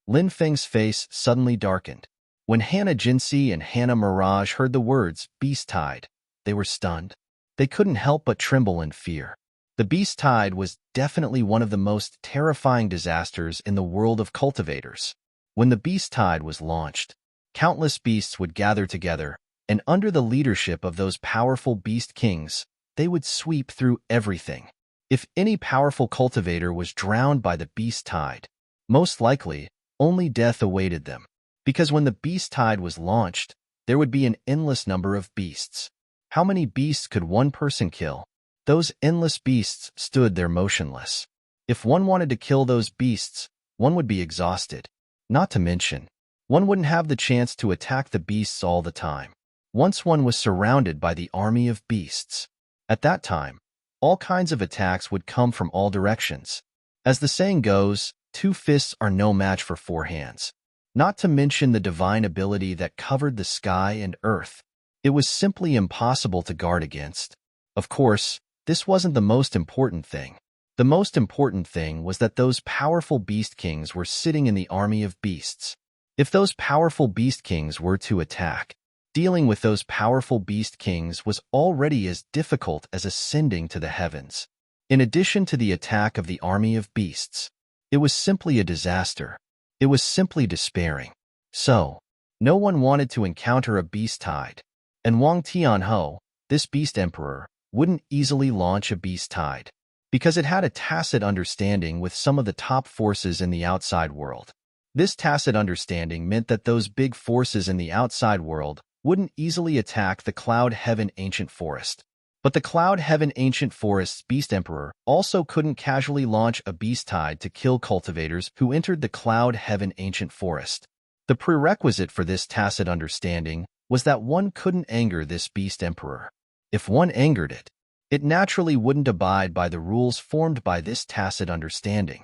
Speaker 1: Lin Feng's face suddenly darkened. When Hannah Jinsei and Hannah Mirage heard the words beast tide, they were stunned. They couldn't help but tremble in fear. The beast tide was definitely one of the most terrifying disasters in the world of cultivators. When the beast tide was launched, countless beasts would gather together, and under the leadership of those powerful beast kings, they would sweep through everything. If any powerful cultivator was drowned by the beast tide, most likely, only death awaited them. Because when the beast tide was launched, there would be an endless number of beasts. How many beasts could one person kill? Those endless beasts stood there motionless. If one wanted to kill those beasts, one would be exhausted. Not to mention, one wouldn't have the chance to attack the beasts all the time. Once one was surrounded by the army of beasts. At that time, all kinds of attacks would come from all directions. As the saying goes, 2 fists are no match for 4 hands. Not to mention the divine ability that covered the sky and earth. It was simply impossible to guard against. Of course, this wasn't the most important thing. The most important thing was that those powerful beast kings were sitting in the army of beasts. If those powerful beast kings were to attack, dealing with those powerful beast kings was already as difficult as ascending to the heavens. In addition to the attack of the army of beasts, it was simply a disaster. It was simply despairing. So, no one wanted to encounter a beast tide. And Wang Tianho, this beast emperor, wouldn't easily launch a beast tide, because it had a tacit understanding with some of the top forces in the outside world. This tacit understanding meant that those big forces in the outside world wouldn't easily attack the Cloud Heaven Ancient Forest. But the Cloud Heaven Ancient Forest's Beast Emperor also couldn't casually launch a beast tide to kill cultivators who entered the Cloud Heaven Ancient Forest. The prerequisite for this tacit understanding was that one couldn't anger this Beast Emperor. If one angered it, it naturally wouldn't abide by the rules formed by this tacit understanding.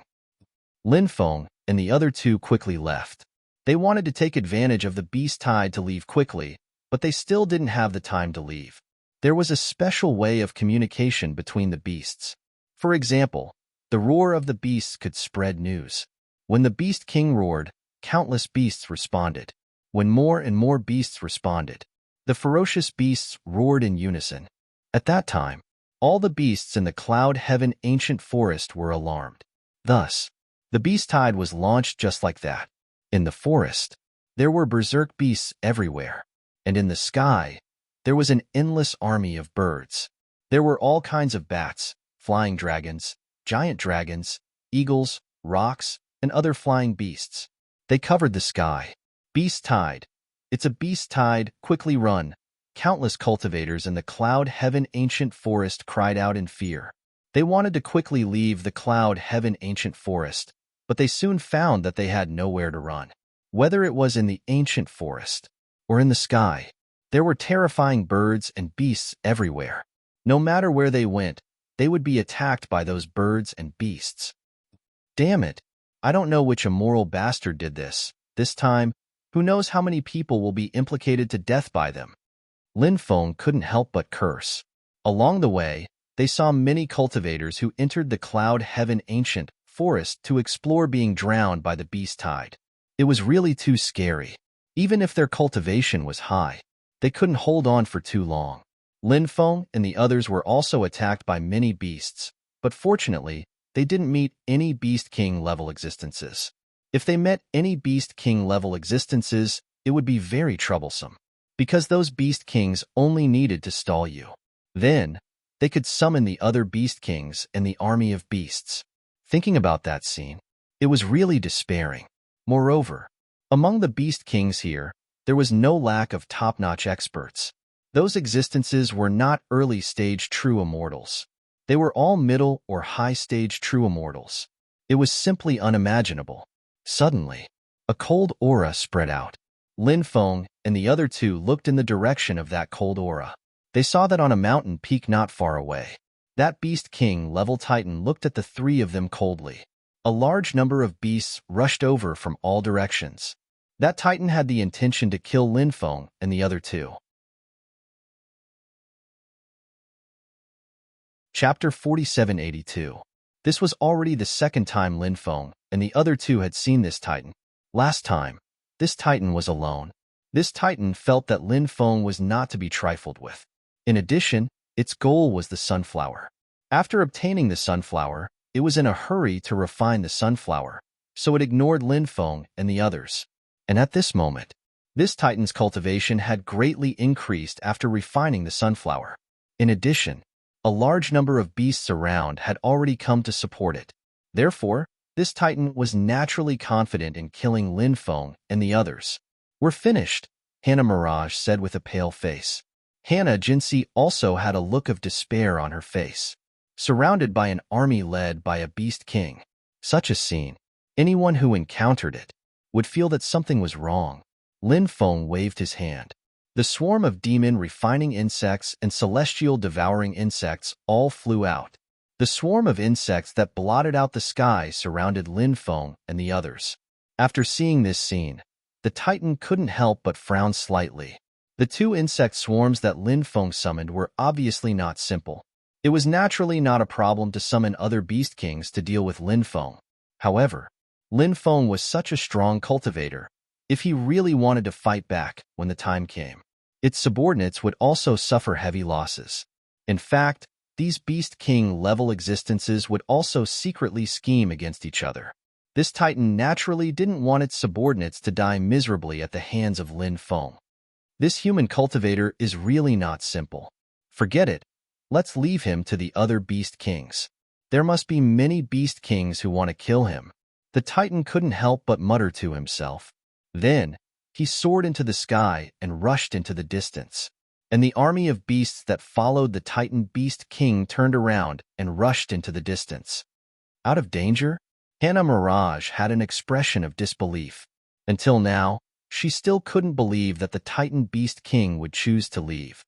Speaker 1: Lin Feng and the other 2 quickly left. They wanted to take advantage of the beast tide to leave quickly, but they still didn't have the time to leave. There was a special way of communication between the beasts. For example, the roar of the beasts could spread news. When the Beast King roared, countless beasts responded. When more and more beasts responded, the ferocious beasts roared in unison. At that time, all the beasts in the Cloud Heaven Ancient Forest were alarmed. Thus, the beast tide was launched just like that. In the forest, there were berserk beasts everywhere, and in the sky, there was an endless army of birds. There were all kinds of bats, flying dragons, giant dragons, eagles, rocks, and other flying beasts. They covered the sky. Beast tide. It's a beast tide, quickly run. Countless cultivators in the Cloud Heaven Ancient Forest cried out in fear. They wanted to quickly leave the Cloud Heaven Ancient Forest, but they soon found that they had nowhere to run. Whether it was in the ancient forest or in the sky, there were terrifying birds and beasts everywhere. No matter where they went, they would be attacked by those birds and beasts. Damn it! I don't know which immoral bastard did this. This time, who knows how many people will be implicated to death by them. Lin Feng couldn't help but curse. Along the way, they saw many cultivators who entered the Cloud Heaven Ancient Forest to explore being drowned by the beast tide. It was really too scary. Even if their cultivation was high, they couldn't hold on for too long. Lin Feng and the others were also attacked by many beasts, but fortunately, they didn't meet any Beast King level existences. If they met any Beast King level existences, it would be very troublesome, because those Beast Kings only needed to stall you. Then, they could summon the other Beast Kings and the army of beasts. Thinking about that scene, it was really despairing. Moreover, among the Beast Kings here, there was no lack of top-notch experts. Those existences were not early-stage true immortals. They were all middle or high-stage true immortals. It was simply unimaginable. Suddenly, a cold aura spread out. Lin Feng and the other 2 looked in the direction of that cold aura. They saw that on a mountain peak not far away. That Beast King level Titan looked at the three of them coldly. A large number of beasts rushed over from all directions. That Titan had the intention to kill Lin Feng and the other two. Chapter 4782. This was already the second time Lin Feng and the other two had seen this Titan. Last time, this Titan was alone. This Titan felt that Lin Feng was not to be trifled with. In addition, its goal was the sunflower. After obtaining the sunflower, it was in a hurry to refine the sunflower, so it ignored Lin Feng and the others. And at this moment, this Titan's cultivation had greatly increased after refining the sunflower. In addition, a large number of beasts around had already come to support it. Therefore, this Titan was naturally confident in killing Lin Feng and the others. "We're finished," Hannah Mirage said with a pale face. Hannah Jinsi also had a look of despair on her face. Surrounded by an army led by a Beast King, such a scene, anyone who encountered it would feel that something was wrong. Lin Feng waved his hand. The swarm of demon refining insects and celestial devouring insects all flew out. The swarm of insects that blotted out the sky surrounded Lin Feng and the others. After seeing this scene, the Titan couldn't help but frown slightly. The two insect swarms that Lin Feng summoned were obviously not simple. It was naturally not a problem to summon other Beast Kings to deal with Lin Feng. However, Lin Feng was such a strong cultivator. If he really wanted to fight back when the time came, its subordinates would also suffer heavy losses. In fact, these Beast King-level existences would also secretly scheme against each other. This Titan naturally didn't want its subordinates to die miserably at the hands of Lin Feng. This human cultivator is really not simple. Forget it. Let's leave him to the other Beast Kings. There must be many Beast Kings who want to kill him. The Titan couldn't help but mutter to himself. Then, he soared into the sky and rushed into the distance. And the army of beasts that followed the Titan Beast King turned around and rushed into the distance. Out of danger? Hannah Mirage had an expression of disbelief. Until now, she still couldn't believe that the Titan Beast King would choose to leave.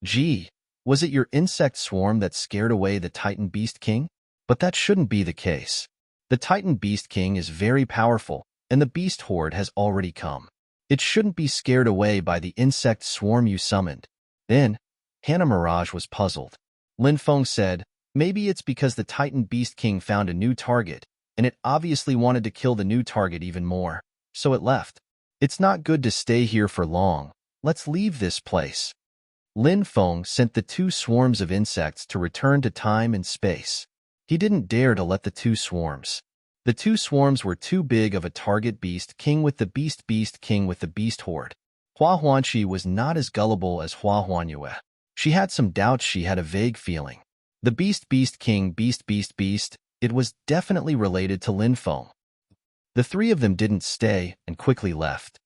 Speaker 1: Gee, was it your insect swarm that scared away the Titan Beast King? But that shouldn't be the case. The Titan Beast King is very powerful, and the beast horde has already come. It shouldn't be scared away by the insect swarm you summoned. Then, Hannah Mirage was puzzled. Lin Feng said, maybe it's because the Titan Beast King found a new target, and it obviously wanted to kill the new target even more, so it left. It's not good to stay here for long. Let's leave this place. Lin Feng sent the two swarms of insects to return to time and space. He didn't dare to let the two swarms. The two swarms were too big of a target. Beast King with the Beast King with the beast horde. Hua Huanqi was not as gullible as Hua Huanyue. She had some doubts. She had a vague feeling. The Beast King beast, it was definitely related to Lin Feng. The three of them didn't stay and quickly left.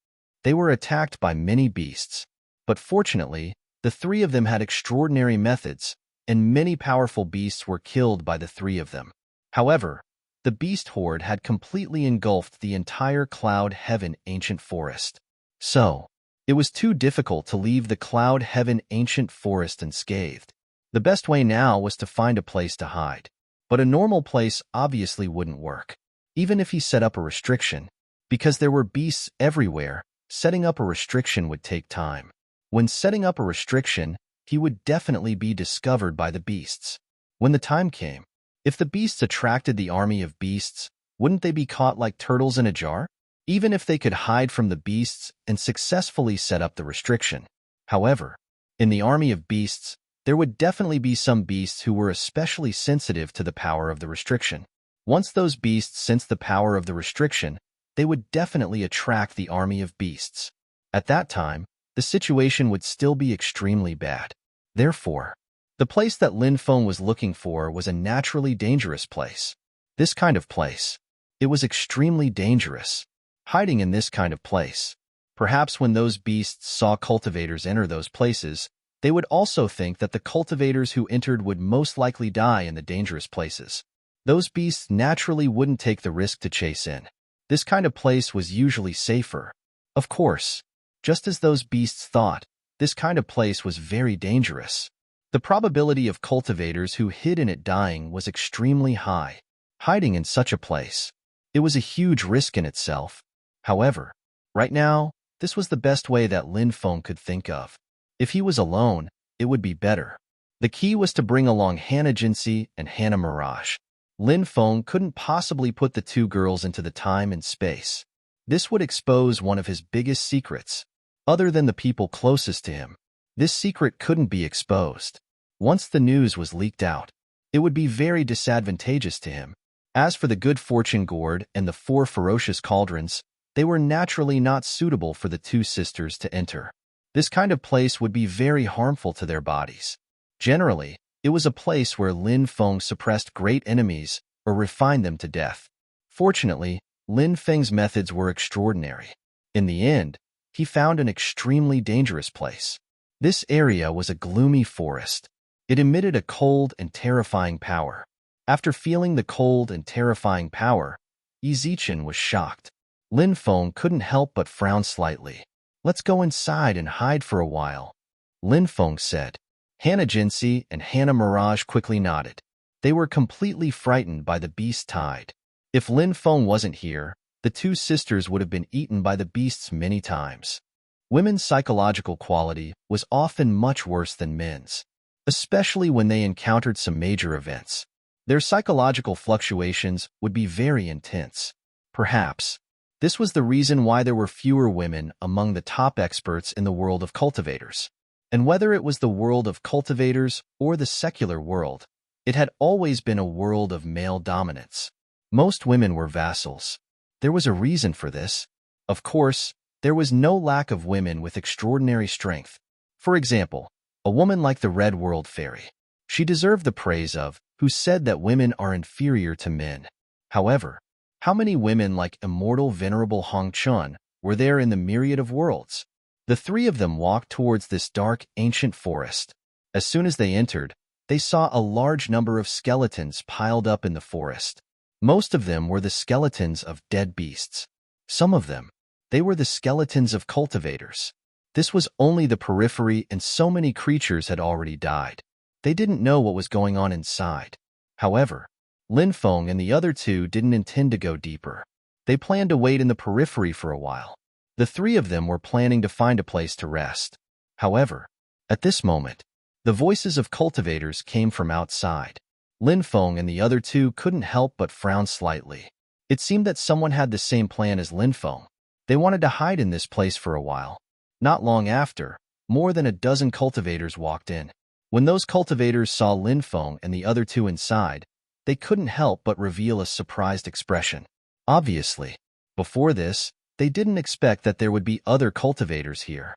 Speaker 1: They were attacked by many beasts, but fortunately, the three of them had extraordinary methods, and many powerful beasts were killed by the three of them. However, the beast horde had completely engulfed the entire Cloud Heaven Ancient Forest. So, it was too difficult to leave the Cloud Heaven Ancient Forest unscathed. The best way now was to find a place to hide. But a normal place obviously wouldn't work, even if he set up a restriction. Because there were beasts everywhere, setting up a restriction would take time. When setting up a restriction, he would definitely be discovered by the beasts. When the time came, if the beasts attracted the army of beasts, wouldn't they be caught like turtles in a jar? Even if they could hide from the beasts and successfully set up the restriction. However, in the army of beasts, there would definitely be some beasts who were especially sensitive to the power of the restriction. Once those beasts sensed the power of the restriction, they would definitely attract the army of beasts. At that time, the situation would still be extremely bad. Therefore, the place that Lin Feng was looking for was a naturally dangerous place. This kind of place. It was extremely dangerous. Hiding in this kind of place. Perhaps when those beasts saw cultivators enter those places, they would also think that the cultivators who entered would most likely die in the dangerous places. Those beasts naturally wouldn't take the risk to chase in. This kind of place was usually safer. Of course, just as those beasts thought, This kind of place was very dangerous. The probability of cultivators who hid in it dying was extremely high. Hiding in such a place, it was a huge risk in itself. However, right now, this was the best way that Lin Feng could think of. If he was alone, it would be better. The key was to bring along Hannah Jinsey and Hannah Mirage. Lin Feng couldn't possibly put the two girls into the time and space. This would expose one of his biggest secrets. Other than the people closest to him, this secret couldn't be exposed. Once the news was leaked out, it would be very disadvantageous to him. As for the Good Fortune Gourd and the 4 ferocious cauldrons, they were naturally not suitable for the two sisters to enter. This kind of place would be very harmful to their bodies. Generally, it was a place where Lin Feng suppressed great enemies or refined them to death. Fortunately, Lin Feng's methods were extraordinary. In the end, he found an extremely dangerous place. This area was a gloomy forest. It emitted a cold and terrifying power. After feeling the cold and terrifying power, Yi Zichen was shocked. Lin Feng couldn't help but frown slightly. "Let's go inside and hide for a while," Lin Feng said. Hannah Jinsey and Hannah Mirage quickly nodded. They were completely frightened by the beast tide. If Lin Feng wasn't here, the two sisters would have been eaten by the beasts many times. Women's psychological quality was often much worse than men's, especially when they encountered some major events. Their psychological fluctuations would be very intense. Perhaps this was the reason why there were fewer women among the top experts in the world of cultivators. And whether it was the world of cultivators or the secular world, it had always been a world of male dominance. Most women were vassals. There was a reason for this. Of course, there was no lack of women with extraordinary strength. For example, a woman like the Red World Fairy. She deserved the praise of who said that women are inferior to men. However, how many women like immortal venerable Hong Chun were there in the myriad of worlds? The three of them walked towards this dark, ancient forest. As soon as they entered, they saw a large number of skeletons piled up in the forest. Most of them were the skeletons of dead beasts. Some of them, they were the skeletons of cultivators. This was only the periphery, and so many creatures had already died. They didn't know what was going on inside. However, Lin Feng and the other two didn't intend to go deeper. They planned to wait in the periphery for a while. The three of them were planning to find a place to rest. However, at this moment, the voices of cultivators came from outside. Lin Feng and the other two couldn't help but frown slightly. It seemed that someone had the same plan as Lin Feng. They wanted to hide in this place for a while. Not long after, more than a dozen cultivators walked in. When those cultivators saw Lin Feng and the other two inside, they couldn't help but reveal a surprised expression. Obviously, before this, they didn't expect that there would be other cultivators here.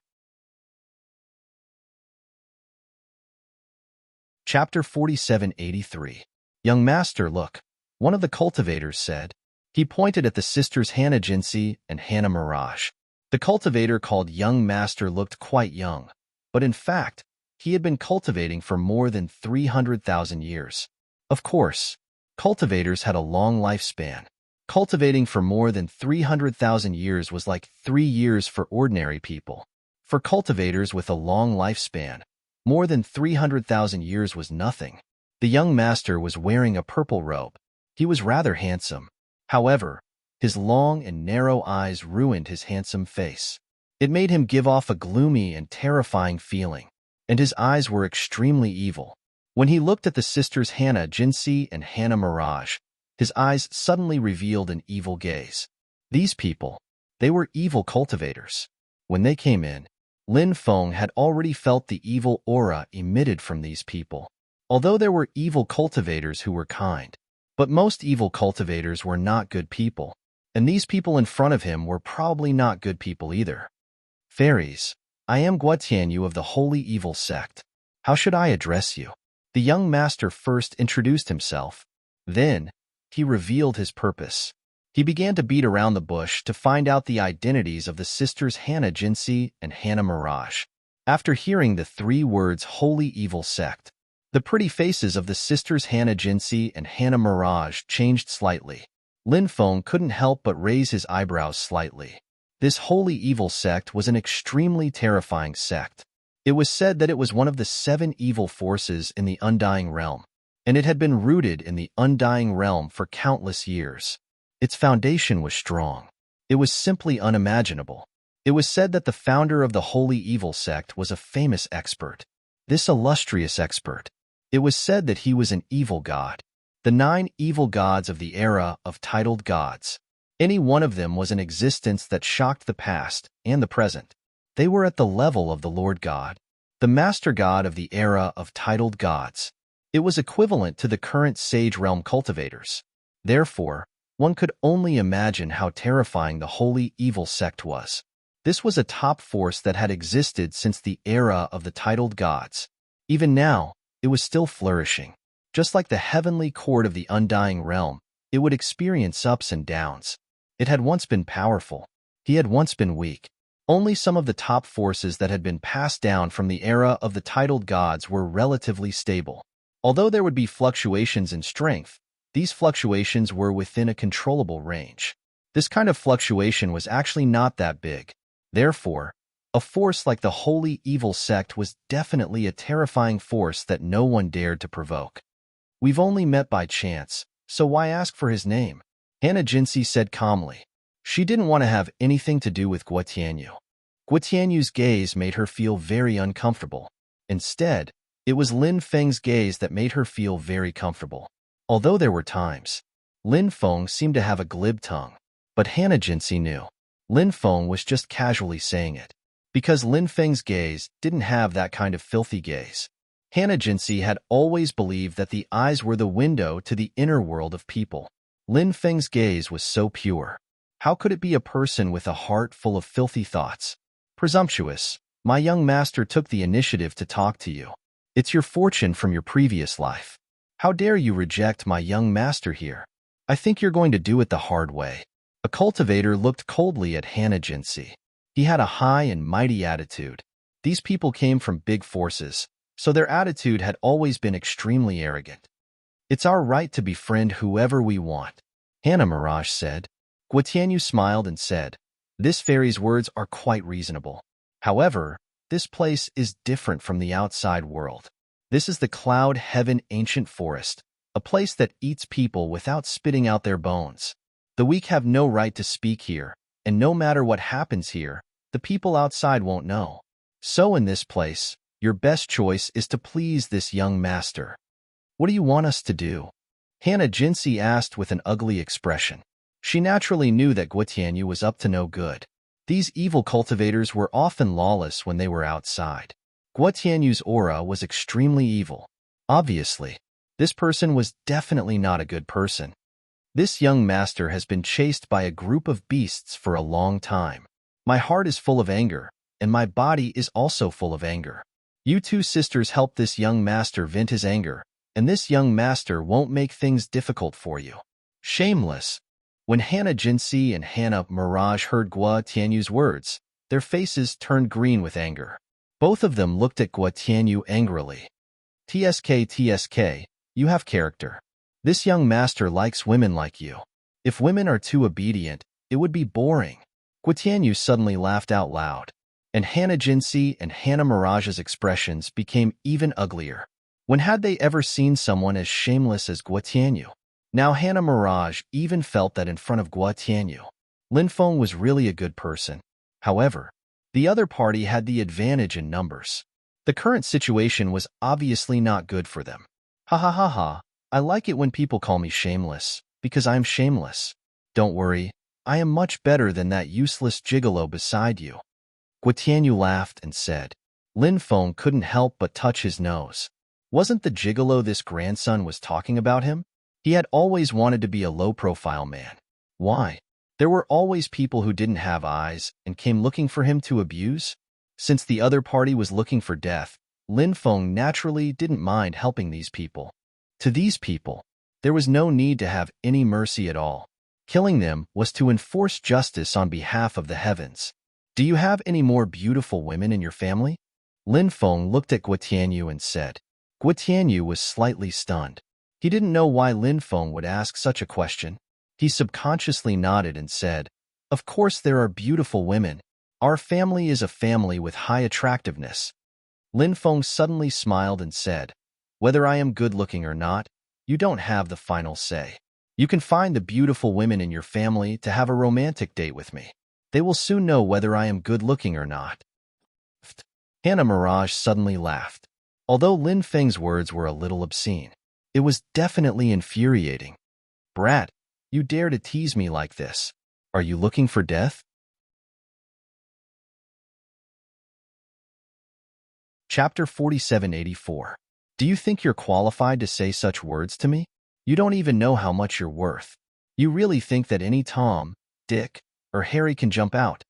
Speaker 1: Chapter 4783. Young Master, look, one of the cultivators said. He pointed at the sisters Hannah Jinsey and Hannah Mirage. The cultivator called Young Master looked quite young, but in fact, he had been cultivating for more than 300,000 years. Of course, cultivators had a long lifespan. Cultivating for more than 300,000 years was like 3 years for ordinary people. For cultivators with a long lifespan, more than 300,000 years was nothing. The young master was wearing a purple robe. He was rather handsome. However, his long and narrow eyes ruined his handsome face. It made him give off a gloomy and terrifying feeling, and his eyes were extremely evil. When he looked at the sisters Hannah Jinsey and Hannah Mirage, his eyes suddenly revealed an evil gaze. These people, they were evil cultivators. When they came in, Lin Feng had already felt the evil aura emitted from these people. Although there were evil cultivators who were kind, but most evil cultivators were not good people, and these people in front of him were probably not good people either. Fairies, I am Guotianyu of the Holy Evil Sect. How should I address you? The young master first introduced himself. Then, he revealed his purpose. He began to beat around the bush to find out the identities of the sisters Hannah Jinsey and Hannah Mirage. After hearing the 3 words Holy Evil Sect, the pretty faces of the sisters Hannah Jinsey and Hannah Mirage changed slightly. Lin Feng couldn't help but raise his eyebrows slightly. This Holy Evil Sect was an extremely terrifying sect. It was said that it was one of the 7 evil forces in the Undying Realm, and it had been rooted in the Undying Realm for countless years. Its foundation was strong. It was simply unimaginable. It was said that the founder of the Holy Evil sect was a famous expert. This illustrious expert. It was said that he was an evil god. The 9 evil gods of the era of titled gods. Any one of them was an existence that shocked the past and the present. They were at the level of the Lord God, the master god of the era of titled gods. It was equivalent to the current Sage Realm cultivators. Therefore, one could only imagine how terrifying the Holy Evil sect was. This was a top force that had existed since the era of the titled gods. Even now, it was still flourishing. Just like the heavenly court of the Undying Realm, it would experience ups and downs. It had once been powerful. He had once been weak. Only some of the top forces that had been passed down from the era of the titled gods were relatively stable. Although there would be fluctuations in strength, these fluctuations were within a controllable range. This kind of fluctuation was actually not that big. Therefore, a force like the Holy Evil sect was definitely a terrifying force that no one dared to provoke. We've only met by chance, so why ask for his name? Hannah Jinsey said calmly. She didn't want to have anything to do with Guo Tianyu. Guo Tianyu's gaze made her feel very uncomfortable. Instead, it was Lin Feng's gaze that made her feel very comfortable. Although there were times, Lin Feng seemed to have a glib tongue. But Hannah Jinsey knew. Lin Feng was just casually saying it. Because Lin Feng's gaze didn't have that kind of filthy gaze. Hannah Jinsey had always believed that the eyes were the window to the inner world of people. Lin Feng's gaze was so pure. How could it be a person with a heart full of filthy thoughts? Presumptuous, my young master took the initiative to talk to you. It's your fortune from your previous life. How dare you reject my young master here? I think you're going to do it the hard way. A cultivator looked coldly at Hannah Jinsey. He had a high and mighty attitude. These people came from big forces, so their attitude had always been extremely arrogant. It's our right to befriend whoever we want, Hannah Mirage said. Guo Tianyu smiled and said, this fairy's words are quite reasonable. However, this place is different from the outside world. This is the Cloud Heaven Ancient Forest, a place that eats people without spitting out their bones. The weak have no right to speak here, and no matter what happens here, the people outside won't know. So in this place, your best choice is to please this young master. What do you want us to do? Hannah Jinsey asked with an ugly expression. She naturally knew that Guo Tianyu was up to no good. These evil cultivators were often lawless when they were outside. Guo Tianyu's aura was extremely evil. Obviously, this person was definitely not a good person. This young master has been chased by a group of beasts for a long time. My heart is full of anger, and my body is also full of anger. You two sisters help this young master vent his anger, and this young master won't make things difficult for you. Shameless. When Hannah Jinsey and Hannah Mirage heard Guo Tianyu's words, their faces turned green with anger. Both of them looked at Guo Tianyu angrily. TSK, you have character. This young master likes women like you. If women are too obedient, it would be boring. Guo Tianyu suddenly laughed out loud, and Hannah Jinsey and Hannah Mirage's expressions became even uglier. When had they ever seen someone as shameless as Guo Tianyu? Now Hannah Mirage even felt that in front of Guo Tianyu, Lin Feng was really a good person. However, the other party had the advantage in numbers. The current situation was obviously not good for them. Ha ha ha ha. I like it when people call me shameless, because I am shameless. Don't worry, I am much better than that useless gigolo beside you. Guo Tianyu laughed and said. Lin Feng couldn't help but touch his nose. Wasn't the gigolo this grandson was talking about him? He had always wanted to be a low-profile man. Why? There were always people who didn't have eyes and came looking for him to abuse. Since the other party was looking for death, Lin Feng naturally didn't mind helping these people. To these people, there was no need to have any mercy at all. Killing them was to enforce justice on behalf of the heavens. Do you have any more beautiful women in your family? Lin Feng looked at Guo Tianyu and said. Guo Tianyu was slightly stunned. He didn't know why Lin Feng would ask such a question. He subconsciously nodded and said, of course there are beautiful women. Our family is a family with high attractiveness. Lin Feng suddenly smiled and said, "Whether I am good-looking or not, you don't have the final say. You can find the beautiful women in your family to have a romantic date with me. They will soon know whether I am good-looking or not." Hannah Mirage suddenly laughed. Although Lin Feng's words were a little obscene, it was definitely infuriating. "Brat, you dare to tease me like this. Are you looking for death?" Chapter 4784. Do you think you're qualified to say such words to me? You don't even know how much you're worth. You really think that any Tom, Dick, or Harry can jump out?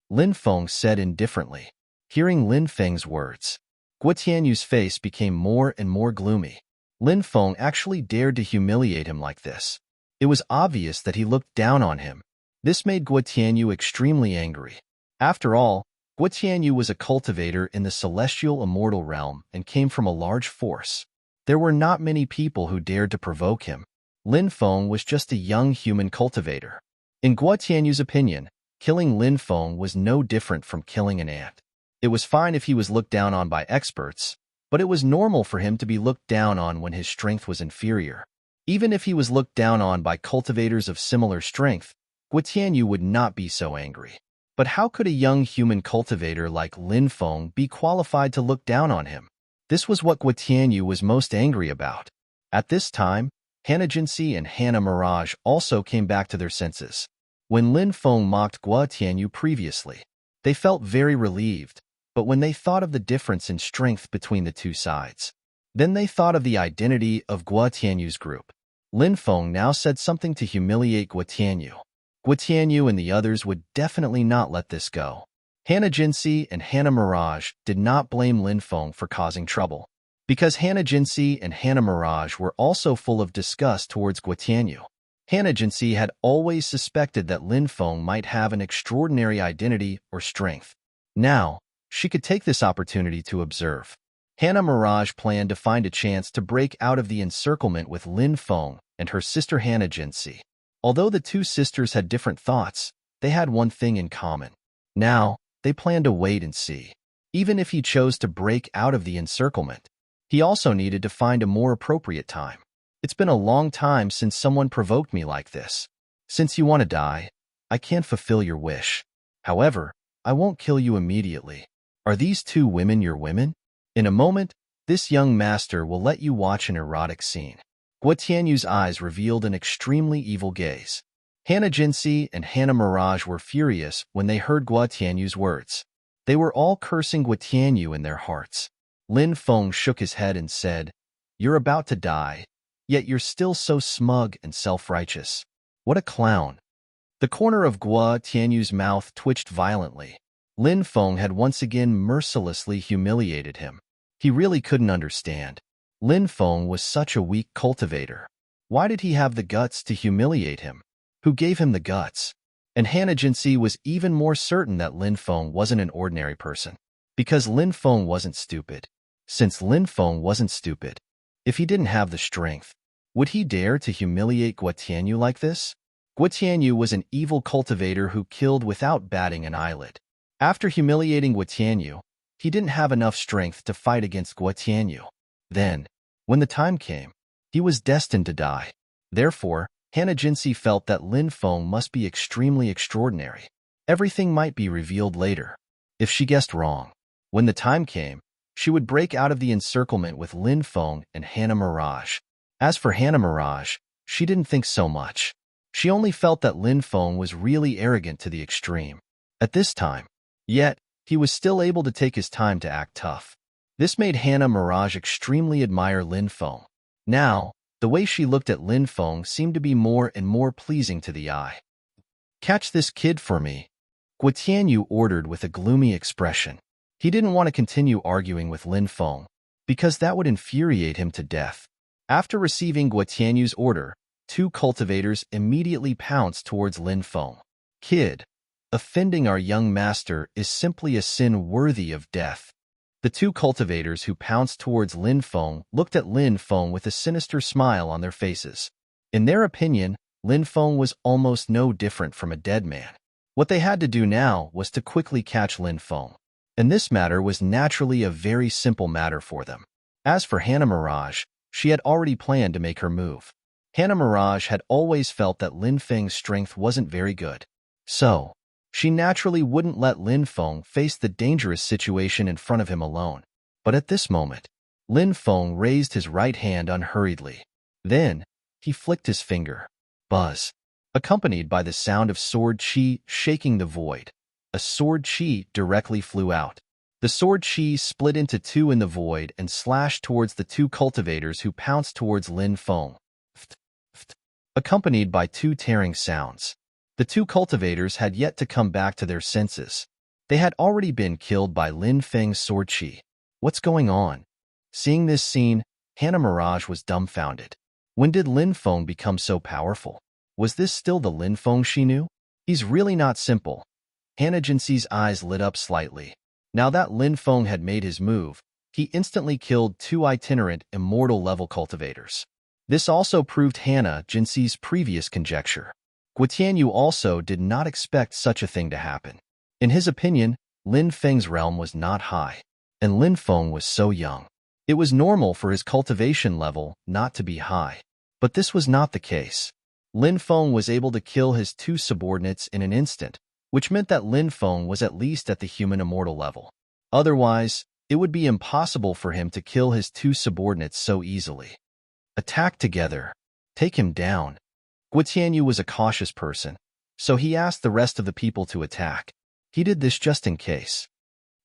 Speaker 1: Lin Feng said indifferently. Hearing Lin Feng's words, Guo Tianyu's face became more and more gloomy. Lin Feng actually dared to humiliate him like this. It was obvious that he looked down on him. This made Guo Tianyu extremely angry. After all, Guo Tianyu was a cultivator in the celestial immortal realm and came from a large force. There were not many people who dared to provoke him. Lin Feng was just a young human cultivator. In Guo Tianyu's opinion, killing Lin Feng was no different from killing an ant. It was fine if he was looked down on by experts, but it was normal for him to be looked down on when his strength was inferior. Even if he was looked down on by cultivators of similar strength, Guo Tianyu would not be so angry. But how could a young human cultivator like Lin Feng be qualified to look down on him? This was what Guo Tianyu was most angry about. At this time, Hannah Jinsei and Hannah Mirage also came back to their senses. When Lin Feng mocked Guo Tianyu previously, they felt very relieved, but when they thought of the difference in strength between the two sides, then they thought of the identity of Guo Tianyu's group. Lin Feng now said something to humiliate Guo Tianyu. Guo Tianyu and the others would definitely not let this go. Hannah Jinsei and Hannah Mirage did not blame Lin Feng for causing trouble, because Hannah Jinsei and Hannah Mirage were also full of disgust towards Guo Tianyu. Hannah Jinsei had always suspected that Lin Feng might have an extraordinary identity or strength. Now, she could take this opportunity to observe. Hannah Mirage planned to find a chance to break out of the encirclement with Lin Feng and her sister Hannah Jinsei. Although the two sisters had different thoughts, they had one thing in common. Now, they planned to wait and see. Even if he chose to break out of the encirclement, he also needed to find a more appropriate time. It's been a long time since someone provoked me like this. Since you want to die, I can't fulfill your wish. However, I won't kill you immediately. Are these two women your women? In a moment, this young master will let you watch an erotic scene. Guo Tianyu's eyes revealed an extremely evil gaze. Hannah Jinsei and Hannah Mirage were furious when they heard Guo Tianyu's words. They were all cursing Guo Tianyu in their hearts. Lin Feng shook his head and said, "You're about to die, yet you're still so smug and self-righteous. What a clown." The corner of Guo Tianyu's mouth twitched violently. Lin Feng had once again mercilessly humiliated him. He really couldn't understand. Lin Feng was such a weak cultivator. Why did he have the guts to humiliate him? Who gave him the guts? And Hannah Jinsei was even more certain that Lin Feng wasn't an ordinary person. Because Lin Feng wasn't stupid. Since Lin Feng wasn't stupid, if he didn't have the strength, would he dare to humiliate Guo Tianyu like this? Guo Tianyu was an evil cultivator who killed without batting an eyelid. After humiliating Guo Tianyu, he didn't have enough strength to fight against Guo Tianyu. Then, when the time came, he was destined to die. Therefore, Hannah Jinsei felt that Lin Feng must be extremely extraordinary. Everything might be revealed later. If she guessed wrong, when the time came, she would break out of the encirclement with Lin Feng and Hannah Mirage. As for Hannah Mirage, she didn't think so much. She only felt that Lin Feng was really arrogant to the extreme. At this time, yet, he was still able to take his time to act tough. This made Hannah Mirage extremely admire Lin Feng. Now, the way she looked at Lin Feng seemed to be more and more pleasing to the eye. "Catch this kid for me," Guo Tianyu ordered with a gloomy expression. He didn't want to continue arguing with Lin Feng, because that would infuriate him to death. After receiving Guo Tianyu's order, two cultivators immediately pounced towards Lin Feng. "Kid, offending our young master is simply a sin worthy of death." The two cultivators who pounced towards Lin Feng looked at Lin Feng with a sinister smile on their faces. In their opinion, Lin Feng was almost no different from a dead man. What they had to do now was to quickly catch Lin Feng. and this matter was naturally a very simple matter for them. As for Hannah Mirage, she had already planned to make her move. Hannah Mirage had always felt that Lin Feng's strength wasn't very good. So, she naturally wouldn't let Lin Feng face the dangerous situation in front of him alone. But at this moment, Lin Feng raised his right hand unhurriedly. Then, he flicked his finger. Buzz. Accompanied by the sound of sword chi shaking the void, a sword chi directly flew out. The sword chi split into two in the void and slashed towards the two cultivators who pounced towards Lin Feng. Accompanied by two tearing sounds. The two cultivators had yet to come back to their senses. They had already been killed by Lin Feng's sword chi. What's going on? Seeing this scene, Hannah Mirage was dumbfounded. When did Lin Feng become so powerful? Was this still the Lin Feng she knew? He's really not simple. Hannah Jinsei's eyes lit up slightly. Now that Lin Feng had made his move, he instantly killed two itinerant immortal-level cultivators. This also proved Hannah Jinsei's previous conjecture. Guo Tianyu also did not expect such a thing to happen. In his opinion, Lin Feng's realm was not high, and Lin Feng was so young. It was normal for his cultivation level not to be high. But this was not the case. Lin Feng was able to kill his two subordinates in an instant, which meant that Lin Feng was at least at the human immortal level. Otherwise, it would be impossible for him to kill his two subordinates so easily. Attack together. Take him down. Guo Tianyu was a cautious person, so he asked the rest of the people to attack. He did this just in case.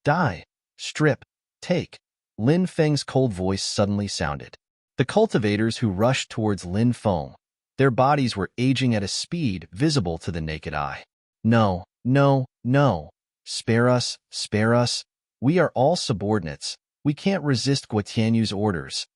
Speaker 1: Die. Strip. Take. Lin Feng's cold voice suddenly sounded. The cultivators who rushed towards Lin Feng, their bodies were aging at a speed visible to the naked eye. No, no, no. Spare us, spare us. We are all subordinates. We can't resist Guo Tianyu's orders.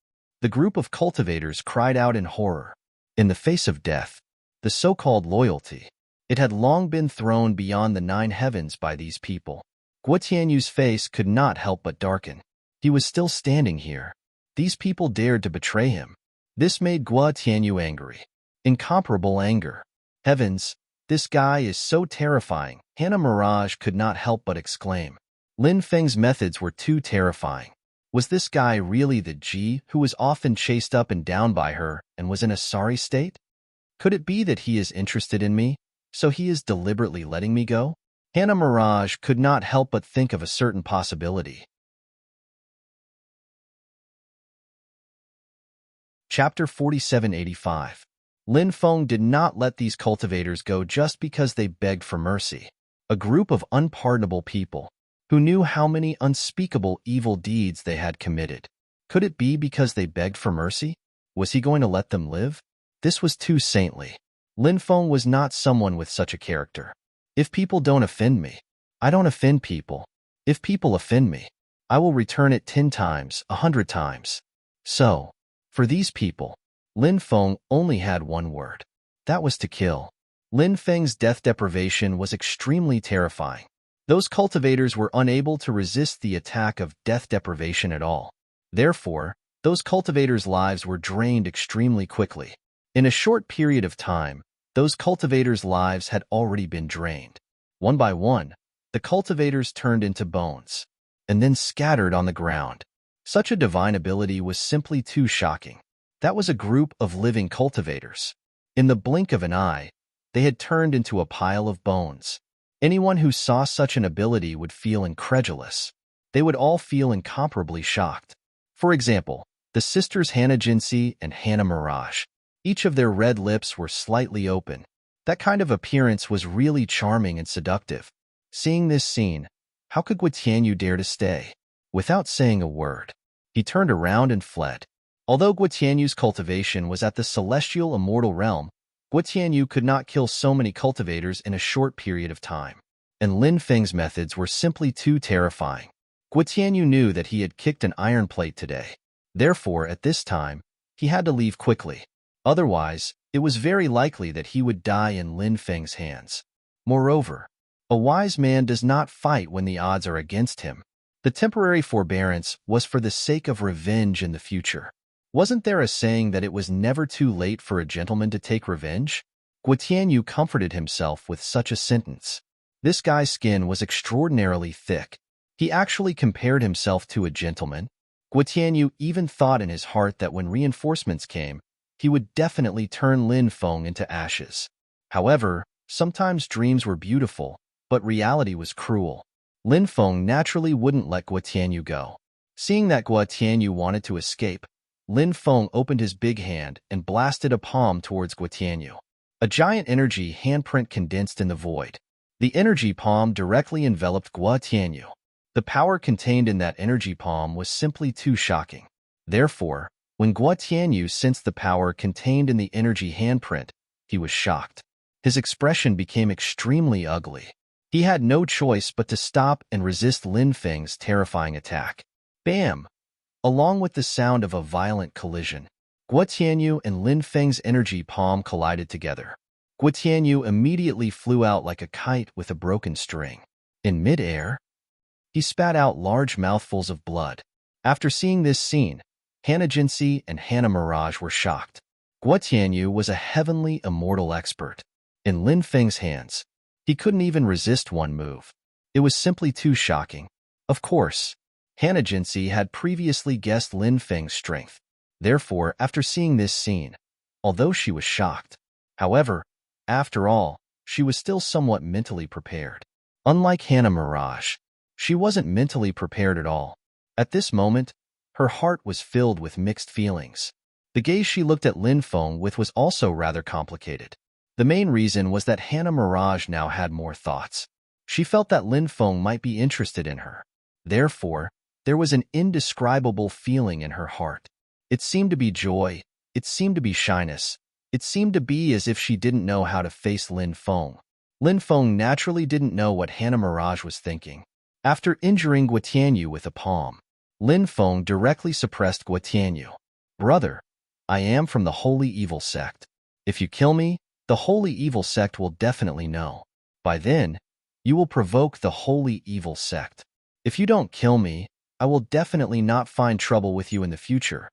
Speaker 1: The group of cultivators cried out in horror. In the face of death, the so-called loyalty, it had long been thrown beyond the 9 heavens by these people. Guo Tianyu's face could not help but darken. He was still standing here. These people dared to betray him. This made Guo Tianyu angry. Incomparable anger. Heavens, this guy is so terrifying, Hannah Mirage could not help but exclaim. Lin Feng's methods were too terrifying. Was this guy really the Ji who was often chased up and down by her and was in a sorry state? Could it be that he is interested in me, so he is deliberately letting me go? Hannah Mirage could not help but think of a certain possibility. Chapter 4785. Lin Feng did not let these cultivators go just because they begged for mercy. A group of unpardonable people who knew how many unspeakable evil deeds they had committed. Could it be because they begged for mercy? Was he going to let them live? This was too saintly. Lin Feng was not someone with such a character. If people don't offend me, I don't offend people. If people offend me, I will return it 10 times, 100 times. So, for these people, Lin Feng only had one word. That was to kill. Lin Feng's death deprivation was extremely terrifying. Those cultivators were unable to resist the attack of death deprivation at all. Therefore, those cultivators' lives were drained extremely quickly. In a short period of time, those cultivators' lives had already been drained. One by one, the cultivators turned into bones, and then scattered on the ground. Such a divine ability was simply too shocking. That was a group of living cultivators. In the blink of an eye, they had turned into a pile of bones. Anyone who saw such an ability would feel incredulous. They would all feel incomparably shocked. For example, the sisters Hannah Jinsei and Hannah Mirage. Each of their red lips were slightly open. That kind of appearance was really charming and seductive. Seeing this scene, how could Guo Tianyu dare to stay? Without saying a word, he turned around and fled. Although Guo Tianyu's cultivation was at the celestial immortal realm, Guo Tianyu could not kill so many cultivators in a short period of time. And Lin Feng's methods were simply too terrifying. Guo Tianyu knew that he had kicked an iron plate today. Therefore, at this time, he had to leave quickly. Otherwise, it was very likely that he would die in Lin Feng's hands. Moreover, a wise man does not fight when the odds are against him. The temporary forbearance was for the sake of revenge in the future. Wasn't there a saying that it was never too late for a gentleman to take revenge? Guo Tianyu comforted himself with such a sentence. This guy's skin was extraordinarily thick. He actually compared himself to a gentleman. Guo Tianyu even thought in his heart that when reinforcements came, he would definitely turn Lin Feng into ashes. However, sometimes dreams were beautiful, but reality was cruel. Lin Feng naturally wouldn't let Guo Tianyu go. Seeing that Guo Tianyu wanted to escape, Lin Feng opened his big hand and blasted a palm towards Guo Tianyu. A giant energy handprint condensed in the void. The energy palm directly enveloped Guo Tianyu. The power contained in that energy palm was simply too shocking. Therefore, when Guo Tianyu sensed the power contained in the energy handprint, he was shocked. His expression became extremely ugly. He had no choice but to stop and resist Lin Feng's terrifying attack. Bam! Along with the sound of a violent collision, Guo Tianyu and Lin Feng's energy palm collided together. Guo Tianyu immediately flew out like a kite with a broken string. In midair, he spat out large mouthfuls of blood. After seeing this scene, Hannah Jinsei and Hannah Mirage were shocked. Guo Tianyu was a heavenly immortal expert. In Lin Feng's hands, he couldn't even resist one move. It was simply too shocking. Of course, Hannah Jinsei had previously guessed Lin Feng's strength. Therefore, after seeing this scene, although she was shocked, however, after all, she was still somewhat mentally prepared. Unlike Hannah Mirage, she wasn't mentally prepared at all. At this moment, her heart was filled with mixed feelings. The gaze she looked at Lin Feng with was also rather complicated. The main reason was that Hannah Mirage now had more thoughts. She felt that Lin Feng might be interested in her. Therefore, there was an indescribable feeling in her heart. It seemed to be joy, it seemed to be shyness, it seemed to be as if she didn't know how to face Lin Feng. Lin Feng naturally didn't know what Hannah Mirage was thinking. After injuring Guo Tianyu with a palm, Lin Feng directly suppressed Guo Tianyu. Brother, I am from the Holy Evil Sect. If you kill me, the Holy Evil Sect will definitely know. By then, you will provoke the Holy Evil Sect. If you don't kill me, I will definitely not find trouble with you in the future,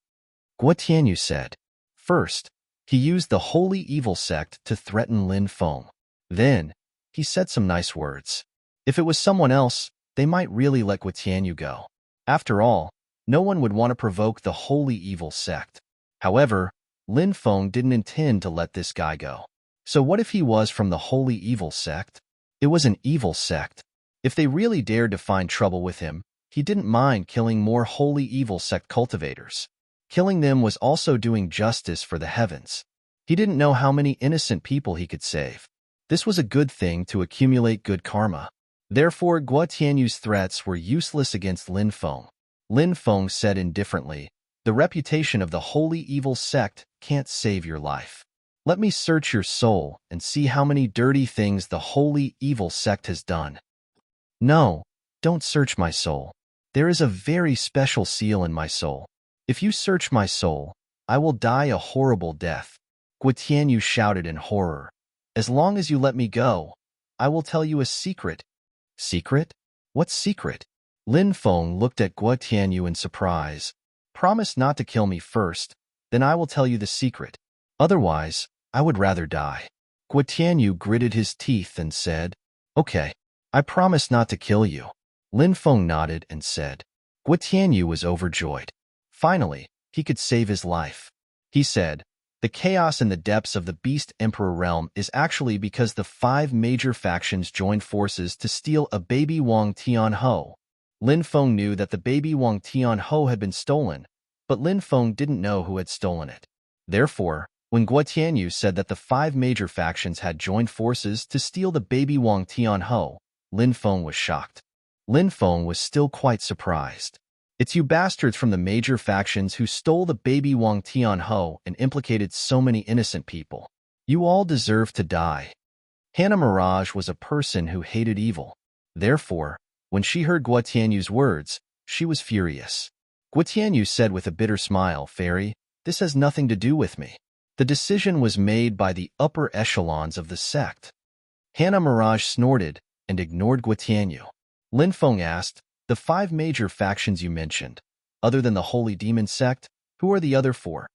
Speaker 1: Guo Tianyu said. First, he used the Holy Evil Sect to threaten Lin Feng. Then, he said some nice words. If it was someone else, they might really let Guo Tianyu go. After all, no one would want to provoke the Holy Evil Sect. However, Lin Feng didn't intend to let this guy go. So what if he was from the Holy Evil Sect? It was an evil sect. If they really dared to find trouble with him, he didn't mind killing more Holy Evil Sect cultivators. Killing them was also doing justice for the heavens. He didn't know how many innocent people he could save. This was a good thing to accumulate good karma. Therefore, Guo Tianyu's threats were useless against Lin Feng. Lin Feng said indifferently, "The reputation of the Holy Evil Sect can't save your life. Let me search your soul and see how many dirty things the Holy Evil Sect has done." No, don't search my soul. There is a very special seal in my soul. If you search my soul, I will die a horrible death. Guo Tianyu shouted in horror. As long as you let me go, I will tell you a secret. Secret? What secret? Lin Feng looked at Guo Tianyu in surprise. Promise not to kill me first, then I will tell you the secret. Otherwise, I would rather die. Guo Tianyu gritted his teeth and said, "Okay, I promise not to kill you." Lin Feng nodded and said. Guo Tianyu was overjoyed. Finally, he could save his life. He said, "The chaos in the depths of the Beast Emperor realm is actually because the 5 major factions joined forces to steal a baby Wang Tianho." Lin Feng knew that the baby Wang Tianho had been stolen, but Lin Feng didn't know who had stolen it. Therefore, when Guo Tianyu said that the 5 major factions had joined forces to steal the baby Wang Tianho, Lin Feng was shocked. Lin Feng was still quite surprised. It's you bastards from the major factions who stole the baby Wang Tianho and implicated so many innocent people. You all deserve to die. Hannah Mirage was a person who hated evil. Therefore, when she heard Guo Tianyu's words, she was furious. Guo Tianyu said with a bitter smile, "Fairy, this has nothing to do with me. The decision was made by the upper echelons of the sect." Hannah Mirage snorted and ignored Guo Tianyu. Lin Feng asked, "The 5 major factions you mentioned, other than the Holy Demon Sect, who are the other 4?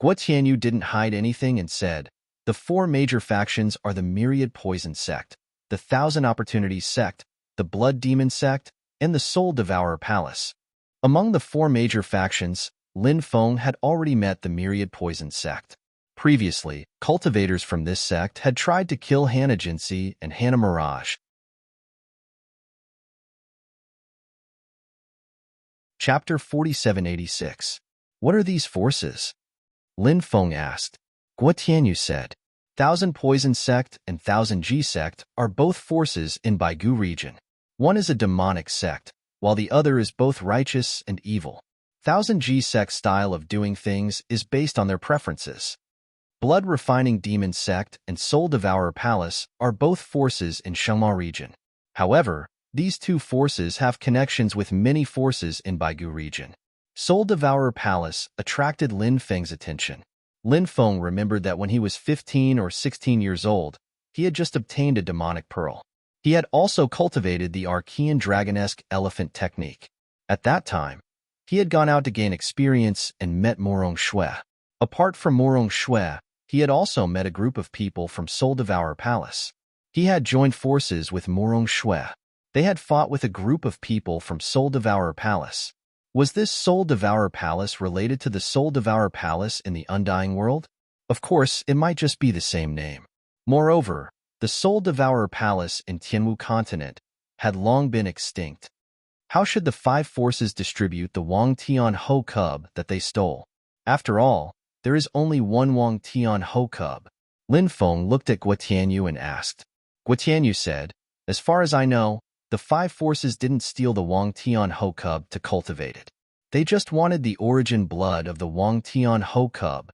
Speaker 1: Guo Tianyu didn't hide anything and said, "The 4 major factions are the Myriad Poison Sect, the 1,000 Opportunities Sect, the Blood Demon Sect, and the Soul Devourer Palace. Among the four major factions, Lin Feng had already met the Myriad Poison sect. Previously, cultivators from this sect had tried to kill Hana Jinsi and Hana Mirage. Chapter 4786. What are these forces? Lin Feng asked. Guo Tianyu said. Thousand Poison Sect and Thousand Ji Sect are both forces in Baigu region. One is a demonic sect, while the other is both righteous and evil. Thousand Ji Sect's style of doing things is based on their preferences. Blood Refining Demon Sect and Soul Devourer Palace are both forces in Shengma region. However, these two forces have connections with many forces in Baigu region. Soul Devourer Palace attracted Lin Feng's attention. Lin Feng remembered that when he was 15 or 16 years old, he had just obtained a demonic pearl. He had also cultivated the Archean Dragonesque Elephant technique. At that time, he had gone out to gain experience and met Morong Shui. Apart from Morong Shui, he had also met a group of people from Soul Devourer Palace. He had joined forces with Morong Shui. They had fought with a group of people from Soul Devourer Palace. Was this Soul Devourer Palace related to the Soul Devourer Palace in the Undying World? Of course, it might just be the same name. Moreover, the Soul Devourer Palace in Tianwu continent had long been extinct. How should the five forces distribute the Wang Tian Ho cub that they stole? After all, there is only one Wang Tian Ho cub. Lin Feng looked at Guo Tianyu and asked. Guo Tianyu said, as far as I know, the five forces didn't steal the Wang Tian Ho cub to cultivate it. They just wanted the origin blood of the Wang Tian Ho cub.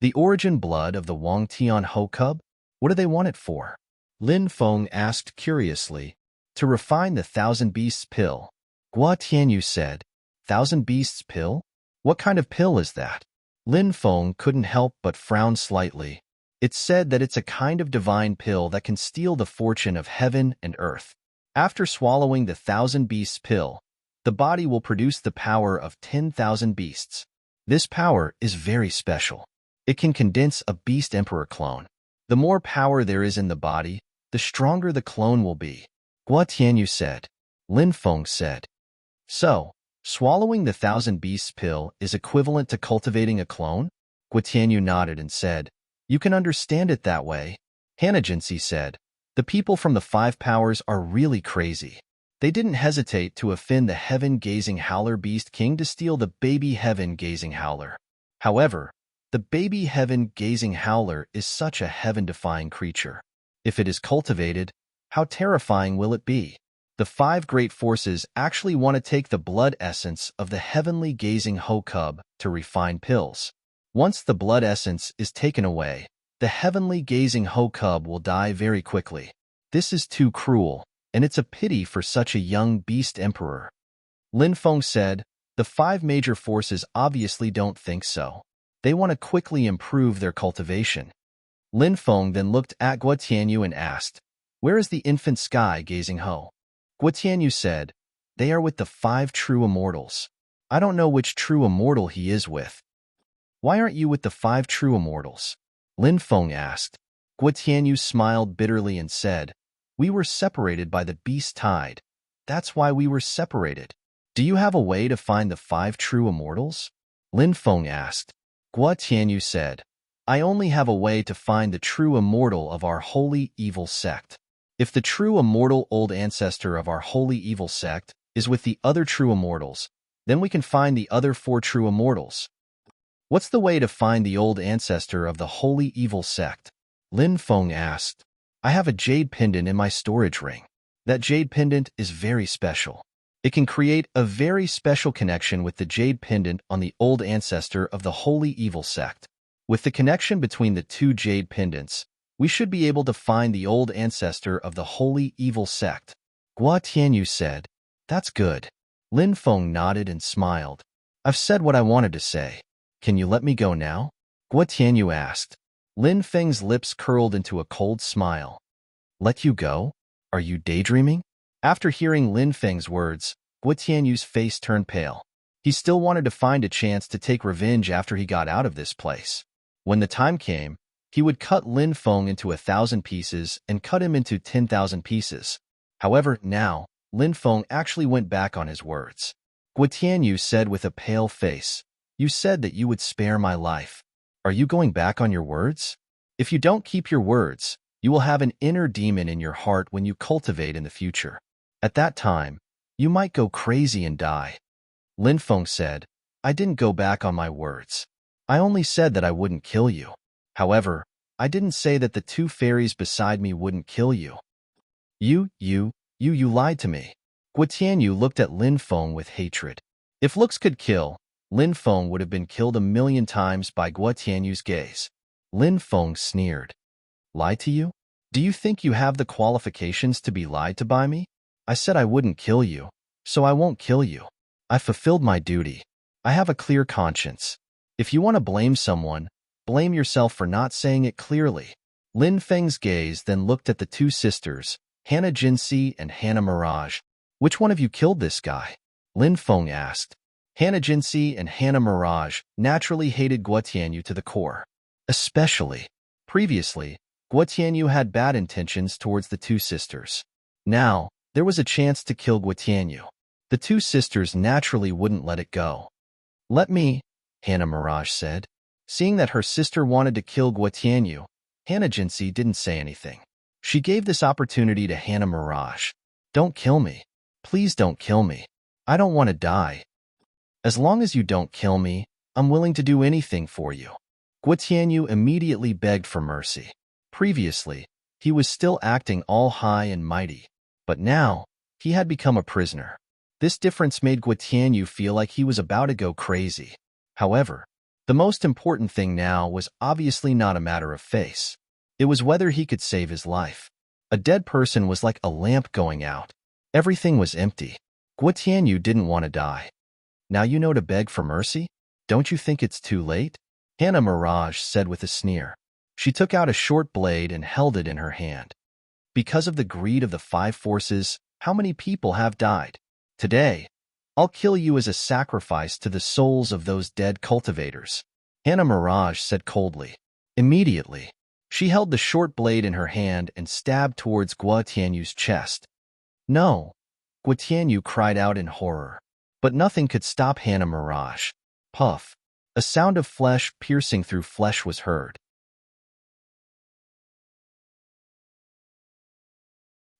Speaker 1: The origin blood of the Wang Tian Ho cub? What do they want it for? Lin Feng asked curiously. To refine the Thousand Beasts pill. Guo Tianyu said, Thousand Beasts pill? What kind of pill is that? Lin Feng couldn't help but frown slightly. It's said that it's a kind of divine pill that can steal the fortune of heaven and earth. After swallowing the Thousand Beasts pill, the body will produce the power of 10,000 beasts. This power is very special. It can condense a Beast Emperor clone. The more power there is in the body, the stronger the clone will be. Guo Tianyu said. Lin Feng said. So, swallowing the Thousand Beasts pill is equivalent to cultivating a clone? Guo Tianyu nodded and said, You can understand it that way. Hana Jinsi said. The people from the five powers are really crazy. They didn't hesitate to offend the Heaven-Gazing Howler Beast King to steal the baby Heaven-Gazing Howler. However, the baby Heaven-Gazing Howler is such a heaven-defying creature. If it is cultivated, how terrifying will it be? The five great forces actually want to take the blood essence of the Heavenly Gazing Ho cub to refine pills. Once the blood essence is taken away, the Heavenly Gazing Ho cub will die very quickly. This is too cruel, and it's a pity for such a young beast emperor. Lin Feng said, the five major forces obviously don't think so. They want to quickly improve their cultivation. Lin Feng then looked at Guo Tianyu and asked, Where is the infant sky gazing Ho? Guo Tianyu said, They are with the five true immortals. I don't know which true immortal he is with. Why aren't you with the five true immortals? Lin Feng asked. Guo Tianyu smiled bitterly and said, We were separated by the beast tide. That's why we were separated. Do you have a way to find the five true immortals? Lin Feng asked. Guo Tianyu said, I only have a way to find the true immortal of our holy evil sect. If the true immortal old ancestor of our holy evil sect is with the other true immortals, then we can find the other four true immortals. What's the way to find the old ancestor of the holy evil sect? Lin Feng asked. I have a jade pendant in my storage ring. That jade pendant is very special. It can create a very special connection with the jade pendant on the old ancestor of the holy evil sect. With the connection between the two jade pendants, we should be able to find the old ancestor of the holy evil sect. Guo Tianyu said, That's good. Lin Feng nodded and smiled. I've said what I wanted to say. Can you let me go now? Guo Tianyu asked. Lin Feng's lips curled into a cold smile. Let you go? Are you daydreaming? After hearing Lin Feng's words, Guo Tianyu's face turned pale. He still wanted to find a chance to take revenge after he got out of this place. When the time came, he would cut Lin Feng into 1,000 pieces and cut him into 10,000 pieces. However, now, Lin Feng actually went back on his words. Guo Tianyu said with a pale face, "You said that you would spare my life. Are you going back on your words? If you don't keep your words, you will have an inner demon in your heart when you cultivate in the future. At that time, you might go crazy and die." Lin Feng said, "I didn't go back on my words. I only said that I wouldn't kill you. However, I didn't say that the two fairies beside me wouldn't kill you. You lied to me." Guo Tianyu looked at Lin Feng with hatred. If looks could kill, Lin Feng would have been killed 1,000,000 times by Guo Tianyu's gaze. Lin Feng sneered. "Lie to you? Do you think you have the qualifications to be lied to by me? I said I wouldn't kill you, so I won't kill you. I fulfilled my duty. I have a clear conscience. If you want to blame someone, blame yourself for not saying it clearly." Lin Feng's gaze then looked at the two sisters, Hannah Jinsi and Hannah Mirage. "Which one of you killed this guy?" Lin Feng asked. Hannah Jinsi and Hannah Mirage naturally hated Guo Tianyu to the core. Especially, previously, Guo Tianyu had bad intentions towards the two sisters. Now, there was a chance to kill Guo Tianyu. The two sisters naturally wouldn't let it go. "Let me," Hannah Mirage said. Seeing that her sister wanted to kill Guo Tianyu, Hannah Jinsi didn't say anything. She gave this opportunity to Hannah Mirage. "Don't kill me. Please don't kill me. I don't want to die. As long as you don't kill me, I'm willing to do anything for you." Guo Tianyu immediately begged for mercy. Previously, he was still acting all high and mighty, but now, he had become a prisoner. This difference made Guo Tianyu feel like he was about to go crazy. However, the most important thing now was obviously not a matter of face. It was whether he could save his life. A dead person was like a lamp going out. Everything was empty. Guo Tianyu didn't want to die. "Now you know to beg for mercy? Don't you think it's too late?" Hannah Mirage said with a sneer. She took out a short blade and held it in her hand. "Because of the greed of the five forces, how many people have died? Today, I'll kill you as a sacrifice to the souls of those dead cultivators," Hannah Mirage said coldly. Immediately, she held the short blade in her hand and stabbed towards Guo Tianyu's chest. "No!" Guo Tianyu cried out in horror. But nothing could stop Hannah Mirage. Puff! A sound of flesh piercing through flesh was heard.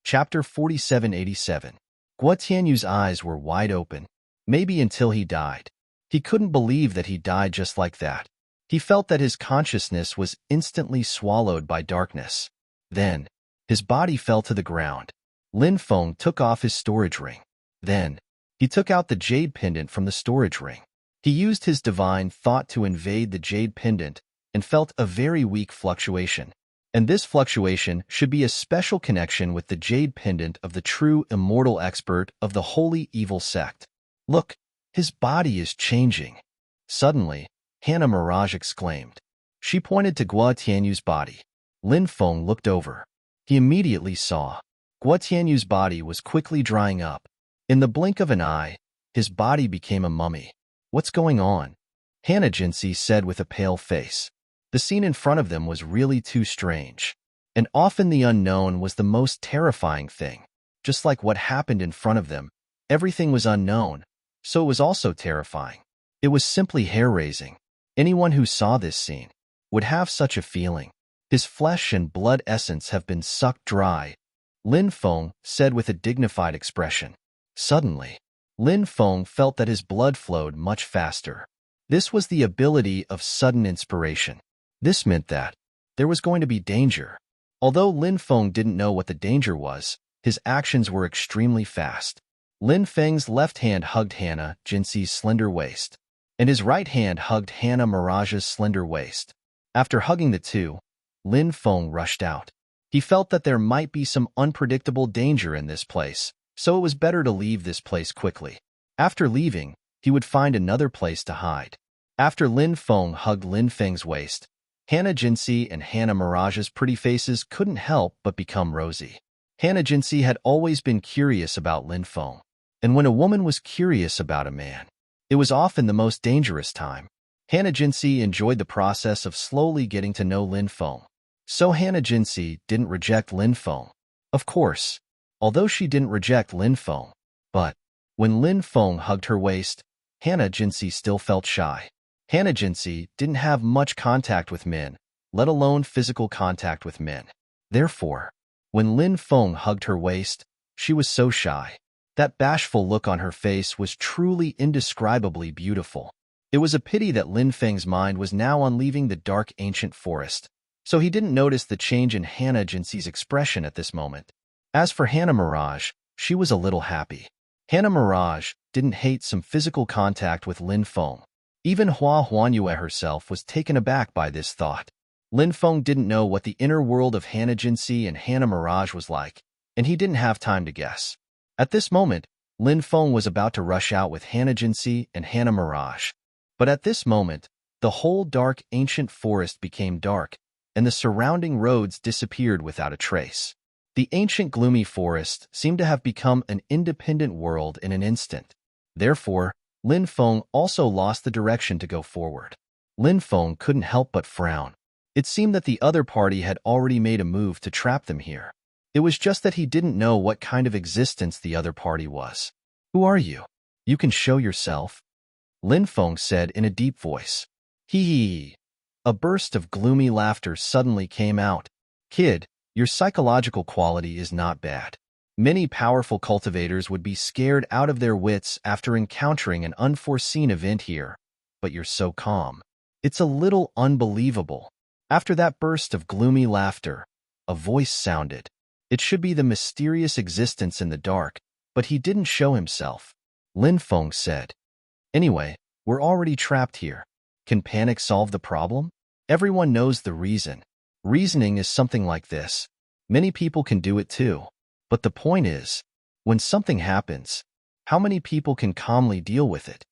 Speaker 1: Chapter 4787. Guo Tianyu's eyes were wide open, maybe until he died. He couldn't believe that he died just like that. He felt that his consciousness was instantly swallowed by darkness. Then, his body fell to the ground. Lin Feng took off his storage ring. Then, he took out the jade pendant from the storage ring. He used his divine thought to invade the jade pendant and felt a very weak fluctuation. And this fluctuation should be a special connection with the jade pendant of the true immortal expert of the holy evil sect. "Look, his body is changing." Suddenly, Hannah Mirage exclaimed. She pointed to Guo Tianyu's body. Lin Feng looked over. He immediately saw. Guo Tianyu's body was quickly drying up. In the blink of an eye, his body became a mummy. "What's going on?" Hannah Jinsi said with a pale face. The scene in front of them was really too strange. And often the unknown was the most terrifying thing. Just like what happened in front of them, everything was unknown, so it was also terrifying. It was simply hair-raising. Anyone who saw this scene would have such a feeling. His flesh and blood essence have been sucked dry, Lin Feng said with a dignified expression. Suddenly, Lin Feng felt that his blood flowed much faster. This was the ability of sudden inspiration. This meant that there was going to be danger. Although Lin Feng didn't know what the danger was, his actions were extremely fast. Lin Feng's left hand hugged Hannah Jinsi's slender waist, and his right hand hugged Hannah Mirage's slender waist. After hugging the two, Lin Feng rushed out. He felt that there might be some unpredictable danger in this place, so it was better to leave this place quickly. After leaving, he would find another place to hide. After Lin Feng hugged Lin Feng's waist, Hannah Jinsi and Hannah Mirage's pretty faces couldn't help but become rosy. Hannah Jinsi had always been curious about Lin Feng, and when a woman was curious about a man, it was often the most dangerous time. Hannah Jinsi enjoyed the process of slowly getting to know Lin Feng. So Hannah Jinsi didn't reject Lin Feng. Of course, although she didn't reject Lin Feng. But when Lin Feng hugged her waist, Hannah Jinsey still felt shy. Hannah Jinsey didn't have much contact with men, let alone physical contact with men. Therefore, when Lin Feng hugged her waist, she was so shy. That bashful look on her face was truly indescribably beautiful. It was a pity that Lin Feng's mind was now on leaving the dark ancient forest, so he didn't notice the change in Hannah Jinsey's expression at this moment. As for Hannah Mirage, she was a little happy. Hannah Mirage didn't hate some physical contact with Lin Feng. Even Hua Huanyue herself was taken aback by this thought. Lin Feng didn't know what the inner world of Hannah Jinsey and Hannah Mirage was like, and he didn't have time to guess. At this moment, Lin Feng was about to rush out with Hannah Jinsey and Hannah Mirage. But at this moment, the whole dark ancient forest became dark, and the surrounding roads disappeared without a trace. The ancient gloomy forest seemed to have become an independent world in an instant. Therefore, Lin Feng also lost the direction to go forward. Lin Feng couldn't help but frown. It seemed that the other party had already made a move to trap them here. It was just that he didn't know what kind of existence the other party was. "Who are you? You can show yourself," Lin Feng said in a deep voice. Hee hee. A burst of gloomy laughter suddenly came out. "Kid, your psychological quality is not bad. Many powerful cultivators would be scared out of their wits after encountering an unforeseen event here, but you're so calm. It's a little unbelievable." After that burst of gloomy laughter, a voice sounded. It should be the mysterious existence in the dark, but he didn't show himself. Lin Feng said, "Anyway, we're already trapped here. Can panic solve the problem? Everyone knows the reason. Reasoning is something like this. Many people can do it too. But the point is, when something happens, how many people can calmly deal with it?"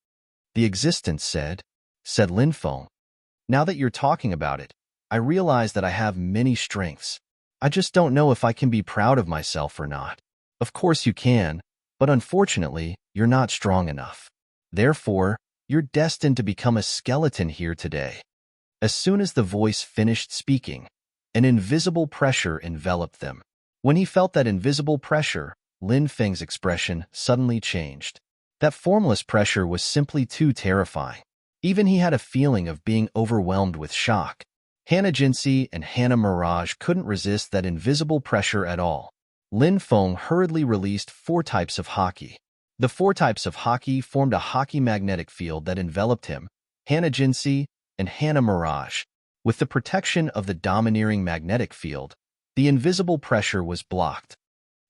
Speaker 1: "The existence said Lin Feng. "Now that you're talking about it, I realize that I have many strengths. I just don't know if I can be proud of myself or not." "Of course you can, but unfortunately, you're not strong enough. Therefore, you're destined to become a skeleton here today." As soon as the voice finished speaking, an invisible pressure enveloped them. When he felt that invisible pressure, Lin Feng's expression suddenly changed. That formless pressure was simply too terrifying. Even he had a feeling of being overwhelmed with shock. Hannah Jinsey and Hannah Mirage couldn't resist that invisible pressure at all. Lin Feng hurriedly released 4 types of hockey. The 4 types of hockey formed a hockey magnetic field that enveloped him, Hannah Jinsey, and Hannah Mirage. With the protection of the domineering magnetic field, the invisible pressure was blocked.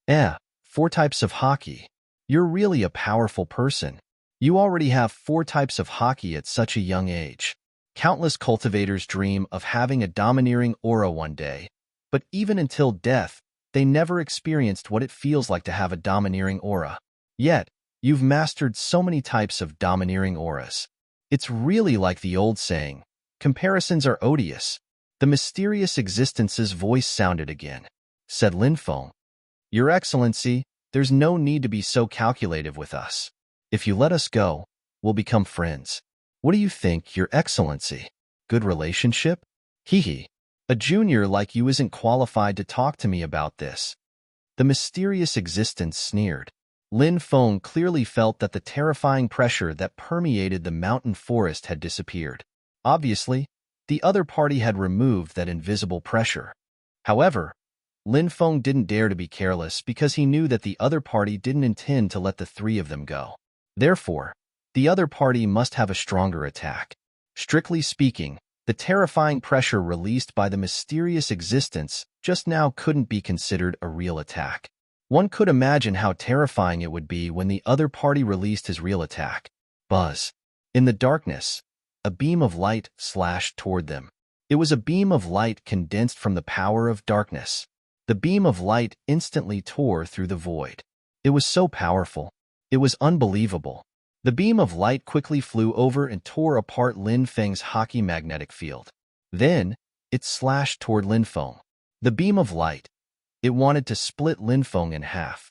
Speaker 1: 4 types of hockey. You're really a powerful person. You already have 4 types of hockey at such a young age. Countless cultivators dream of having a domineering aura one day, but even until death, they never experienced what it feels like to have a domineering aura. Yet, you've mastered so many types of domineering auras. It's really like the old saying, comparisons are odious. The mysterious existence's voice sounded again. Said Lin Feng, "Your Excellency, there's no need to be so calculative with us. If you let us go, we'll become friends." "What do you think, Your Excellency? Good relationship?" "Hee hee. A junior like you isn't qualified to talk to me about this." The mysterious existence sneered. Lin Feng clearly felt that the terrifying pressure that permeated the mountain forest had disappeared. Obviously, the other party had removed that invisible pressure. However, Lin Feng didn't dare to be careless because he knew that the other party didn't intend to let the 3 of them go. Therefore, the other party must have a stronger attack. Strictly speaking, the terrifying pressure released by the mysterious existence just now couldn't be considered a real attack. One could imagine how terrifying it would be when the other party released his real attack. Buzz. In the darkness, a beam of light slashed toward them. It was a beam of light condensed from the power of darkness. The beam of light instantly tore through the void. It was so powerful. It was unbelievable. The beam of light quickly flew over and tore apart Lin Feng's hockey magnetic field. Then, it slashed toward Lin Feng. The beam of light. It wanted to split Lin Feng in half.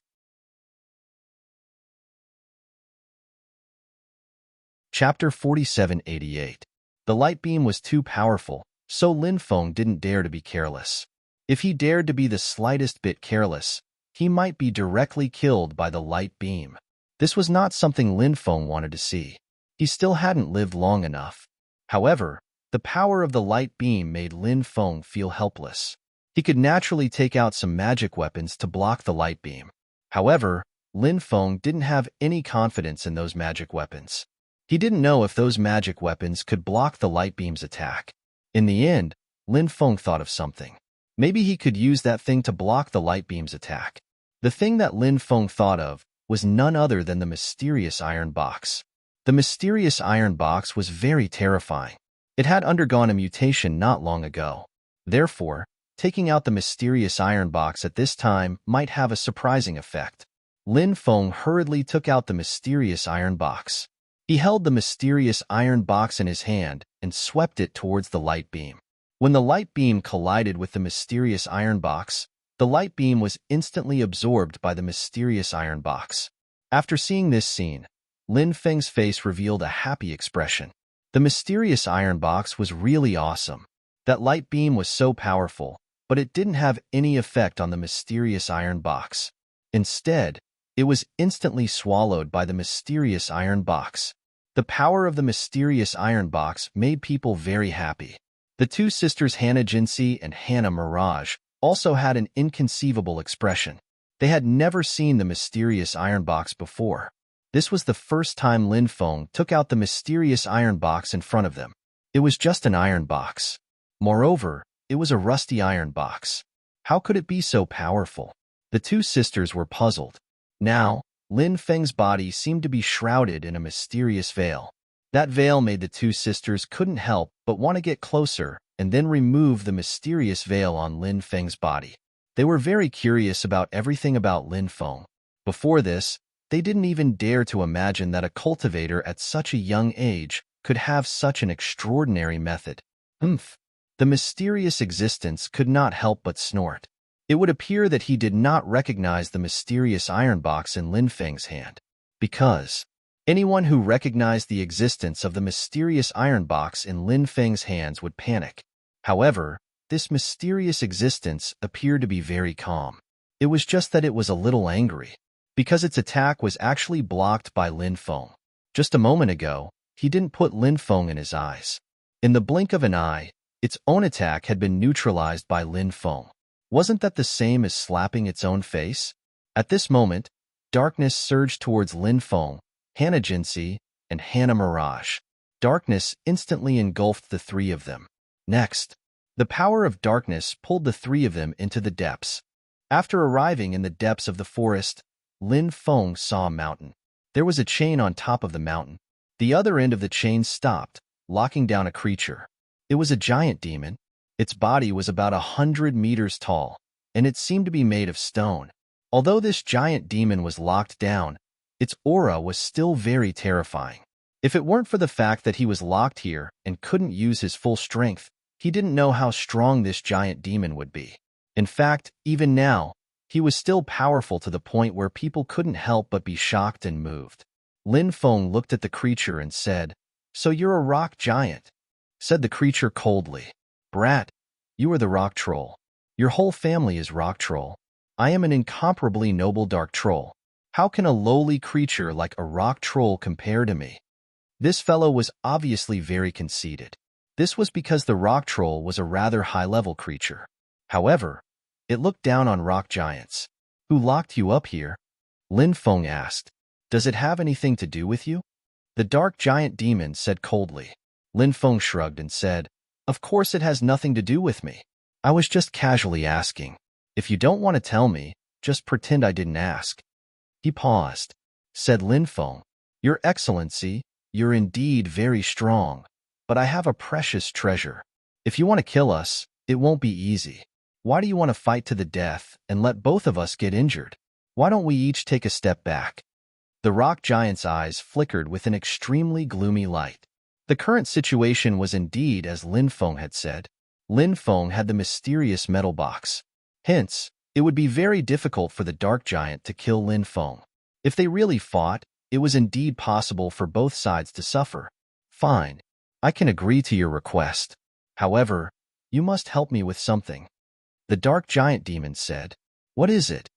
Speaker 1: Chapter 4788. The light beam was too powerful, so Lin Feng didn't dare to be careless. If he dared to be the slightest bit careless, he might be directly killed by the light beam. This was not something Lin Feng wanted to see. He still hadn't lived long enough. However, the power of the light beam made Lin Feng feel helpless. He could naturally take out some magic weapons to block the light beam. However, Lin Feng didn't have any confidence in those magic weapons. He didn't know if those magic weapons could block the light beam's attack. In the end, Lin Feng thought of something. Maybe he could use that thing to block the light beam's attack. The thing that Lin Feng thought of was none other than the mysterious iron box. The mysterious iron box was very terrifying. It had undergone a mutation not long ago. Therefore, taking out the mysterious iron box at this time might have a surprising effect. Lin Feng hurriedly took out the mysterious iron box. He held the mysterious iron box in his hand and swept it towards the light beam. When the light beam collided with the mysterious iron box, the light beam was instantly absorbed by the mysterious iron box. After seeing this scene, Lin Feng's face revealed a happy expression. The mysterious iron box was really awesome. That light beam was so powerful, but it didn't have any effect on the mysterious iron box. Instead, it was instantly swallowed by the mysterious iron box. The power of the mysterious iron box made people very happy. The two sisters Hannah Jinsey and Hannah Mirage also had an inconceivable expression. They had never seen the mysterious iron box before. This was the first time Lin Feng took out the mysterious iron box in front of them. It was just an iron box. Moreover, it was a rusty iron box. How could it be so powerful? The two sisters were puzzled. Now, Lin Feng's body seemed to be shrouded in a mysterious veil. That veil made the two sisters couldn't help but want to get closer and then remove the mysterious veil on Lin Feng's body. They were very curious about everything about Lin Feng. Before this, they didn't even dare to imagine that a cultivator at such a young age could have such an extraordinary method. The mysterious existence could not help but snort. It would appear that he did not recognize the mysterious iron box in Lin Feng's hand. Because anyone who recognized the existence of the mysterious iron box in Lin Feng's hands would panic. However, this mysterious existence appeared to be very calm. It was just that it was a little angry, because its attack was actually blocked by Lin Feng. Just a moment ago, he didn't put Lin Feng in his eyes. In the blink of an eye, its own attack had been neutralized by Lin Feng. Wasn't that the same as slapping its own face? At this moment, darkness surged towards Lin Feng, Hannah Jinsey, and Hannah Mirage. Darkness instantly engulfed the three of them. Next, the power of darkness pulled the three of them into the depths. After arriving in the depths of the forest, Lin Feng saw a mountain. There was a chain on top of the mountain. The other end of the chain stopped, locking down a creature. It was a giant demon. Its body was about 100 meters tall, and it seemed to be made of stone. Although this giant demon was locked down, its aura was still very terrifying. If it weren't for the fact that he was locked here and couldn't use his full strength, he didn't know how strong this giant demon would be. In fact, even now, he was still powerful to the point where people couldn't help but be shocked and moved. Lin Feng looked at the creature and said, "So you're a rock giant," said the creature coldly. "Brat, you are the rock troll. Your whole family is rock troll. I am an incomparably noble dark troll. How can a lowly creature like a rock troll compare to me?" This fellow was obviously very conceited. This was because the rock troll was a rather high-level creature. However, it looked down on rock giants. "Who locked you up here?" Lin Feng asked. "Does it have anything to do with you?" The dark giant demon said coldly. Lin Feng shrugged and said, "Of course it has nothing to do with me. I was just casually asking. If you don't want to tell me, just pretend I didn't ask." He paused. Said Lin Feng, "Your Excellency, you're indeed very strong, but I have a precious treasure. If you want to kill us, it won't be easy. Why do you want to fight to the death and let both of us get injured? Why don't we each take a step back?" The rock giant's eyes flickered with an extremely gloomy light. The current situation was indeed as Lin Feng had said. Lin Feng had the mysterious metal box. Hence, it would be very difficult for the dark giant to kill Lin Feng. If they really fought, it was indeed possible for both sides to suffer. "Fine. I can agree to your request. However, you must help me with something." The dark giant demon said. "What is it?"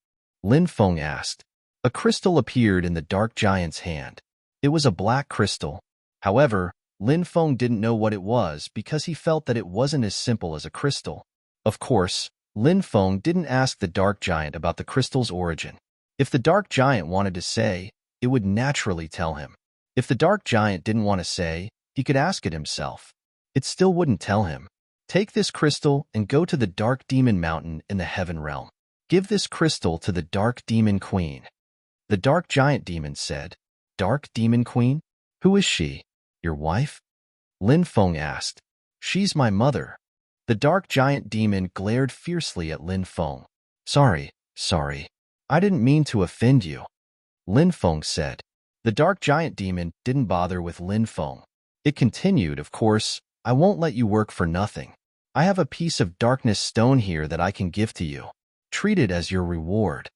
Speaker 1: Lin Feng asked. A crystal appeared in the dark giant's hand. It was a black crystal. However, Lin Feng didn't know what it was because he felt that it wasn't as simple as a crystal. Of course, Lin Feng didn't ask the dark giant about the crystal's origin. If the dark giant wanted to say, it would naturally tell him. If the dark giant didn't want to say, he could ask it himself. It still wouldn't tell him. Take this crystal and go to the Dark Demon Mountain in the Heaven Realm. Give this crystal to the Dark Demon Queen. The Dark Giant Demon said. Dark Demon Queen? Who is she? Your wife? Lin Feng asked. She's my mother. The Dark Giant Demon glared fiercely at Lin Feng. Sorry. I didn't mean to offend you. Lin Feng said. The Dark Giant Demon didn't bother with Lin Feng. It continued, of course, I won't let you work for nothing. I have a piece of darkness stone here that I can give to you. Treat it as your reward.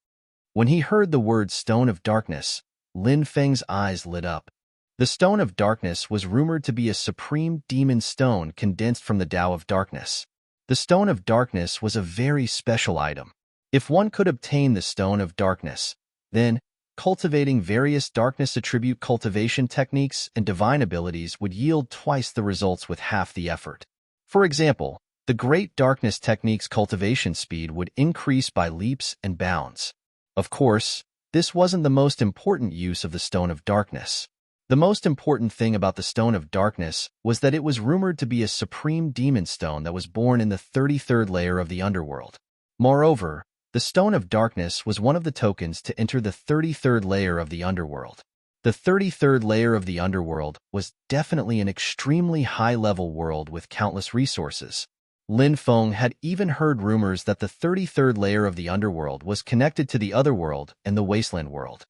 Speaker 1: When he heard the word Stone of Darkness, Lin Feng's eyes lit up. The Stone of Darkness was rumored to be a supreme demon stone condensed from the Tao of Darkness. The Stone of Darkness was a very special item. If one could obtain the Stone of Darkness, then cultivating various darkness attribute cultivation techniques and divine abilities would yield twice the results with half the effort. For example, the Great Darkness Technique's cultivation speed would increase by leaps and bounds. Of course, this wasn't the most important use of the Stone of Darkness. The most important thing about the Stone of Darkness was that it was rumored to be a supreme demon stone that was born in the 33rd layer of the underworld. Moreover, the Stone of Darkness was one of the tokens to enter the 33rd layer of the underworld. The 33rd layer of the underworld was definitely an extremely high-level world with countless resources. Lin Feng had even heard rumors that the 33rd layer of the underworld was connected to the otherworld and the wasteland world.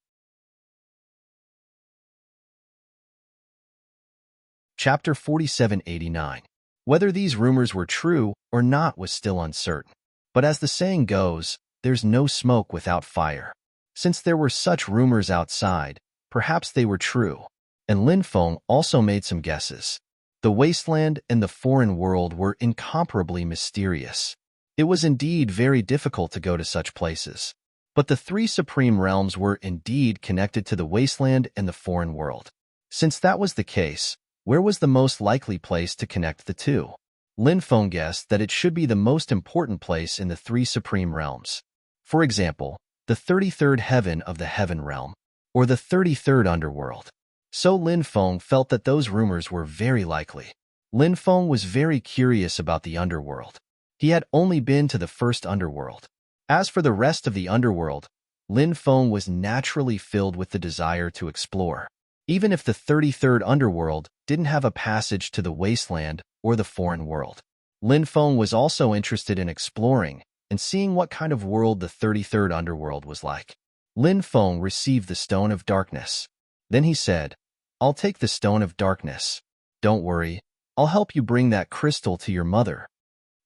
Speaker 1: Chapter 4789. Whether these rumors were true or not was still uncertain. But as the saying goes, there's no smoke without fire. Since there were such rumors outside, perhaps they were true. And Lin Feng also made some guesses. The wasteland and the foreign world were incomparably mysterious. It was indeed very difficult to go to such places. But the three supreme realms were indeed connected to the wasteland and the foreign world. Since that was the case, where was the most likely place to connect the two? Lin Feng guessed that it should be the most important place in the three supreme realms. For example, the 33rd heaven of the Heaven Realm, or the 33rd underworld. So Lin Feng felt that those rumors were very likely. Lin Feng was very curious about the underworld. He had only been to the first underworld. As for the rest of the underworld, Lin Feng was naturally filled with the desire to explore. Even if the 33rd underworld didn't have a passage to the wasteland or the foreign world. Lin Feng was also interested in exploring and seeing what kind of world the 33rd underworld was like. Lin Feng received the Stone of Darkness. Then he said, I'll take the Stone of Darkness. Don't worry, I'll help you bring that crystal to your mother.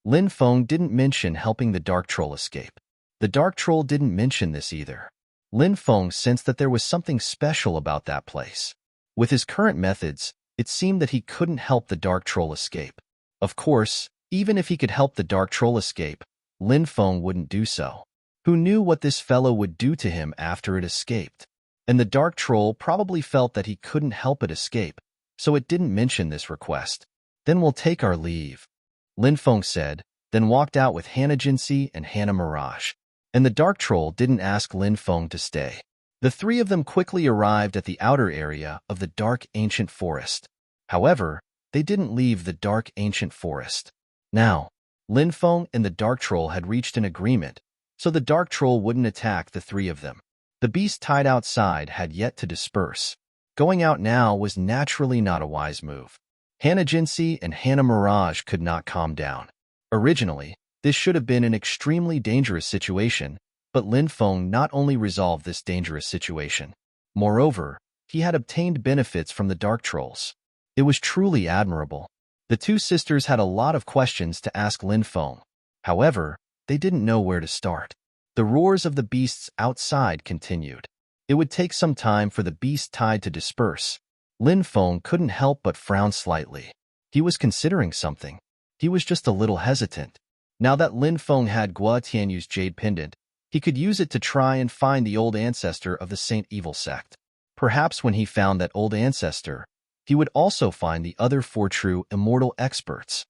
Speaker 1: Lin Feng didn't mention helping the Dark Troll escape. The Dark Troll didn't mention this either. Lin Feng sensed that there was something special about that place. With his current methods, it seemed that he couldn't help the Dark Troll escape. Of course, even if he could help the Dark Troll escape, Lin Feng wouldn't do so. Who knew what this fellow would do to him after it escaped? And the Dark Troll probably felt that he couldn't help it escape, so it didn't mention this request. Then we'll take our leave, Lin Feng said, then walked out with Hannah Jinsei and Hannah Mirage. And the Dark Troll didn't ask Lin Feng to stay. The three of them quickly arrived at the outer area of the dark ancient forest. However, they didn't leave the dark ancient forest. Now, Lin Feng and the Dark Troll had reached an agreement, so the Dark Troll wouldn't attack the three of them. The beasts tied outside had yet to disperse. Going out now was naturally not a wise move. Hannah Jinsei and Hannah Mirage could not calm down. Originally, this should have been an extremely dangerous situation, but Lin Feng not only resolved this dangerous situation. Moreover, he had obtained benefits from the Dark Trolls. It was truly admirable. The two sisters had a lot of questions to ask Lin Feng. However, they didn't know where to start. The roars of the beasts outside continued. It would take some time for the beast tide to disperse. Lin Feng couldn't help but frown slightly. He was considering something. He was just a little hesitant. Now that Lin Feng had Gua Tianyu's jade pendant, He could use it to try and find the old ancestor of the Saint Evil sect. Perhaps when he found that old ancestor, he would also find the other 4 true immortal experts.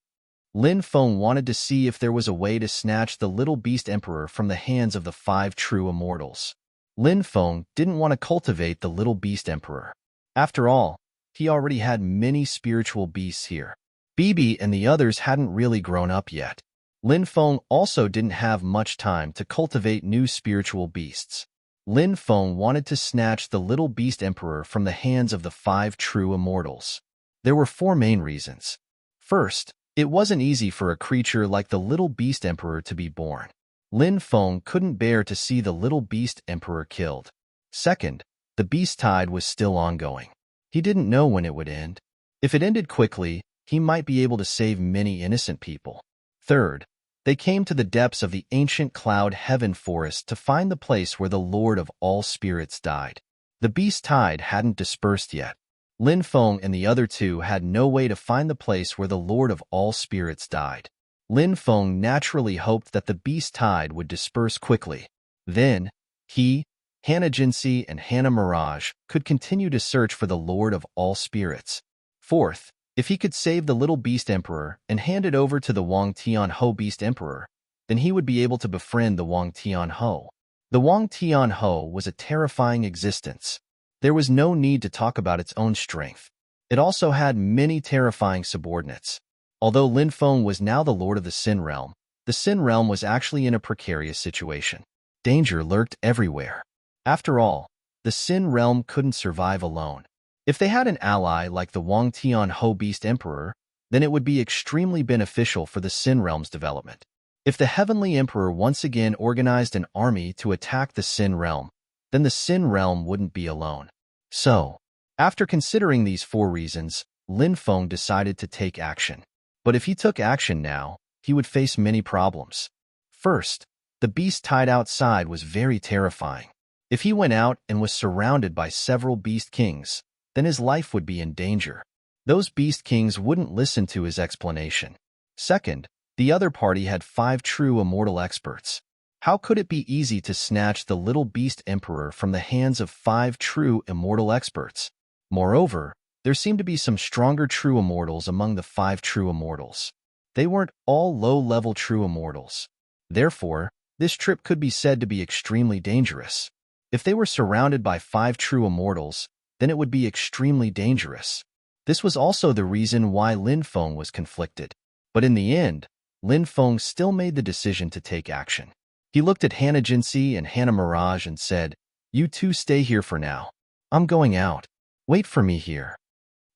Speaker 1: Lin Feng wanted to see if there was a way to snatch the little beast emperor from the hands of the 5 true immortals. Lin Feng didn't want to cultivate the little beast emperor. After all, he already had many spiritual beasts here. Bibi and the others hadn't really grown up yet. Lin Feng also didn't have much time to cultivate new spiritual beasts. Lin Feng wanted to snatch the little beast emperor from the hands of the 5 true immortals. There were 4 main reasons. First, it wasn't easy for a creature like the little beast emperor to be born. Lin Feng couldn't bear to see the little beast emperor killed. Second, the beast tide was still ongoing. He didn't know when it would end. If it ended quickly, he might be able to save many innocent people. Third, they came to the depths of the ancient cloud heaven forest to find the place where the Lord of all spirits died. The beast tide hadn't dispersed yet. Lin Feng and the other 2 had no way to find the place where the Lord of all spirits died. Lin Feng naturally hoped that the beast tide would disperse quickly. Then, he, Hannah Jinsey, and Hannah Mirage could continue to search for the Lord of all spirits. Fourth, if he could save the little beast emperor and hand it over to the Wang Tianho beast emperor, then he would be able to befriend the Wang Tianho. The Wang Tianho was a terrifying existence. There was no need to talk about its own strength. It also had many terrifying subordinates. Although Lin Feng was now the lord of the Sin Realm was actually in a precarious situation. Danger lurked everywhere. After all, the Sin Realm couldn't survive alone. If they had an ally like the Wang Tianho beast emperor, then it would be extremely beneficial for the Sin Realm's development. If the Heavenly Emperor once again organized an army to attack the Sin Realm, then the Sin Realm wouldn't be alone. So, after considering these 4 reasons, Lin Feng decided to take action. But if he took action now, he would face many problems. First, the beast tide outside was very terrifying. If he went out and was surrounded by several beast kings, then his life would be in danger. Those beast kings wouldn't listen to his explanation. Second, the other party had 5 true immortal experts. How could it be easy to snatch the little beast emperor from the hands of 5 true immortal experts? Moreover, there seemed to be some stronger true immortals among the 5 true immortals. They weren't all low-level true immortals. Therefore, this trip could be said to be extremely dangerous. If they were surrounded by 5 true immortals, then it would be extremely dangerous. This was also the reason why Lin Feng was conflicted. But in the end, Lin Feng still made the decision to take action. He looked at Hannah Jinsey and Hannah Mirage and said, "You 2 stay here for now. I'm going out. Wait for me here."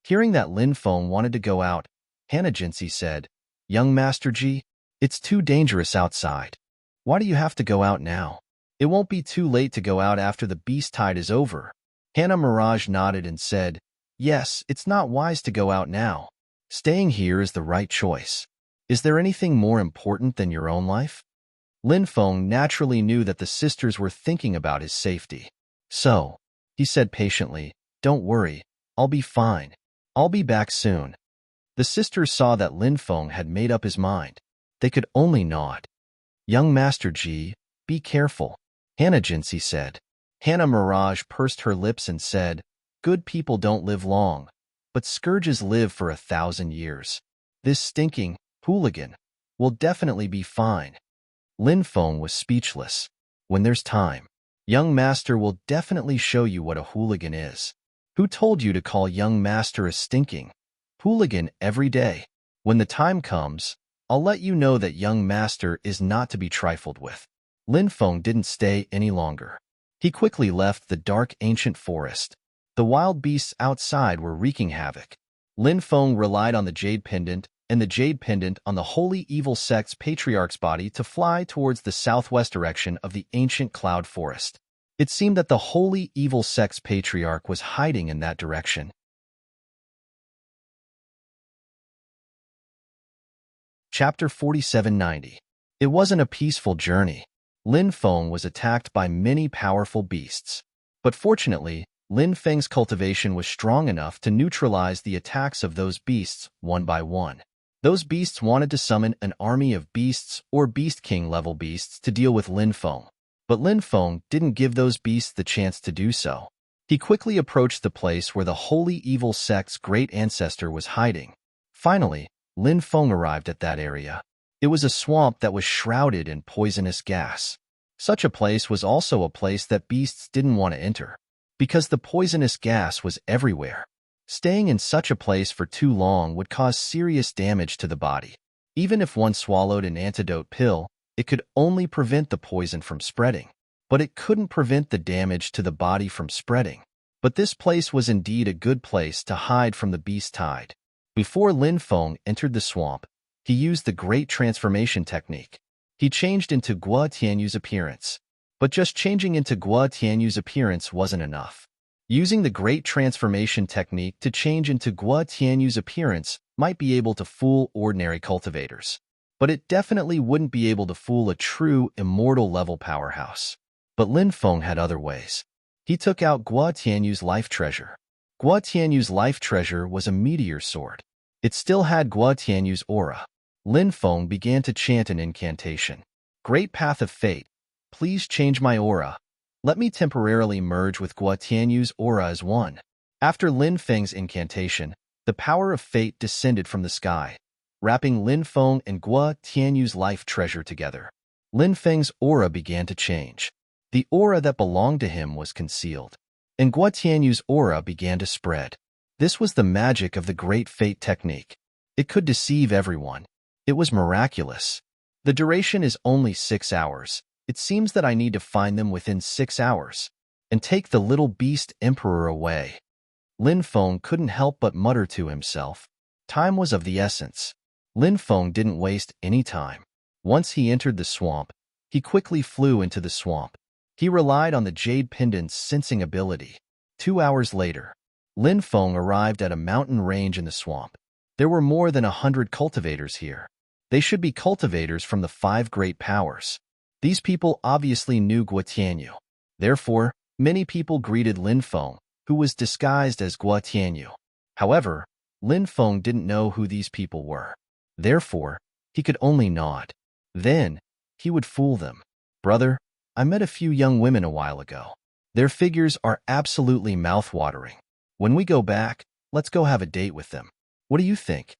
Speaker 1: Hearing that Lin Feng wanted to go out, Hannah Jinsey said, "Young Master Ji, it's too dangerous outside. Why do you have to go out now? It won't be too late to go out after the beast tide is over." Hannah Mirage nodded and said, "Yes, it's not wise to go out now. Staying here is the right choice. Is there anything more important than your own life?" Lin Feng naturally knew that the sisters were thinking about his safety. "So," he said patiently, "don't worry, I'll be fine. I'll be back soon." The sisters saw that Lin Feng had made up his mind. They could only nod. "Young Master Ji, be careful," Hannah Jinsey said. Hannah Mirage pursed her lips and said, "Good people don't live long, but scourges live for 1,000 years. This stinking hooligan will definitely be fine." Lin Feng was speechless. "When there's time, young master will definitely show you what a hooligan is. Who told you to call young master a stinking hooligan every day? When the time comes, I'll let you know that young master is not to be trifled with." Lin Feng didn't stay any longer. He quickly left the dark ancient forest. The wild beasts outside were wreaking havoc. Lin Feng relied on the jade pendant and the jade pendant on the holy evil sect's patriarch's body to fly towards the southwest direction of the ancient cloud forest. It seemed that the holy evil sect's patriarch was hiding in that direction. Chapter 4790. It wasn't a peaceful journey. Lin Feng was attacked by many powerful beasts. But fortunately, Lin Feng's cultivation was strong enough to neutralize the attacks of those beasts one by one. Those beasts wanted to summon an army of beasts or Beast King level beasts to deal with Lin Feng. But Lin Feng didn't give those beasts the chance to do so. He quickly approached the place where the holy evil sect's great ancestor was hiding. Finally, Lin Feng arrived at that area. It was a swamp that was shrouded in poisonous gas. Such a place was also a place that beasts didn't want to enter, because the poisonous gas was everywhere. Staying in such a place for too long would cause serious damage to the body. Even if one swallowed an antidote pill, it could only prevent the poison from spreading, but it couldn't prevent the damage to the body from spreading. But this place was indeed a good place to hide from the beast tide. Before Lin Feng entered the swamp, he used the Great Transformation technique. He changed into Guo Tianyu's appearance. But just changing into Guo Tianyu's appearance wasn't enough. Using the Great Transformation technique to change into Guo Tianyu's appearance might be able to fool ordinary cultivators, but it definitely wouldn't be able to fool a true immortal-level powerhouse. But Lin Feng had other ways. He took out Guo Tianyu's life treasure. Guo Tianyu's life treasure was a meteor sword. It still had Guo Tianyu's aura. Lin Feng began to chant an incantation. Great Path of Fate, please change my aura. Let me temporarily merge with Guo Tianyu's aura as one. After Lin Feng's incantation, the power of fate descended from the sky, wrapping Lin Feng and Guo Tianyu's life treasure together. Lin Feng's aura began to change. The aura that belonged to him was concealed, and Guo Tianyu's aura began to spread. This was the magic of the Great Fate technique. It could deceive everyone. It was miraculous. The duration is only 6 hours. It seems that I need to find them within 6 hours and take the little beast emperor away. Lin Feng couldn't help but mutter to himself. Time was of the essence. Lin Feng didn't waste any time. Once he entered the swamp, he quickly flew into the swamp. He relied on the Jade Pendant's sensing ability. 2 hours later, Lin Feng arrived at a mountain range in the swamp. There were more than 100 cultivators here. They should be cultivators from the 5 great powers. These people obviously knew Guo Tianyu. Therefore, many people greeted Lin Feng, who was disguised as Guo Tianyu. However, Lin Feng didn't know who these people were. Therefore, he could only nod. Then, he would fool them. Brother, I met a few young women a while ago. Their figures are absolutely mouth-watering. When we go back, let's go have a date with them. What do you think?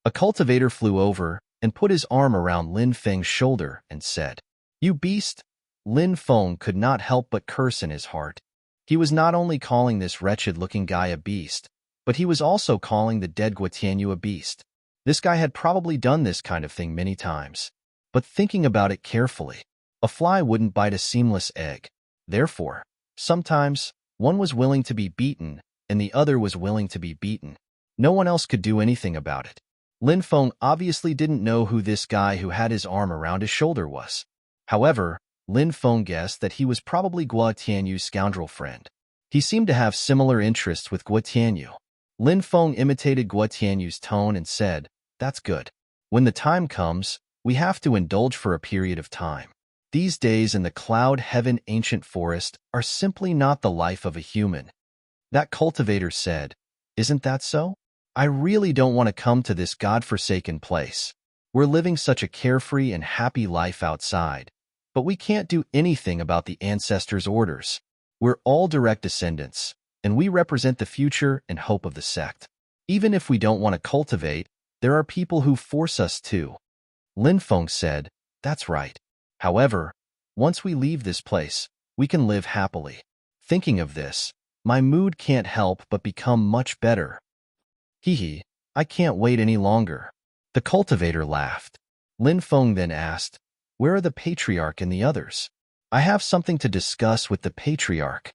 Speaker 1: A cultivator flew over and put his arm around Lin Feng's shoulder and said, You beast! Lin Feng could not help but curse in his heart. He was not only calling this wretched-looking guy a beast, but he was also calling the dead Guo Tianyu a beast. This guy had probably done this kind of thing many times. But thinking about it carefully, a fly wouldn't bite a seamless egg. Therefore, sometimes, one was willing to be beaten, and the other was willing to be beaten. No one else could do anything about it. Lin Feng obviously didn't know who this guy who had his arm around his shoulder was. However, Lin Feng guessed that he was probably Guo Tianyu's scoundrel friend. He seemed to have similar interests with Guo Tianyu. Lin Feng imitated Guo Tianyu's tone and said, That's good. When the time comes, we have to indulge for a period of time. These days in the cloud heaven ancient forest are simply not the life of a human. That cultivator said, Isn't that so? I really don't want to come to this godforsaken place. We're living such a carefree and happy life outside, but we can't do anything about the ancestors' orders. We're all direct descendants, and we represent the future and hope of the sect. Even if we don't want to cultivate, there are people who force us to. Lin Feng said, That's right. However, once we leave this place, we can live happily. Thinking of this, my mood can't help but become much better. Hee, I can't wait any longer. The cultivator laughed. Lin Feng then asked, Where are the patriarch and the others? I have something to discuss with the patriarch.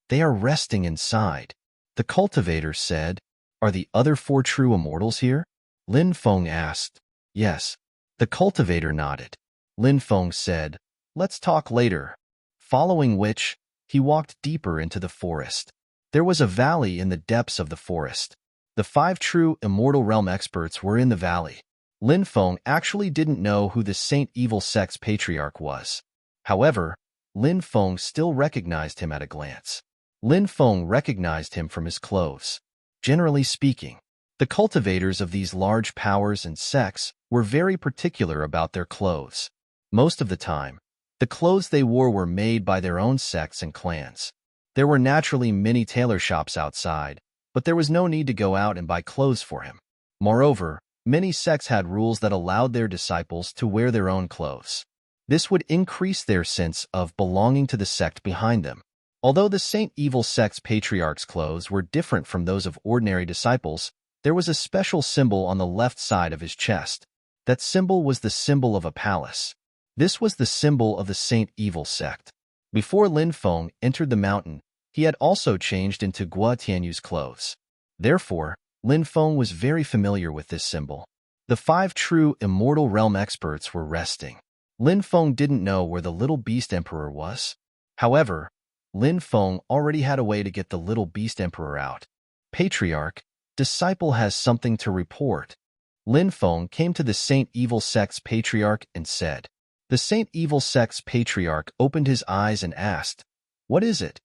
Speaker 1: They are resting inside. The cultivator said, Are the other 4 true immortals here? Lin Feng asked. Yes. The cultivator nodded. Lin Feng said, Let's talk later. Following which, he walked deeper into the forest. There was a valley in the depths of the forest. The 5 true immortal realm experts were in the valley. Lin Feng actually didn't know who the Saint Evil Sect's patriarch was. However, Lin Feng still recognized him at a glance. Lin Feng recognized him from his clothes. Generally speaking, the cultivators of these large powers and sects were very particular about their clothes. Most of the time, The clothes they wore were made by their own sects and clans. There were naturally many tailor shops outside, but there was no need to go out and buy clothes for him. Moreover, many sects had rules that allowed their disciples to wear their own clothes. This would increase their sense of belonging to the sect behind them. Although the Saint Evil sect's patriarch's clothes were different from those of ordinary disciples, there was a special symbol on the left side of his chest. That symbol was the symbol of a palace. This was the symbol of the Saint Evil sect. Before Lin Feng entered the mountain, he had also changed into Guo Tianyu's clothes. Therefore, Lin Feng was very familiar with this symbol. The 5 true immortal realm experts were resting. Lin Feng didn't know where the little beast emperor was. However, Lin Feng already had a way to get the little beast emperor out. Patriarch, disciple has something to report. Lin Feng came to the Saint Evil sect's patriarch and said. The Saint Evil sect's patriarch opened his eyes and asked, "What is it?"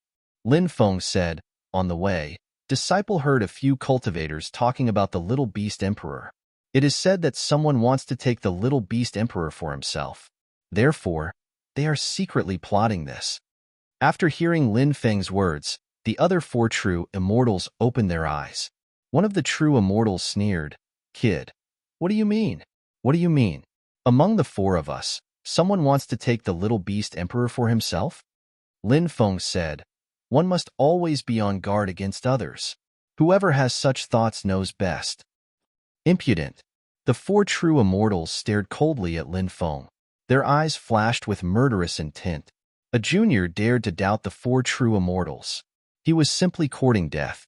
Speaker 1: Lin Feng said, "On the way, disciple heard a few cultivators talking about the little beast emperor. It is said that someone wants to take the little beast emperor for himself. Therefore, they are secretly plotting this." After hearing Lin Feng's words, the other 4 true immortals opened their eyes. One of the true immortals sneered, "Kid, what do you mean? What do you mean? Among the 4 of us, someone wants to take the little beast emperor for himself?" Lin Feng said, "One must always be on guard against others. Whoever has such thoughts knows best." Impudent. The 4 true immortals stared coldly at Lin Feng. Their eyes flashed with murderous intent. A junior dared to doubt the 4 true immortals. He was simply courting death.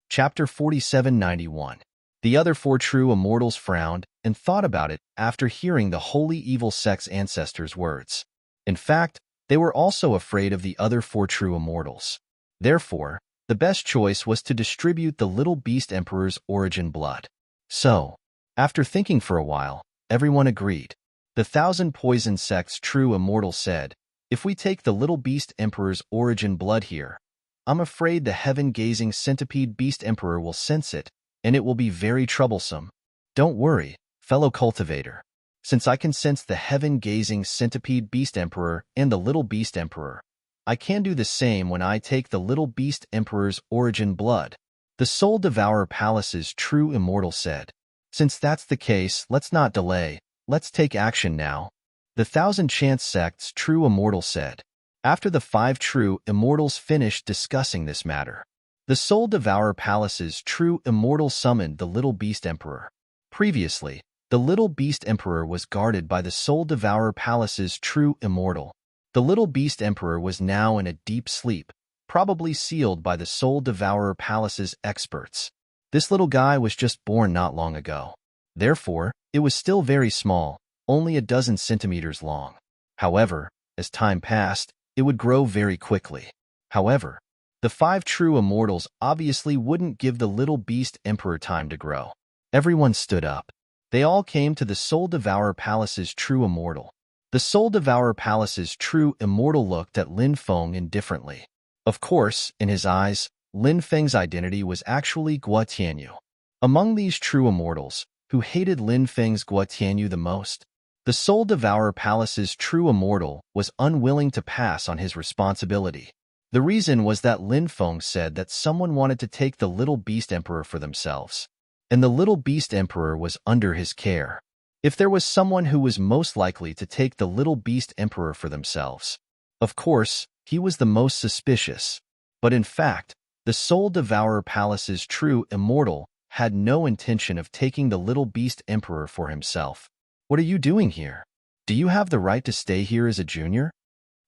Speaker 1: Chapter 4791. The other 4 true immortals frowned and thought about it after hearing the Holy Evil sect's ancestors' words. In fact, they were also afraid of the other 4 true immortals. Therefore, the best choice was to distribute the little beast emperor's origin blood. So, after thinking for a while, everyone agreed. The 1,000 Poison sect's true immortal said, "If we take the little beast emperor's origin blood here, I'm afraid the heaven-gazing centipede beast emperor will sense it, and it will be very troublesome. Don't worry, fellow cultivator. Since I can sense the heaven-gazing centipede beast emperor and the little beast emperor, I can do the same when I take the little beast emperor's origin blood." The Soul Devourer Palace's true immortal said, "Since that's the case, let's not delay, let's take action now." The 1,000 Chance sect's true immortal said. After the 5 true immortals finished discussing this matter, the Soul Devourer Palace's true immortal summoned the little beast emperor. Previously, the little beast emperor was guarded by the Soul Devourer Palace's true immortal. The little beast emperor was now in a deep sleep, probably sealed by the Soul Devourer Palace's experts. This little guy was just born not long ago. Therefore, it was still very small, only a dozen centimeters long. However, as time passed, it would grow very quickly. However, the 5 true immortals obviously wouldn't give the little beast emperor time to grow. Everyone stood up. They all came to the Soul Devourer Palace's true immortal. The Soul Devourer Palace's true immortal looked at Lin Feng indifferently. Of course, in his eyes, Lin Feng's identity was actually Guo Tianyu. Among these true immortals, who hated Lin Feng's Guo Tianyu the most, the Soul Devourer Palace's true immortal was unwilling to pass on his responsibility. The reason was that Lin Feng said that someone wanted to take the little beast emperor for themselves, and the little beast emperor was under his care. If there was someone who was most likely to take the little beast emperor for themselves, of course, he was the most suspicious. But in fact, the Soul Devourer Palace's true immortal had no intention of taking the little beast emperor for himself. "What are you doing here? Do you have the right to stay here as a junior?"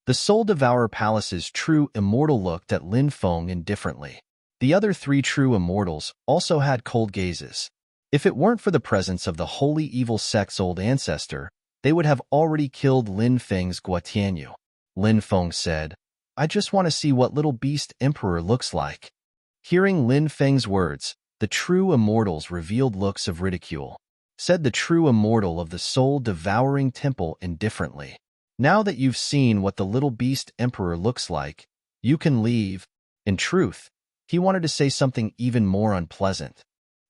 Speaker 1: The Soul Devourer Palace's true immortal looked at Lin Feng indifferently. The other 3 true immortals also had cold gazes. If it weren't for the presence of the Holy Evil sect's old ancestor, they would have already killed Lin Feng's Guo Tianyu. Lin Feng said, "I just want to see what little beast emperor looks like." Hearing Lin Feng's words, the true immortals revealed looks of ridicule. Said the true immortal of the soul-devouring temple indifferently, "Now that you've seen what the little beast emperor looks like, you can leave." In truth, he wanted to say something even more unpleasant.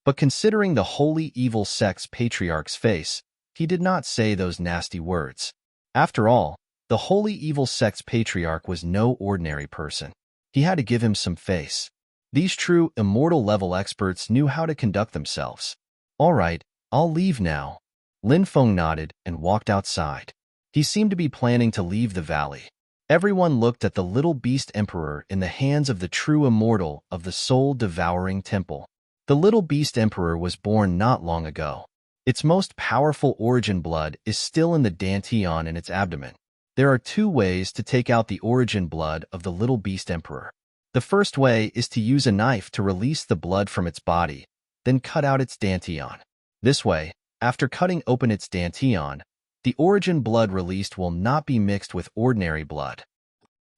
Speaker 1: But considering the holy evil sect's patriarch's face, he did not say those nasty words. After all, the holy evil sect's patriarch was no ordinary person. He had to give him some face. These true immortal level experts knew how to conduct themselves. All right, I'll leave now. Lin Feng nodded and walked outside. He seemed to be planning to leave the valley. Everyone looked at the little beast emperor in the hands of the true immortal of the soul-devouring temple. The little beast emperor was born not long ago. Its most powerful origin blood is still in the dantian in its abdomen. There are two ways to take out the origin blood of the little beast emperor. The first way is to use a knife to release the blood from its body, then cut out its dantian. This way, after cutting open its dantian, the origin blood released will not be mixed with ordinary blood.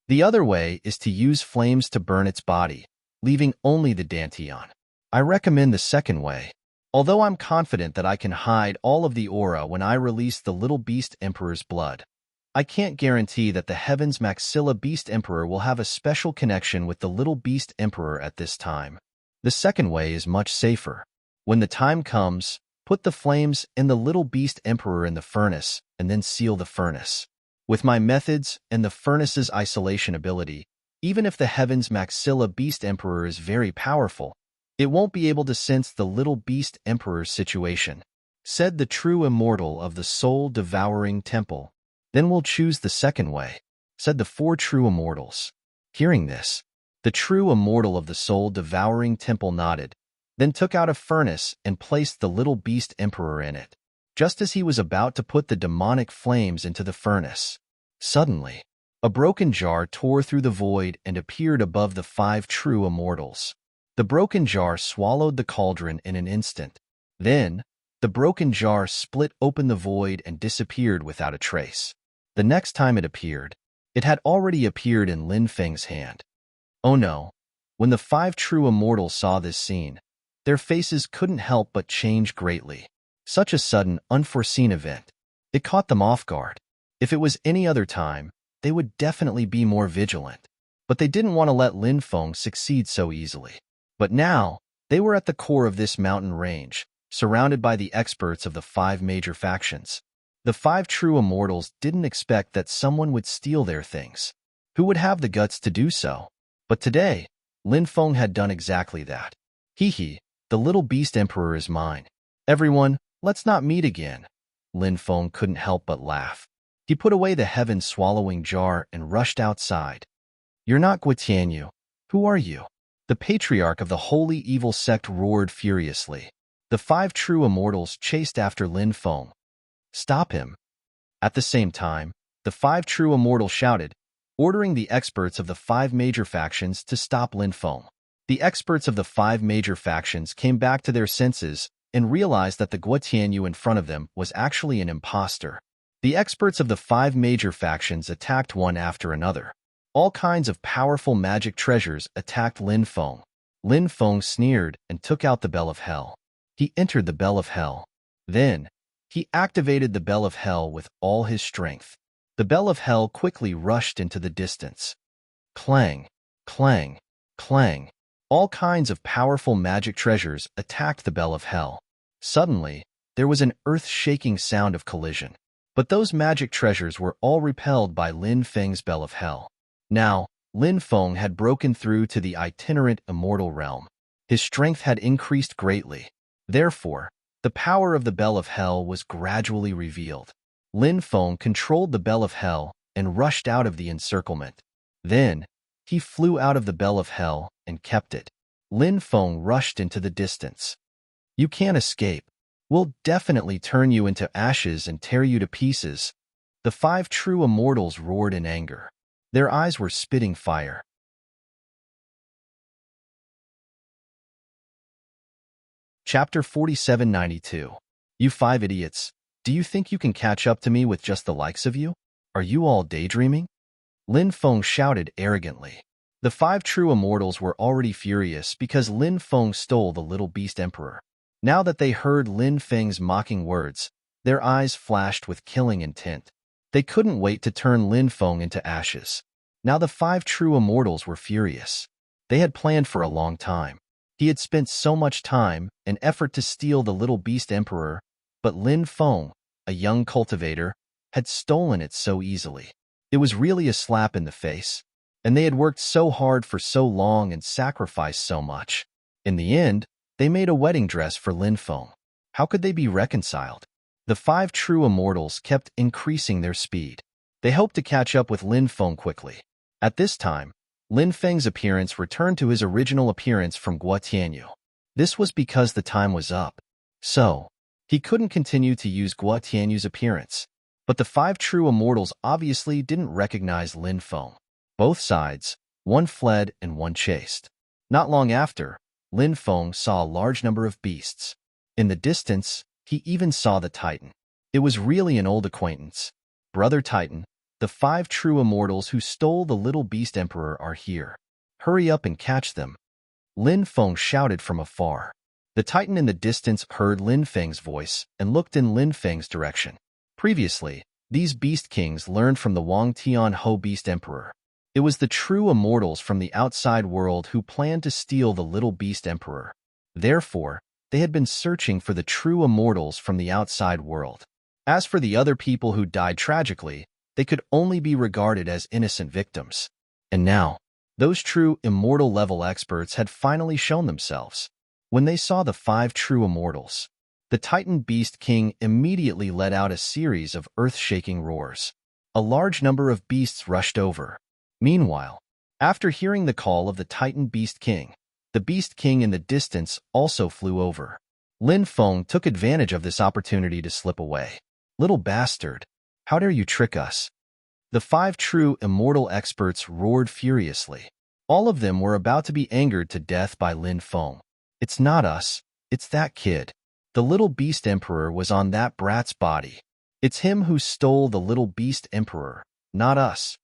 Speaker 1: The other way is to use flames to burn its body, leaving only the dantian. I recommend the second way. Although I'm confident that I can hide all of the aura when I release the little beast emperor's blood, I can't guarantee that the Heaven's Maxilla Beast Emperor will have a special connection with the little beast emperor at this time. The second way is much safer. When the time comes, put the flames and the little beast emperor in the furnace and then seal the furnace. With my methods and the furnace's isolation ability, even if the Heaven's Maxilla Beast Emperor is very powerful, it won't be able to sense the little beast emperor's situation, said the true immortal of the soul-devouring temple. Then we'll choose the second way, said the four true immortals. Hearing this, the true immortal of the soul-devouring temple nodded, then took out a furnace and placed the little beast emperor in it. Just as he was about to put the demonic flames into the furnace, suddenly, a broken jar tore through the void and appeared above the five true immortals. The broken jar swallowed the cauldron in an instant. Then, the broken jar split open the void and disappeared without a trace. The next time it appeared, it had already appeared in Lin Feng's hand. Oh no! When the five true immortals saw this scene, their faces couldn't help but change greatly. Such a sudden, unforeseen event. It caught them off guard. If it was any other time, they would definitely be more vigilant. But they didn't want to let Lin Feng succeed so easily. But now, they were at the core of this mountain range, surrounded by the experts of the five major factions. The five true immortals didn't expect that someone would steal their things. Who would have the guts to do so? But today, Lin Feng had done exactly that. Hee, the little beast emperor is mine. Everyone, let's not meet again. Lin Feng couldn't help but laugh. He put away the heaven-swallowing jar and rushed outside. You're not Guotianyu. Who are you? The patriarch of the holy evil sect roared furiously. The five true immortals chased after Lin Feng. Stop him. At the same time, the five true immortals shouted, ordering the experts of the five major factions to stop Lin Feng. The experts of the five major factions came back to their senses and realized that the Guotianyu in front of them was actually an imposter. The experts of the five major factions attacked one after another. All kinds of powerful magic treasures attacked Lin Feng. Lin Feng sneered and took out the Bell of Hell. He entered the Bell of Hell. Then, he activated the Bell of Hell with all his strength. The Bell of Hell quickly rushed into the distance. Clang, clang, clang. All kinds of powerful magic treasures attacked the Bell of Hell. Suddenly, there was an earth-shaking sound of collision. But those magic treasures were all repelled by Lin Feng's Bell of Hell. Now, Lin Feng had broken through to the itinerant immortal realm. His strength had increased greatly. Therefore, the power of the Bell of Hell was gradually revealed. Lin Feng controlled the Bell of Hell and rushed out of the encirclement. Then, he flew out of the Bell of Hell and kept it. Lin Feng rushed into the distance. You can't escape. We'll definitely turn you into ashes and tear you to pieces. The five true immortals roared in anger. Their eyes were spitting fire. Chapter 4792. You five idiots. Do you think you can catch up to me with just the likes of you? Are you all daydreaming? Lin Feng shouted arrogantly. The five true immortals were already furious because Lin Feng stole the little beast emperor. Now that they heard Lin Feng's mocking words, their eyes flashed with killing intent. They couldn't wait to turn Lin Feng into ashes. Now the five true immortals were furious. They had planned for a long time. He had spent so much time and effort to steal the little beast emperor, but Lin Feng, a young cultivator, had stolen it so easily. It was really a slap in the face, and they had worked so hard for so long and sacrificed so much. In the end, they made a wedding dress for Lin Feng. How could they be reconciled? The 5 true immortals kept increasing their speed. They hoped to catch up with Lin Feng quickly. At this time, Lin Feng's appearance returned to his original appearance from Guo Tianyu. This was because the time was up. So, he couldn't continue to use Guo Tianyu's appearance. But the 5 true immortals obviously didn't recognize Lin Feng. Both sides, one fled and one chased. Not long after, Lin Feng saw a large number of beasts. In the distance, he even saw the Titan. It was really an old acquaintance. Brother Titan, the 5 true immortals who stole the little beast emperor are here. Hurry up and catch them. Lin Feng shouted from afar. The Titan in the distance heard Lin Feng's voice and looked in Lin Feng's direction. Previously, these beast kings learned from the Wang Tian Ho beast emperor. It was the true immortals from the outside world who planned to steal the little beast emperor. Therefore, they had been searching for the true immortals from the outside world. As for the other people who died tragically, they could only be regarded as innocent victims. And now, those true immortal level experts had finally shown themselves. When they saw the 5 true immortals, the Titan Beast King immediately let out a series of earth-shaking roars. A large number of beasts rushed over. Meanwhile, after hearing the call of the Titan Beast King, the Beast King in the distance also flew over. Lin Feng took advantage of this opportunity to slip away. Little bastard, how dare you trick us? The 5 true immortal experts roared furiously. All of them were about to be angered to death by Lin Feng. It's not us, it's that kid. The little beast emperor was on that brat's body. It's him who stole the little beast emperor, not us.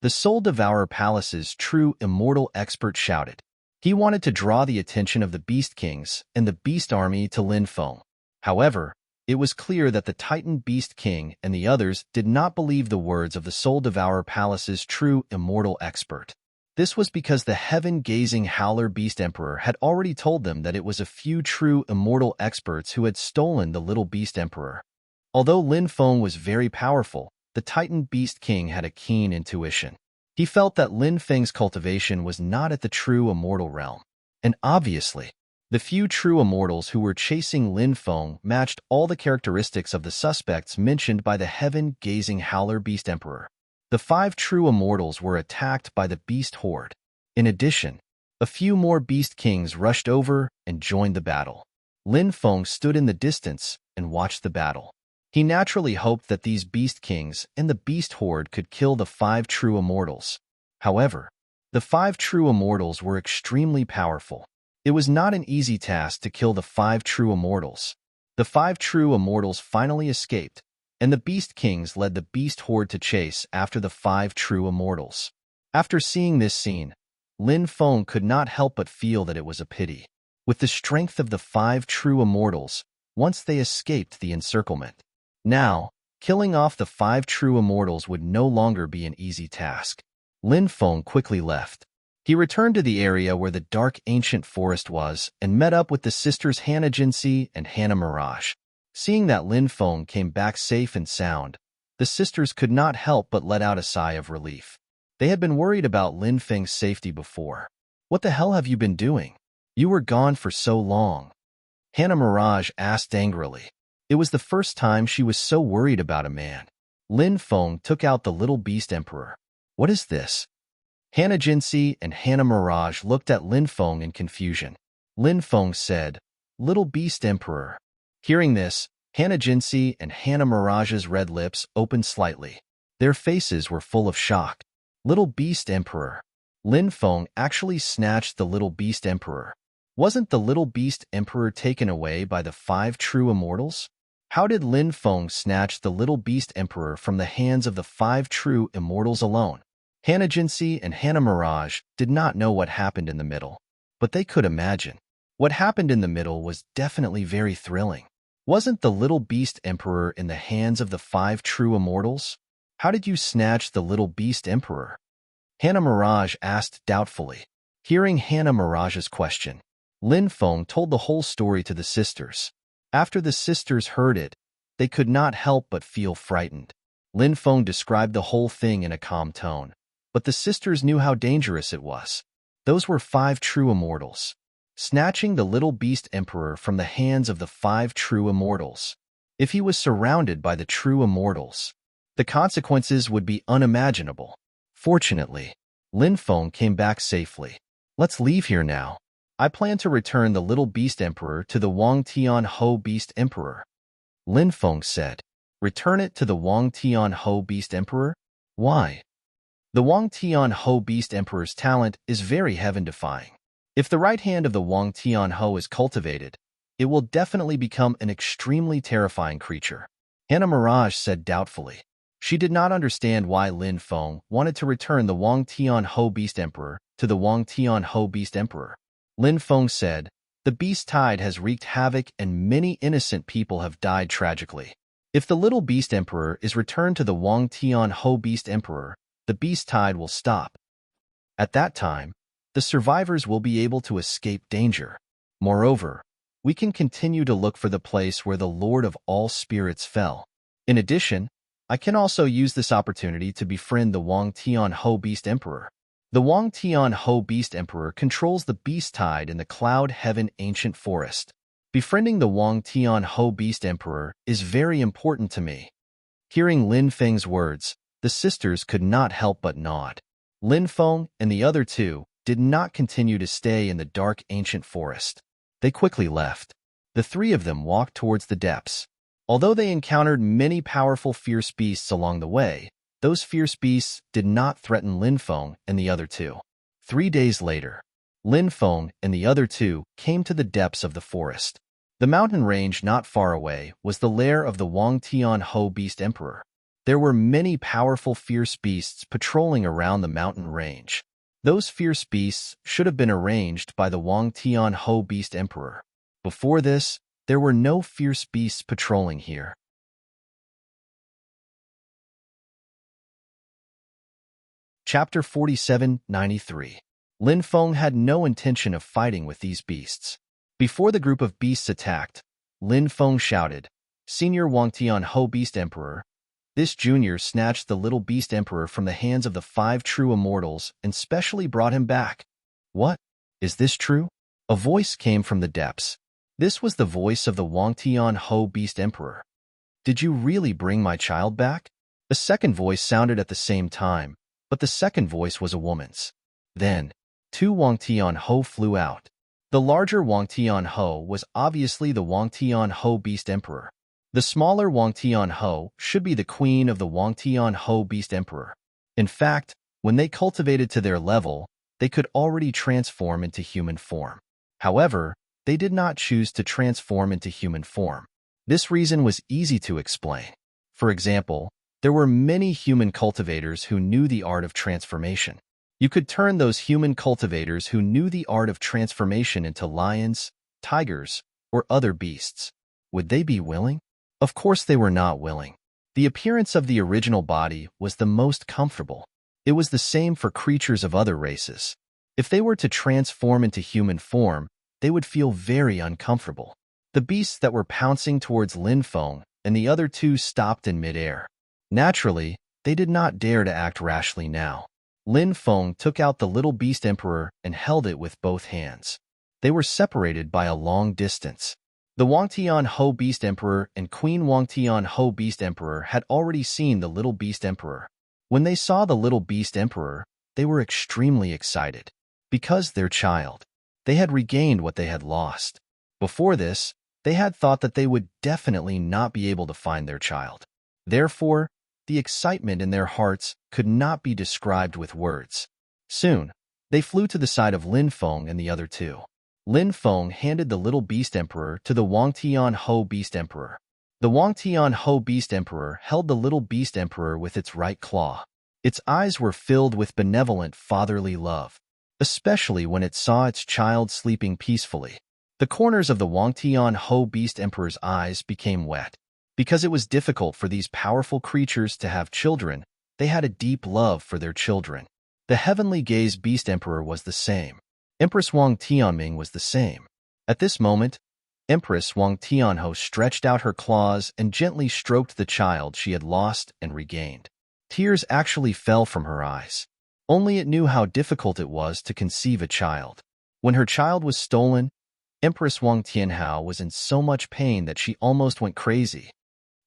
Speaker 1: The Soul Devourer Palace's true immortal expert shouted. He wanted to draw the attention of the Beast Kings and the Beast Army to Lin Feng. However, it was clear that the Titan Beast King and the others did not believe the words of the Soul Devourer Palace's true immortal expert. This was because the heaven-gazing Howler Beast Emperor had already told them that it was a few true immortal experts who had stolen the little Beast Emperor. Although Lin Feng was very powerful, the Titan Beast King had a keen intuition. He felt that Lin Feng's cultivation was not at the true immortal realm. And obviously, the few true immortals who were chasing Lin Feng matched all the characteristics of the suspects mentioned by the heaven-gazing Howler Beast Emperor. The 5 true immortals were attacked by the beast horde. In addition, a few more beast kings rushed over and joined the battle. Lin Feng stood in the distance and watched the battle. He naturally hoped that these beast kings and the beast horde could kill the 5 true immortals. However, the 5 true immortals were extremely powerful. It was not an easy task to kill the 5 true immortals. The 5 true immortals finally escaped, and the Beast Kings led the Beast Horde to chase after the 5 true immortals. After seeing this scene, Lin Feng could not help but feel that it was a pity. With the strength of the 5 true immortals, once they escaped the encirclement. Now, killing off the 5 true immortals would no longer be an easy task. Lin Feng quickly left. He returned to the area where the dark ancient forest was and met up with the sisters Hannah Jinsi and Hannah Mirage. Seeing that Lin Feng came back safe and sound, the sisters could not help but let out a sigh of relief. They had been worried about Lin Feng's safety before. What the hell have you been doing? You were gone for so long. Hannah Mirage asked angrily. It was the first time she was so worried about a man. Lin Feng took out the little beast emperor. What is this? Hannah Jinsi and Hannah Mirage looked at Lin Feng in confusion. Lin Feng said, "Little beast emperor." Hearing this, Hannah Jinsi and Hannah Mirage's red lips opened slightly. Their faces were full of shock. Little beast emperor. Lin Feng actually snatched the little beast emperor. Wasn't the little beast emperor taken away by the 5 true immortals? How did Lin Feng snatch the little beast emperor from the hands of the 5 true immortals alone? Hannah Jinsi and Hannah Mirage did not know what happened in the middle, but they could imagine. What happened in the middle was definitely very thrilling. Wasn't the little beast emperor in the hands of the 5 true immortals? How did you snatch the little beast emperor? Hannah Mirage asked doubtfully. Hearing Hannah Mirage's question, Lin Feng told the whole story to the sisters. After the sisters heard it, they could not help but feel frightened. Lin Feng described the whole thing in a calm tone, but the sisters knew how dangerous it was. Those were 5 true immortals. Snatching the little beast emperor from the hands of the 5 true immortals. If he was surrounded by the true immortals, the consequences would be unimaginable. Fortunately, Lin Feng came back safely. Let's leave here now. I plan to return the little beast emperor to the Wang Tian Ho beast emperor. Lin Feng said. Return it to the Wang Tian Ho beast emperor? Why? The Wang Tian Ho beast emperor's talent is very heaven-defying. If the right hand of the Wang Tian Ho is cultivated, it will definitely become an extremely terrifying creature. Hannah Mirage said doubtfully. She did not understand why Lin Feng wanted to return the Wang Tian Ho beast emperor to the Wang Tian Ho beast emperor. Lin Feng said, the beast tide has wreaked havoc and many innocent people have died tragically. If the little beast emperor is returned to the Wang Tian Ho beast emperor, the beast tide will stop. At that time, the survivors will be able to escape danger. Moreover, we can continue to look for the place where the Lord of all spirits fell. In addition, I can also use this opportunity to befriend the Wang Tian Ho beast emperor. The Wang Tian Ho beast emperor controls the beast tide in the cloud heaven ancient forest. Befriending the Wang Tian Ho beast emperor is very important to me. Hearing Lin Feng's words, the sisters could not help but nod. Lin Feng and the other 2 did not continue to stay in the dark ancient forest. They quickly left. The 3 of them walked towards the depths. Although they encountered many powerful fierce beasts along the way, those fierce beasts did not threaten Lin Feng and the other 2. 3 days later, Lin Feng and the other 2 came to the depths of the forest. The mountain range not far away was the lair of the Wang Tian Ho beast emperor. There were many powerful fierce beasts patrolling around the mountain range. Those fierce beasts should have been arranged by the Wang Tian Ho beast emperor. Before this, there were no fierce beasts patrolling here. Chapter 47-93. Lin Feng had no intention of fighting with these beasts. Before the group of beasts attacked, Lin Feng shouted, Senior Wang Tian Ho beast emperor. This junior snatched the little beast emperor from the hands of the 5 true immortals and specially brought him back. What? Is this true? A voice came from the depths. This was the voice of the Wang Tian Ho beast emperor. Did you really bring my child back? A second voice sounded at the same time, but the second voice was a woman's. Then, 2 Wang Tian Ho flew out. The larger Wang Tian Ho was obviously the Wang Tian Ho beast emperor. The smaller Wang Tian Ho should be the queen of the Wang Tian Ho beast emperor. In fact, when they cultivated to their level, they could already transform into human form. However, they did not choose to transform into human form. This reason was easy to explain. For example, there were many human cultivators who knew the art of transformation. You could turn those human cultivators who knew the art of transformation into lions, tigers, or other beasts. Would they be willing? Of course they were not willing. The appearance of the original body was the most comfortable. It was the same for creatures of other races. If they were to transform into human form, they would feel very uncomfortable. The beasts that were pouncing towards Lin Feng and the other 2 stopped in midair. Naturally, they did not dare to act rashly now. Lin Feng took out the little beast emperor and held it with both hands. They were separated by a long distance. The Wang Tian Ho beast emperor and Queen Wang Tian Ho beast emperor had already seen the little beast emperor. When they saw the little beast emperor, they were extremely excited. Because their child. They had regained what they had lost. Before this, they had thought that they would definitely not be able to find their child. Therefore, the excitement in their hearts could not be described with words. Soon, they flew to the side of Lin Feng and the other 2. Lin Feng handed the little beast emperor to the Wang Tian Ho beast emperor. The Wang Tian Ho beast emperor held the little beast emperor with its right claw. Its eyes were filled with benevolent fatherly love, especially when it saw its child sleeping peacefully. The corners of the Wang Tian Ho beast emperor's eyes became wet. Because it was difficult for these powerful creatures to have children, they had a deep love for their children. The heavenly gaze beast emperor was the same. Empress Wang Tianming was the same. At this moment, Empress Wang Tianho stretched out her claws and gently stroked the child she had lost and regained. Tears actually fell from her eyes. Only it knew how difficult it was to conceive a child. When her child was stolen, Empress Wang Tianhao was in so much pain that she almost went crazy.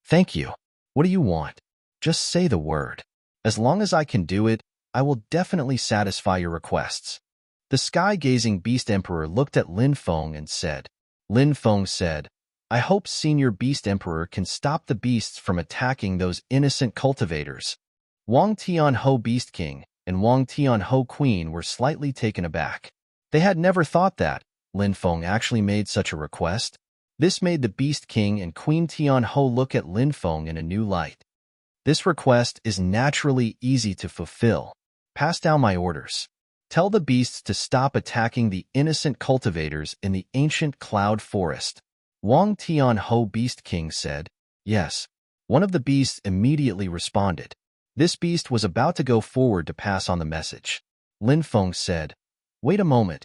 Speaker 1: Thank you. What do you want? Just say the word. As long as I can do it, I will definitely satisfy your requests. The sky-gazing Beast Emperor looked at Lin Feng and said. Lin Feng said, I hope Senior Beast Emperor can stop the beasts from attacking those innocent cultivators. Wang Tianho Beast King and Wang Tianho Queen were slightly taken aback. They had never thought that Lin Feng actually made such a request. This made the Beast King and Queen Tianho look at Lin Feng in a new light. This request is naturally easy to fulfill. Pass down my orders. Tell the beasts to stop attacking the innocent cultivators in the ancient cloud forest. Wang Tianho Beast King said, Yes. One of the beasts immediately responded. This beast was about to go forward to pass on the message. Lin Feng said, Wait a moment.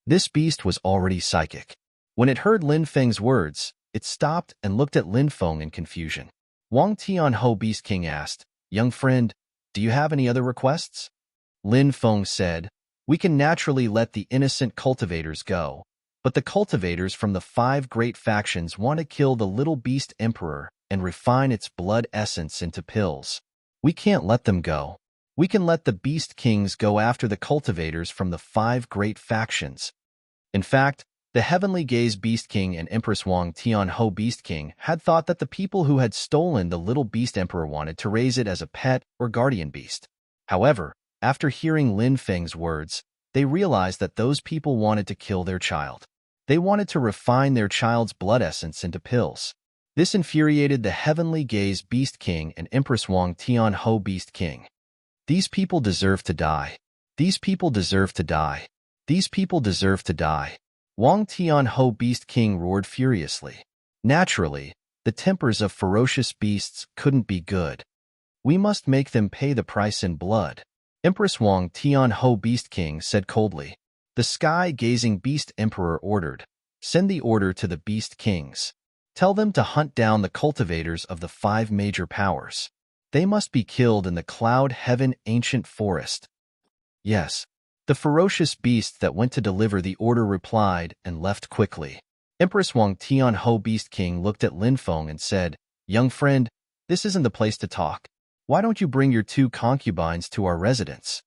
Speaker 1: This beast was already psychic. When it heard Lin Feng's words, it stopped and looked at Lin Feng in confusion. Wang Tianho Beast King asked, Young friend, do you have any other requests? Lin Feng said, We can naturally let the innocent cultivators go, but the cultivators from the 5 great factions want to kill the little beast emperor and refine its blood essence into pills. We can't let them go. We can let the beast kings go after the cultivators from the 5 great factions. In fact, the Heavenly Gaze Beast King and Empress Wang Tianho Beast King had thought that the people who had stolen the little beast emperor wanted to raise it as a pet or guardian beast. However, after hearing Lin Feng's words, they realized that those people wanted to kill their child. They wanted to refine their child's blood essence into pills. This infuriated the Heavenly Gaze Beast King and Empress Wang Tianho Beast King. These people deserve to die. These people deserve to die. These people deserve to die. Wang Tianho Beast King roared furiously. Naturally, the tempers of ferocious beasts couldn't be good. We must make them pay the price in blood. Empress Wang Tianho Beast King said coldly. The sky-gazing Beast Emperor ordered, Send the order to the Beast Kings. Tell them to hunt down the cultivators of the 5 major powers. They must be killed in the Cloud Heaven Ancient Forest. Yes. The ferocious beast that went to deliver the order replied and left quickly. Empress Wang Tianho Beast King looked at Lin Feng and said, Young friend, this isn't the place to talk. Why don't you bring your 2 concubines to our residence?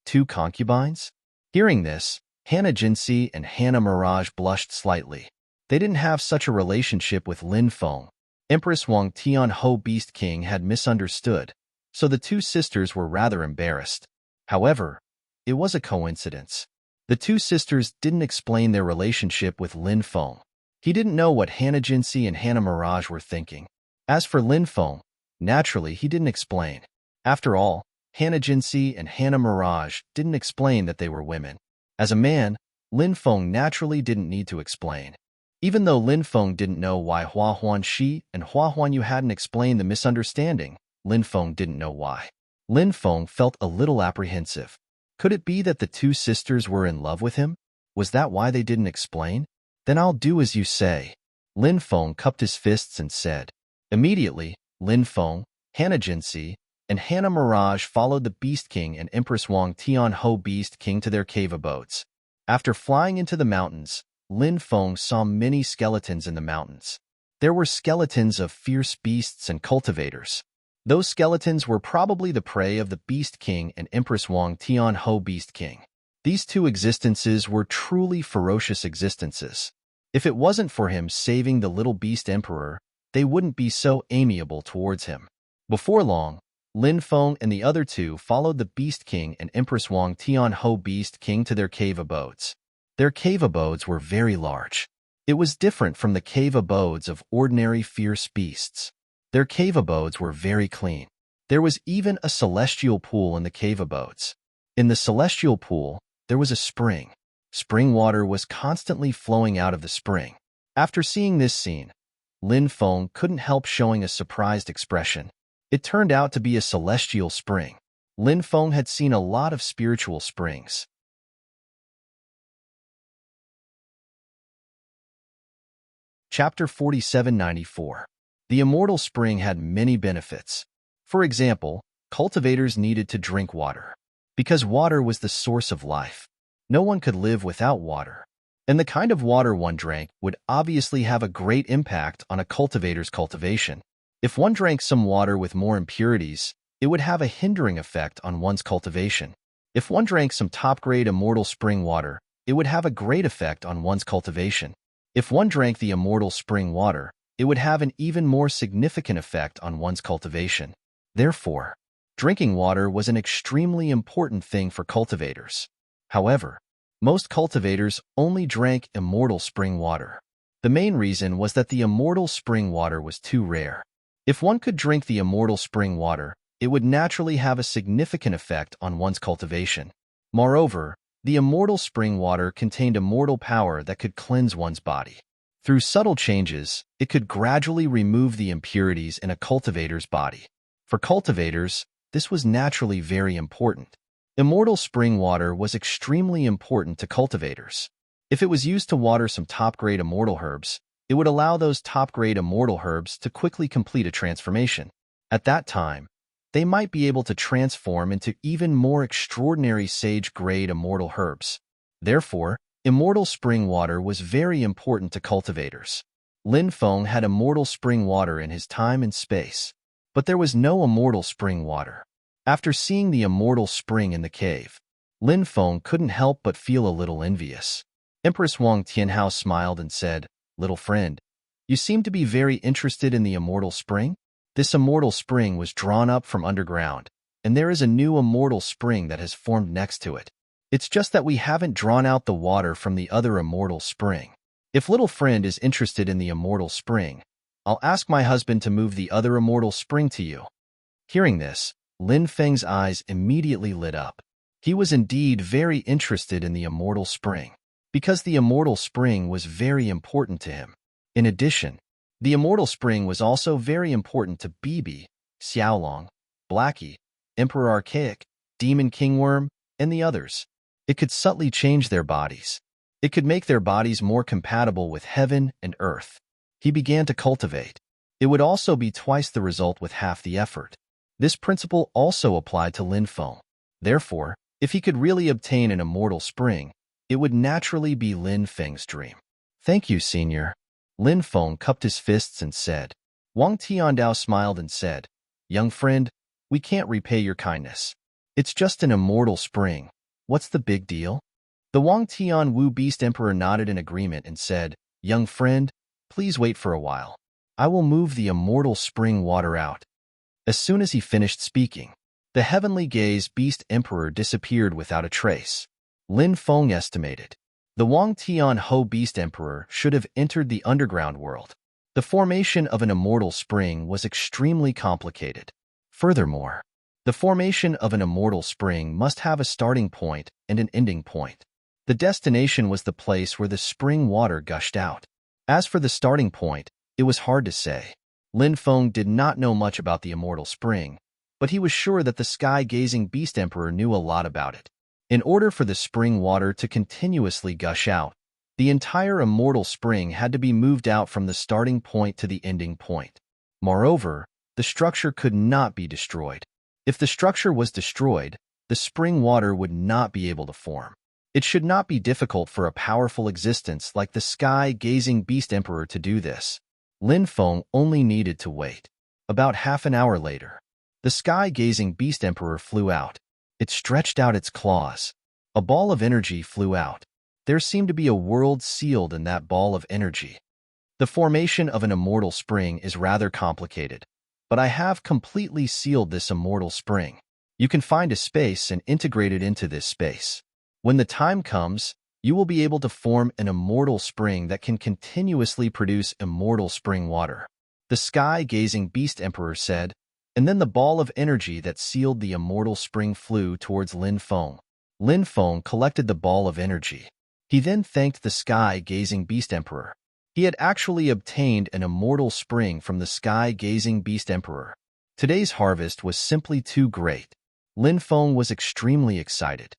Speaker 1: 2 concubines? Hearing this, Hannah Jinsi and Hannah Mirage blushed slightly. They didn't have such a relationship with Lin Feng. Empress Wang Tianho Beast King had misunderstood, so the 2 sisters were rather embarrassed. However, it was a coincidence. The 2 sisters didn't explain their relationship with Lin Feng. He didn't know what Hannah Jinsi and Hannah Mirage were thinking. As for Lin Feng, naturally he didn't explain. After all, Hannah Jinsi and Hannah Mirage didn't explain that they were women. As a man, Lin Feng naturally didn't need to explain. Even though Lin Feng didn't know why Hua Huanxi and Hua Huanyu hadn't explained the misunderstanding, Lin Feng didn't know why. Lin Feng felt a little apprehensive. Could it be that the 2 sisters were in love with him? Was that why they didn't explain? Then I'll do as you say. Lin Feng cupped his fists and said. Immediately, Lin Feng, Hannah Jinsi, and Hannah Mirage followed the Beast King and Empress Wang Tianho Beast King to their cave abodes. After flying into the mountains, Lin Feng saw many skeletons in the mountains. There were skeletons of fierce beasts and cultivators. Those skeletons were probably the prey of the Beast King and Empress Wang Tianho Beast King. These 2 existences were truly ferocious existences. If it wasn't for him saving the little Beast Emperor, they wouldn't be so amiable towards him. Before long, Lin Feng and the other 2 followed the Beast King and Empress Wang Tianho Beast King to their cave abodes. Their cave abodes were very large. It was different from the cave abodes of ordinary fierce beasts. Their cave abodes were very clean. There was even a celestial pool in the cave abodes. In the celestial pool, there was a spring. Spring water was constantly flowing out of the spring. After seeing this scene, Lin Feng couldn't help showing a surprised expression. It turned out to be a celestial spring. Lin Feng had seen a lot of spiritual springs. Chapter 4794. The immortal spring had many benefits. For example, cultivators needed to drink water. Because water was the source of life. No one could live without water. And the kind of water one drank would obviously have a great impact on a cultivator's cultivation. If one drank some water with more impurities, it would have a hindering effect on one's cultivation. If one drank some top-grade immortal spring water, it would have a great effect on one's cultivation. If one drank the immortal spring water, it would have an even more significant effect on one's cultivation. Therefore, drinking water was an extremely important thing for cultivators. However, most cultivators only drank immortal spring water. The main reason was that the immortal spring water was too rare. If one could drink the immortal spring water, it would naturally have a significant effect on one's cultivation. Moreover, the immortal spring water contained immortal power that could cleanse one's body. Through subtle changes, it could gradually remove the impurities in a cultivator's body. For cultivators, this was naturally very important. Immortal spring water was extremely important to cultivators. If it was used to water some top-grade immortal herbs, it would allow those top-grade immortal herbs to quickly complete a transformation. At that time, they might be able to transform into even more extraordinary sage-grade immortal herbs. Therefore, immortal spring water was very important to cultivators. Lin Feng had immortal spring water in his time and space, but there was no immortal spring water. After seeing the immortal spring in the cave, Lin Feng couldn't help but feel a little envious. Empress Wang Tianhao smiled and said, "Little friend, you seem to be very interested in the immortal spring? This immortal spring was drawn up from underground, and there is a new immortal spring that has formed next to it. It's just that we haven't drawn out the water from the other immortal spring. If little friend is interested in the immortal spring, I'll ask my husband to move the other immortal spring to you." Hearing this, Lin Feng's eyes immediately lit up. He was indeed very interested in the immortal spring, because the immortal spring was very important to him. In addition, the immortal spring was also very important to Bibi, Xiaolong, Blackie, Emperor Archaic, Demon Kingworm, and the others. It could subtly change their bodies. It could make their bodies more compatible with heaven and earth. He began to cultivate. It would also be twice the result with half the effort. This principle also applied to Lin Feng. Therefore, if he could really obtain an immortal spring, it would naturally be Lin Feng's dream. "Thank you, Senior." Lin Feng cupped his fists and said. Wang Tiandao smiled and said, "Young friend, we can't repay your kindness. It's just an immortal spring. What's the big deal?" The Wang Tian Wu Beast Emperor nodded in agreement and said, "Young friend, please wait for a while. I will move the immortal spring water out." As soon as he finished speaking, the Heavenly Gaze Beast Emperor disappeared without a trace. Lin Feng estimated. The Wang Tian Ho Beast Emperor should have entered the underground world. The formation of an immortal spring was extremely complicated. Furthermore, the formation of an immortal spring must have a starting point and an ending point. The destination was the place where the spring water gushed out. As for the starting point, it was hard to say. Lin Feng did not know much about the immortal spring, but he was sure that the sky-gazing Beast Emperor knew a lot about it. In order for the spring water to continuously gush out, the entire immortal spring had to be moved out from the starting point to the ending point. Moreover, the structure could not be destroyed. If the structure was destroyed, the spring water would not be able to form. It should not be difficult for a powerful existence like the sky-gazing Beast Emperor to do this. Lin Feng only needed to wait. About half an hour later, the sky-gazing Beast Emperor flew out. It stretched out its claws. A ball of energy flew out. There seemed to be a world sealed in that ball of energy. The formation of an immortal spring is rather complicated, but I have completely sealed this immortal spring. You can find a space and integrate it into this space. When the time comes, you will be able to form an immortal spring that can continuously produce immortal spring water. The sky-gazing Beast Emperor said, and then the ball of energy that sealed the immortal spring flew towards Lin Feng. Lin Feng collected the ball of energy. He then thanked the sky-gazing Beast Emperor. He had actually obtained an immortal spring from the sky-gazing Beast Emperor. Today's harvest was simply too great. Lin Feng was extremely excited.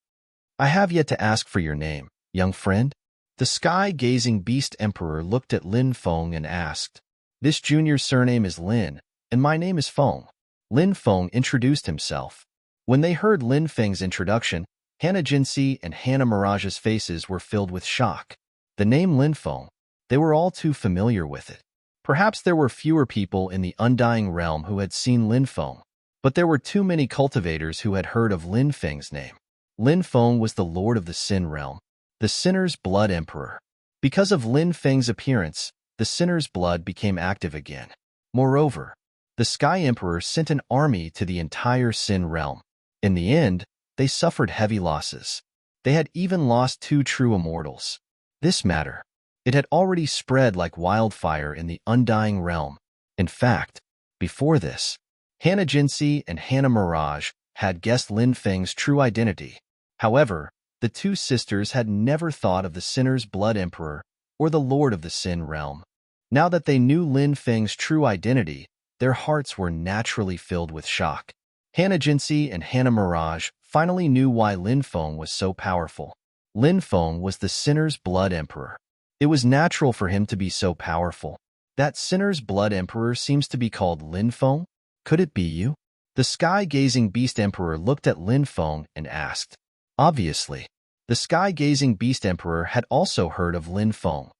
Speaker 1: "I have yet to ask for your name, young friend." The sky-gazing beast emperor looked at Lin Feng and asked, "This junior's surname is Lin, and my name is Feng." Lin Feng introduced himself. When they heard Lin Feng's introduction, Hannah Jinsi and Hannah Mirage's faces were filled with shock. The name Lin Feng, they were all too familiar with it. Perhaps there were fewer people in the Undying Realm who had seen Lin Feng, but there were too many cultivators who had heard of Lin Feng's name. Lin Feng was the Lord of the Sin Realm, the Sinner's Blood Emperor. Because of Lin Feng's appearance, the Sinner's blood became active again. Moreover, the Sky Emperor sent an army to the entire Sin Realm. In the end, they suffered heavy losses. They had even lost 2 true immortals. This matter, it had already spread like wildfire in the Undying Realm. In fact, before this, Hannah Jinsi and Hannah Mirage had guessed Lin Feng's true identity. However, the 2 sisters had never thought of the Sinner's Blood Emperor or the Lord of the Sin Realm. Now that they knew Lin Feng's true identity, their hearts were naturally filled with shock. Hannah Jinsi and Hannah Mirage finally knew why Lin Feng was so powerful. Lin Feng was the Sinner's Blood Emperor. It was natural for him to be so powerful. That Sinner's Blood Emperor seems to be called Lin Feng? Could it be you? The sky-gazing beast emperor looked at Lin Feng and asked. Obviously, the sky-gazing beast emperor had also heard of Lin Feng.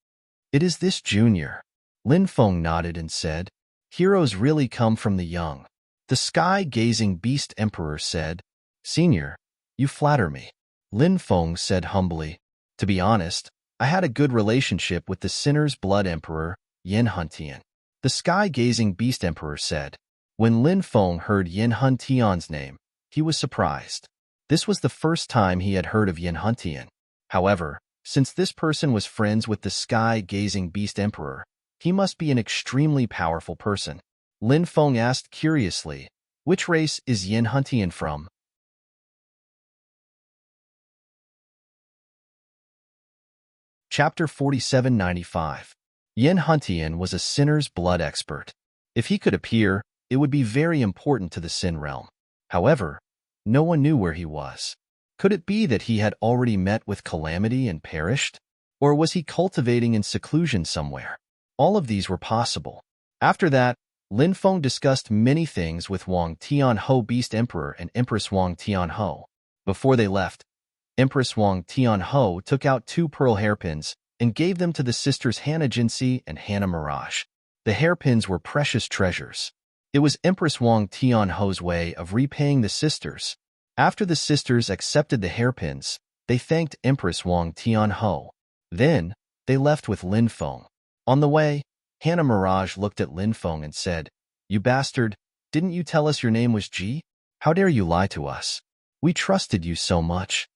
Speaker 1: It is this junior. Lin Feng nodded and said, "Heroes really come from the young." The sky-gazing beast emperor said, "Senior, you flatter me." Lin Feng said humbly, "To be honest, I had a good relationship with the Sinner's Blood Emperor, Yin Huntian." The sky-gazing beast emperor said. When Lin Feng heard Yin Huntian's name, he was surprised. This was the first time he had heard of Yin Huntian. However, since this person was friends with the sky-gazing beast emperor, he must be an extremely powerful person. Lin Feng asked curiously, "Which race is Yin Huntian from?" Chapter 4795. Yin Huntian was a sinner's blood expert. If he could appear, it would be very important to the Sin Realm. However, no one knew where he was. Could it be that he had already met with calamity and perished? Or was he cultivating in seclusion somewhere? All of these were possible. After that, Lin Feng discussed many things with Wang Tianho Beast Emperor and Empress Wang Tianho. Before they left, Empress Wang Tianho took out 2 pearl hairpins and gave them to the sisters Hannah Jinsi and Hannah Mirage. The hairpins were precious treasures. It was Empress Wang Tianho's way of repaying the sisters. After the sisters accepted the hairpins, they thanked Empress Wang Tianho. Then, they left with Lin Feng. On the way, Hannah Mirage looked at Lin Feng and said, "You bastard, didn't you tell us your name was Ji? How dare you lie to us? We trusted you so much."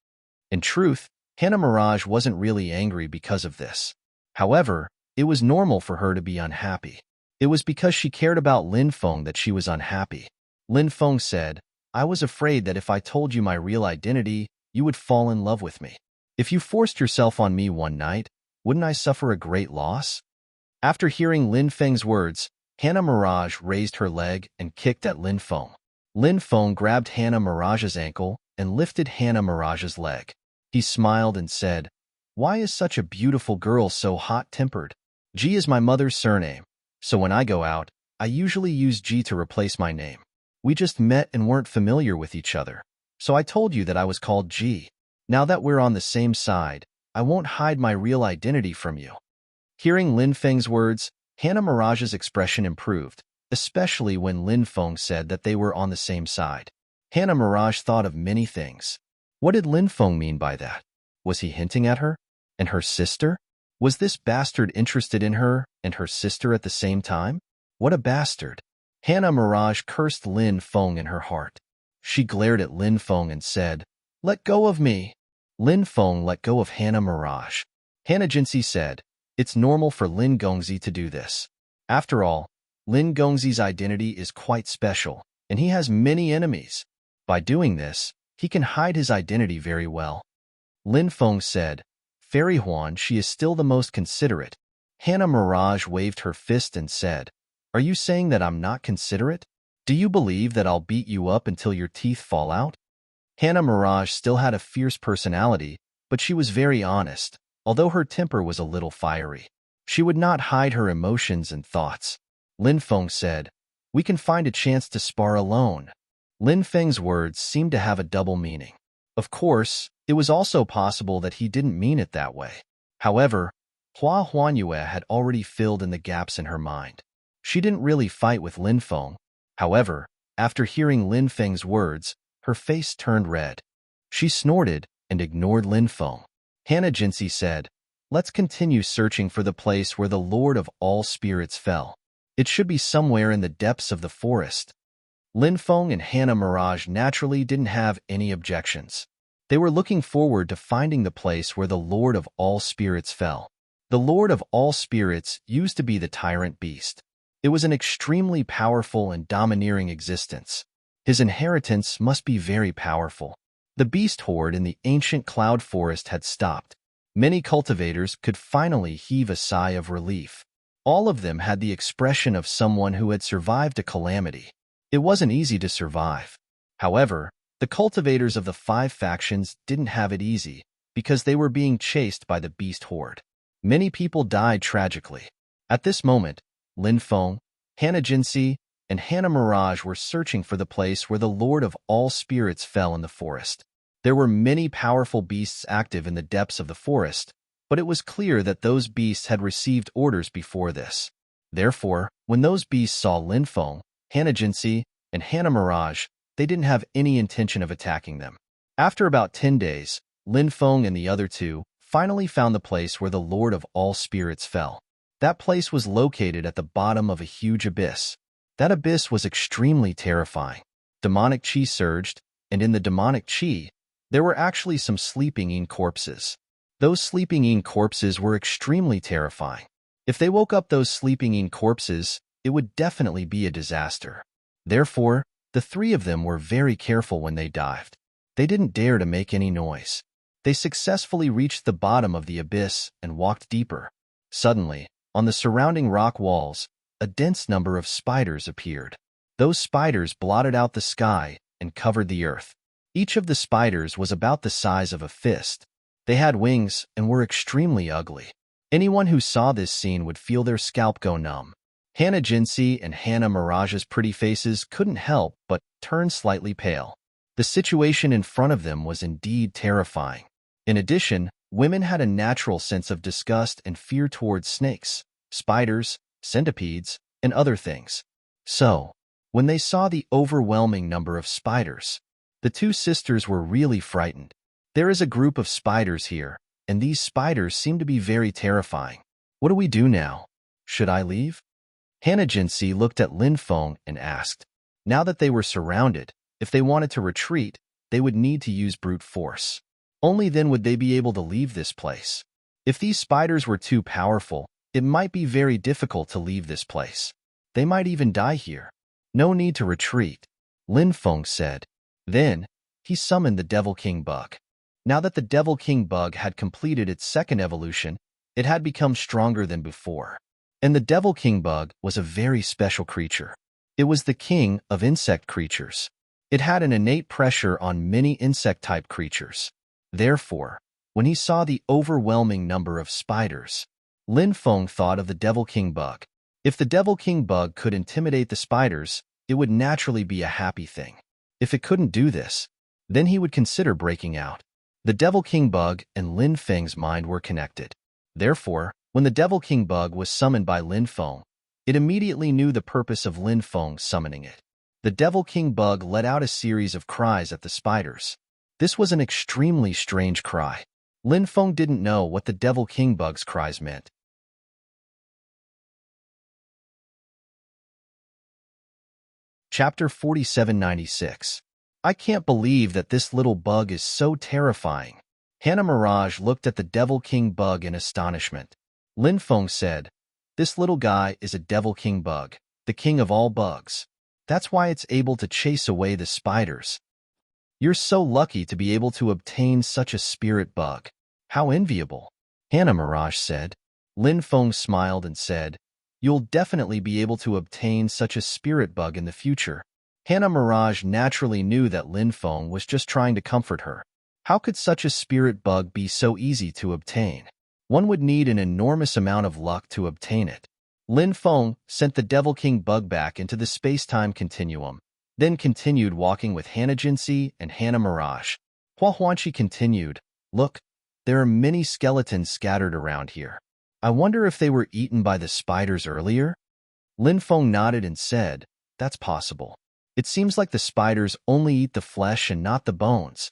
Speaker 1: In truth, Hannah Mirage wasn't really angry because of this. However, it was normal for her to be unhappy. It was because she cared about Lin Feng that she was unhappy. Lin Feng said, "I was afraid that if I told you my real identity, you would fall in love with me. If you forced yourself on me one night, wouldn't I suffer a great loss?" After hearing Lin Feng's words, Hannah Mirage raised her leg and kicked at Lin Feng. Lin Feng grabbed Hannah Mirage's ankle and lifted Hannah Mirage's leg. He smiled and said, "Why is such a beautiful girl so hot-tempered? Ji is my mother's surname, so when I go out, I usually use Ji to replace my name. We just met and weren't familiar with each other, so I told you that I was called Ji. Now that we're on the same side, I won't hide my real identity from you." Hearing Lin Feng's words, Hannah Mirage's expression improved, especially when Lin Feng said that they were on the same side. Hannah Mirage thought of many things. What did Lin Feng mean by that? Was he hinting at her? And her sister? Was this bastard interested in her and her sister at the same time? What a bastard. Hannah Mirage cursed Lin Feng in her heart. She glared at Lin Feng and said, "Let go of me." Lin Feng let go of Hannah Mirage. Hannah Jinsi said, "It's normal for Lin Gongzi to do this. After all, Lin Gongzi's identity is quite special, and he has many enemies. By doing this, he can hide his identity very well." Lin Feng said, "Fairy Huan, she is still the most considerate." Hannah Mirage waved her fist and said, "Are you saying that I'm not considerate? Do you believe that I'll beat you up until your teeth fall out?" Hannah Mirage still had a fierce personality, but she was very honest. although her temper was a little fiery. She would not hide her emotions and thoughts. Lin Feng said, "We can find a chance to spar alone." Lin Feng's words seemed to have a double meaning. Of course, it was also possible that he didn't mean it that way. However, Hua Huanyue had already filled in the gaps in her mind. She didn't really fight with Lin Feng. However, after hearing Lin Feng's words, her face turned red. She snorted and ignored Lin Feng. Hannah Jinsey said, "Let's continue searching for the place where the Lord of all spirits fell. It should be somewhere in the depths of the forest." Lin Feng and Hannah Mirage naturally didn't have any objections. They were looking forward to finding the place where the Lord of all spirits fell. The Lord of all spirits used to be the tyrant beast. It was an extremely powerful and domineering existence. His inheritance must be very powerful. The beast horde in the ancient cloud forest had stopped. Many cultivators could finally heave a sigh of relief. All of them had the expression of someone who had survived a calamity. It wasn't easy to survive. However, the cultivators of the 5 factions didn't have it easy because they were being chased by the beast horde. Many people died tragically. At this moment, Lin Feng, Hannah Jinsey, and Hannah Mirage were searching for the place where the Lord of all spirits fell in the forest. There were many powerful beasts active in the depths of the forest, but it was clear that those beasts had received orders before this. Therefore, when those beasts saw Lin Feng, Hannah Jinsey, and Hannah Mirage, they didn't have any intention of attacking them. After about 10 days, Lin Feng and the other two finally found the place where the Lord of all spirits fell. That place was located at the bottom of a huge abyss. That abyss was extremely terrifying. Demonic chi surged, and in the demonic chi, there were actually some sleeping corpses. Those sleeping corpses were extremely terrifying. If they woke up those sleeping corpses, it would definitely be a disaster. Therefore, the 3 of them were very careful when they dived. They didn't dare to make any noise. They successfully reached the bottom of the abyss and walked deeper. Suddenly, on the surrounding rock walls, a dense number of spiders appeared. Those spiders blotted out the sky and covered the earth. Each of the spiders was about the size of a fist. They had wings and were extremely ugly. Anyone who saw this scene would feel their scalp go numb. Hannah Jinsey and Hannah Mirage's pretty faces couldn't help but turn slightly pale. The situation in front of them was indeed terrifying. In addition, women had a natural sense of disgust and fear towards snakes, spiders, centipedes, and other things. So, when they saw the overwhelming number of spiders, the 2 sisters were really frightened. There is a group of spiders here, and these spiders seem to be very terrifying. What do we do now? Should I leave? Hannah Jinsey looked at Lin Feng and asked. Now that they were surrounded, if they wanted to retreat, they would need to use brute force. Only then would they be able to leave this place. If these spiders were too powerful, it might be very difficult to leave this place. They might even die here. No need to retreat, Lin Feng said. Then, he summoned the Devil King bug. Now that the Devil King bug had completed its 2nd evolution, it had become stronger than before. And the Devil King bug was a very special creature. It was the king of insect creatures. It had an innate pressure on many insect-type creatures. Therefore, when he saw the overwhelming number of spiders, Lin Feng thought of the Devil King bug. If the Devil King bug could intimidate the spiders, it would naturally be a happy thing. If it couldn't do this, then he would consider breaking out. The Devil King bug and Lin Feng's mind were connected. Therefore, when the Devil King bug was summoned by Lin Feng, it immediately knew the purpose of Lin Feng summoning it. The Devil King bug let out a series of cries at the spiders. This was an extremely strange cry. Lin Feng didn't know what the Devil King bug's cries meant. Chapter 4796. I can't believe that this little bug is so terrifying. Hannah Mirage looked at the Devil King bug in astonishment. Lin Feng said, This little guy is a Devil King bug, the king of all bugs. That's why it's able to chase away the spiders. You're so lucky to be able to obtain such a spirit bug. How enviable, Hannah Mirage said. Lin Feng smiled and said, You'll definitely be able to obtain such a spirit bug in the future. Hannah Mirage naturally knew that Lin Feng was just trying to comfort her. How could such a spirit bug be so easy to obtain? One would need an enormous amount of luck to obtain it. Lin Feng sent the Devil King bug back into the space-time continuum, then continued walking with Hannah Jinsey and Hannah Mirage. Hua Huanqi continued, "Look, there are many skeletons scattered around here. I wonder if they were eaten by the spiders earlier?" Lin Feng nodded and said, "That's possible. It seems like the spiders only eat the flesh and not the bones."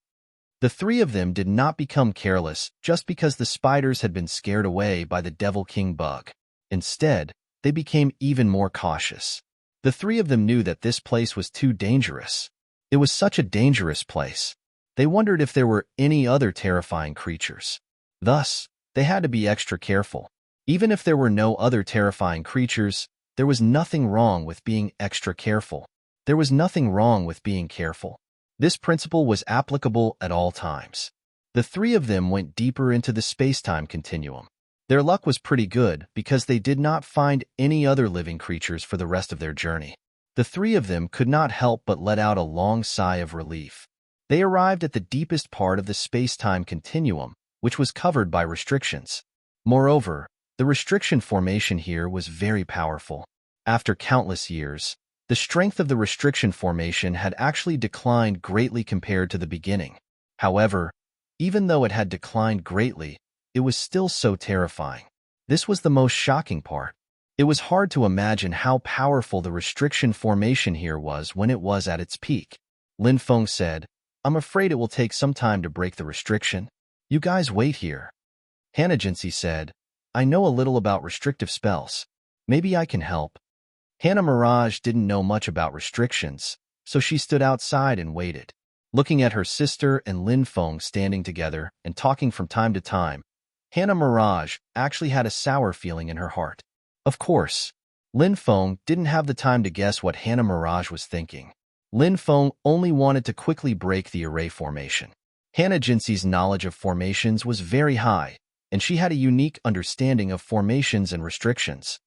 Speaker 1: The three of them did not become careless just because the spiders had been scared away by the Devil King bug. Instead, they became even more cautious. The three of them knew that this place was too dangerous. It was such a dangerous place. They wondered if there were any other terrifying creatures. Thus, they had to be extra careful. Even if there were no other terrifying creatures, there was nothing wrong with being extra careful. There was nothing wrong with being careful. This principle was applicable at all times. The three of them went deeper into the space-time continuum. Their luck was pretty good because they did not find any other living creatures for the rest of their journey. The three of them could not help but let out a long sigh of relief. They arrived at the deepest part of the space-time continuum, which was covered by restrictions. Moreover, the restriction formation here was very powerful. After countless years, the strength of the restriction formation had actually declined greatly compared to the beginning. However, even though it had declined greatly, it was still so terrifying. This was the most shocking part. It was hard to imagine how powerful the restriction formation here was when it was at its peak. Lin Feng said, "I'm afraid it will take some time to break the restriction. You guys wait here." Hannah Jinsey said, "I know a little about restrictive spells. Maybe I can help." Hannah Mirage didn't know much about restrictions, so she stood outside and waited. Looking at her sister and Lin Feng standing together and talking from time to time, Hannah Mirage actually had a sour feeling in her heart. Of course, Lin Feng didn't have the time to guess what Hannah Mirage was thinking. Lin Feng only wanted to quickly break the array formation. Hannah Jinsey's knowledge of formations was very high, and she had a unique understanding of formations and restrictions.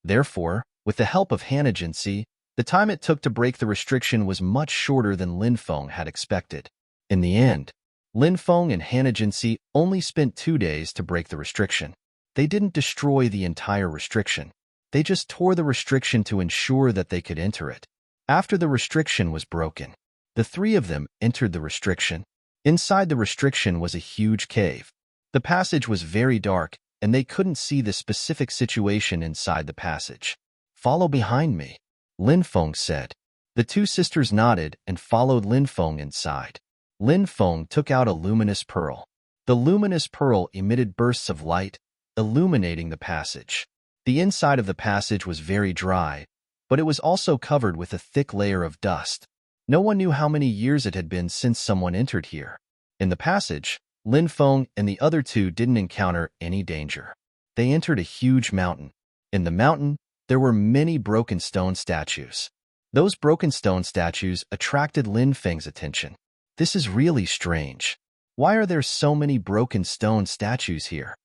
Speaker 1: Therefore, with the help of Hannah Jinsey, the time it took to break the restriction was much shorter than Lin Feng had expected. In the end, Lin Feng and Hannah Jinsey only spent 2 days to break the restriction. They didn't destroy the entire restriction. They just tore the restriction to ensure that they could enter it. After the restriction was broken, the three of them entered the restriction. Inside the restriction was a huge cave. The passage was very dark, and they couldn't see the specific situation inside the passage. "Follow behind me," Lin Feng said. The two sisters nodded and followed Lin Feng inside. Lin Feng took out a luminous pearl. The luminous pearl emitted bursts of light, illuminating the passage. The inside of the passage was very dry, but it was also covered with a thick layer of dust. No one knew how many years it had been since someone entered here. In the passage, Lin Feng and the other two didn't encounter any danger. They entered a huge mountain. In the mountain, there were many broken stone statues. Those broken stone statues attracted Lin Feng's attention. "This is really strange. Why are there so many broken stone statues here?"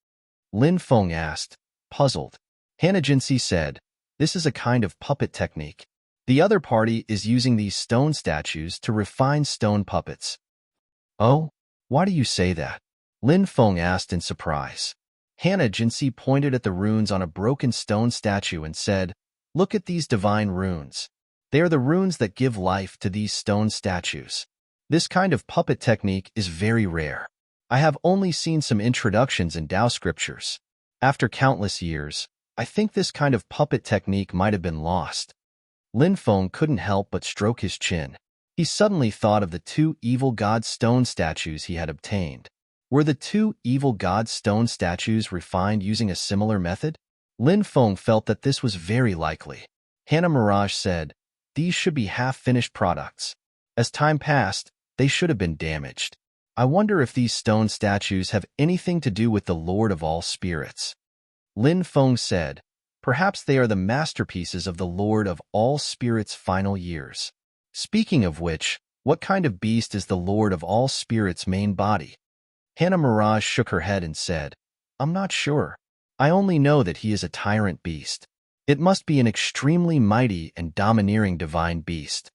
Speaker 1: Lin Feng asked, puzzled. Hannah Jinsey said, "This is a kind of puppet technique. The other party is using these stone statues to refine stone puppets." "Oh, why do you say that?" Lin Feng asked in surprise. Hannah Jinsey pointed at the runes on a broken stone statue and said, "Look at these divine runes. They are the runes that give life to these stone statues. This kind of puppet technique is very rare. I have only seen some introductions in Tao scriptures. After countless years, I think this kind of puppet technique might have been lost." Lin Feng couldn't help but stroke his chin. He suddenly thought of the 2 evil god stone statues he had obtained. Were the 2 evil god stone statues refined using a similar method? Lin Feng felt that this was very likely. Hannah Mirage said, "These should be half-finished products. As time passed, they should have been damaged. I wonder if these stone statues have anything to do with the Lord of all spirits." Lin Feng said, "Perhaps they are the masterpieces of the Lord of all spirits' final years. Speaking of which, what kind of beast is the Lord of all spirits' main body?" Hannah Mirage shook her head and said, "I'm not sure. I only know that he is a tyrant beast. It must be an extremely mighty and domineering divine beast."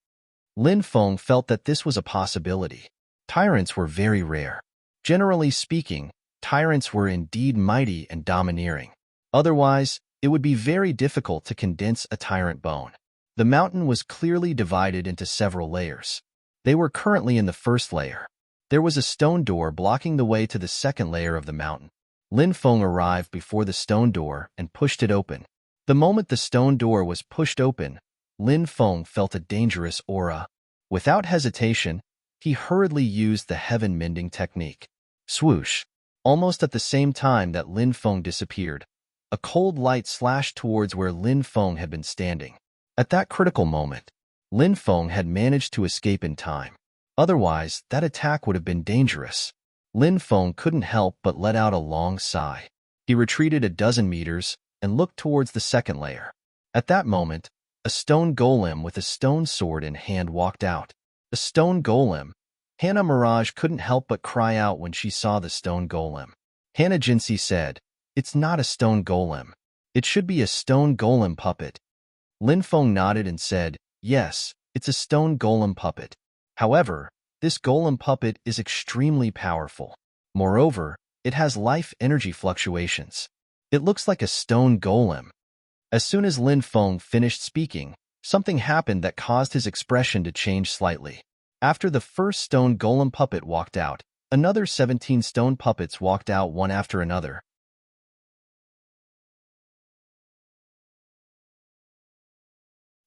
Speaker 1: Lin Feng felt that this was a possibility. Tyrants were very rare. Generally speaking, Tyrants were indeed mighty and domineering. Otherwise, it would be very difficult to condense a tyrant bone. The mountain was clearly divided into several layers. They were currently in the first layer. There was a stone door blocking the way to the second layer of the mountain. Lin Feng arrived before the stone door and pushed it open. The moment the stone door was pushed open, Lin Feng felt a dangerous aura. Without hesitation, he hurriedly used the heaven mending technique. Swoosh! Almost at the same time that Lin Feng disappeared, a cold light slashed towards where Lin Feng had been standing. At that critical moment, Lin Feng had managed to escape in time. Otherwise, that attack would have been dangerous. Lin Feng couldn't help but let out a long sigh. He retreated a dozen meters and looked towards the second layer. At that moment, a stone golem with a stone sword in hand walked out. A stone golem. Hannah Mirage couldn't help but cry out when she saw the stone golem. Hannah Jinsey said, "It's not a stone golem. It should be a stone golem puppet." Lin Feng nodded and said, "Yes, it's a stone golem puppet. However, this golem puppet is extremely powerful. Moreover, it has life energy fluctuations. It looks like a stone golem." As soon as Lin Feng finished speaking, something happened that caused his expression to change slightly. After the first stone golem puppet walked out, another 17 stone puppets walked out one after another.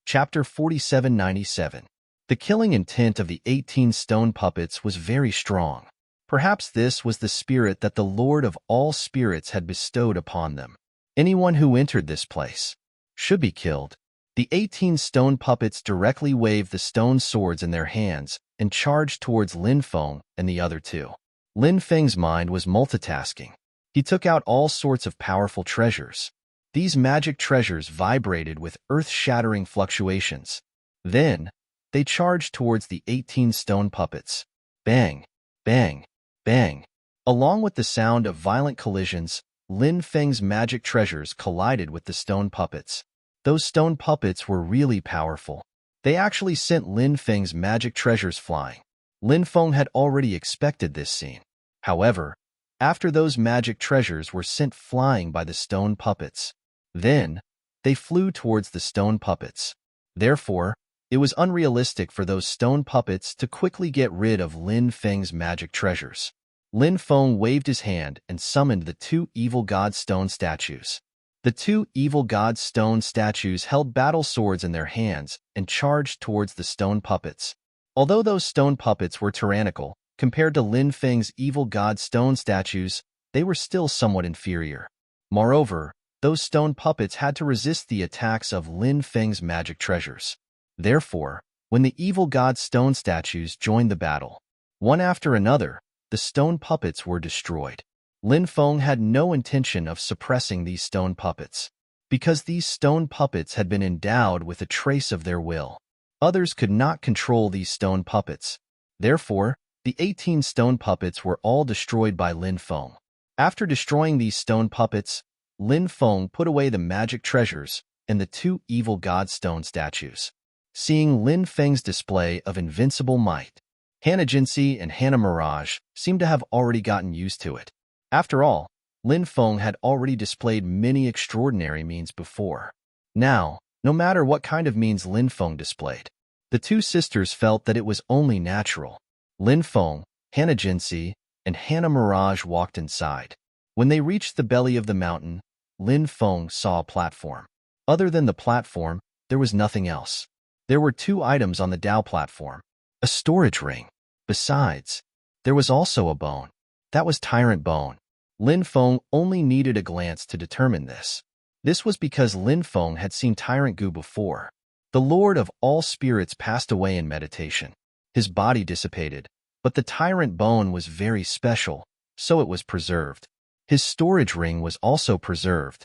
Speaker 1: Chapter 4797. The killing intent of the 18 stone puppets was very strong. Perhaps this was the spirit that the Lord of all spirits had bestowed upon them. Anyone who entered this place should be killed. The 18 stone puppets directly waved the stone swords in their hands and charged towards Lin Feng and the other two. Lin Feng's mind was multitasking. He took out all sorts of powerful treasures. These magic treasures vibrated with earth-shattering fluctuations. Then, they charged towards the 18 stone puppets. Bang, bang, bang. Along with the sound of violent collisions, Lin Feng's magic treasures collided with the stone puppets. Those stone puppets were really powerful. They actually sent Lin Feng's magic treasures flying. Lin Feng had already expected this scene. However, after those magic treasures were sent flying by the stone puppets, then they flew towards the stone puppets. Therefore, it was unrealistic for those stone puppets to quickly get rid of Lin Feng's magic treasures. Lin Feng waved his hand and summoned the two evil god stone statues. The two evil god stone statues held battle swords in their hands and charged towards the stone puppets. Although those stone puppets were tyrannical, compared to Lin Feng's evil god stone statues, they were still somewhat inferior. Moreover, those stone puppets had to resist the attacks of Lin Feng's magic treasures. Therefore, when the evil god stone statues joined the battle, one after another, the stone puppets were destroyed. Lin Feng had no intention of suppressing these stone puppets, because these stone puppets had been endowed with a trace of their will. Others could not control these stone puppets. Therefore, the 18 stone puppets were all destroyed by Lin Feng. After destroying these stone puppets, Lin Feng put away the magic treasures and the two evil god stone statues. Seeing Lin Feng's display of invincible might, Hannah Jinsey and Hannah Mirage seemed to have already gotten used to it. After all, Lin Feng had already displayed many extraordinary means before. Now, no matter what kind of means Lin Feng displayed, the two sisters felt that it was only natural. Lin Feng, Hannah Jinsey, and Hannah Mirage walked inside. When they reached the belly of the mountain, Lin Feng saw a platform. Other than the platform, there was nothing else. There were two items on the Dao platform. A storage ring. Besides, there was also a bone. That was Tyrant Bone. Lin Feng only needed a glance to determine this. This was because Lin Feng had seen Tyrant Gu before. The Lord of all spirits passed away in meditation. His body dissipated, but the Tyrant Bone was very special, so it was preserved. His storage ring was also preserved.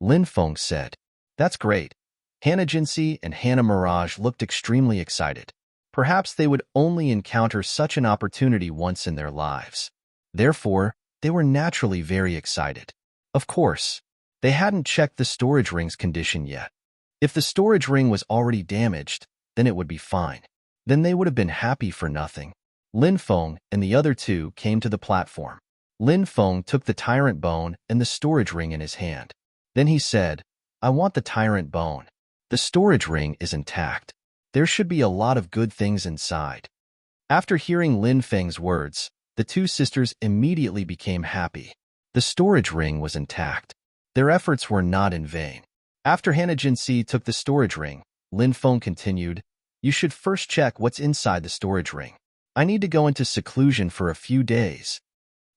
Speaker 1: Lin Feng said, "That's great." Hannah Jinsey and Hannah Mirage looked extremely excited. Perhaps they would only encounter such an opportunity once in their lives. Therefore, they were naturally very excited. Of course, they hadn't checked the storage ring's condition yet. If the storage ring was already damaged, then it would be fine. Then they would have been happy for nothing. Lin Feng and the other two came to the platform. Lin Feng took the tyrant bone and the storage ring in his hand. Then he said, I want the tyrant bone. The storage ring is intact. There should be a lot of good things inside. After hearing Lin Feng's words, the two sisters immediately became happy. The storage ring was intact. Their efforts were not in vain. After Hannah Jinxi took the storage ring, Lin Feng continued, You should first check what's inside the storage ring. I need to go into seclusion for a few days.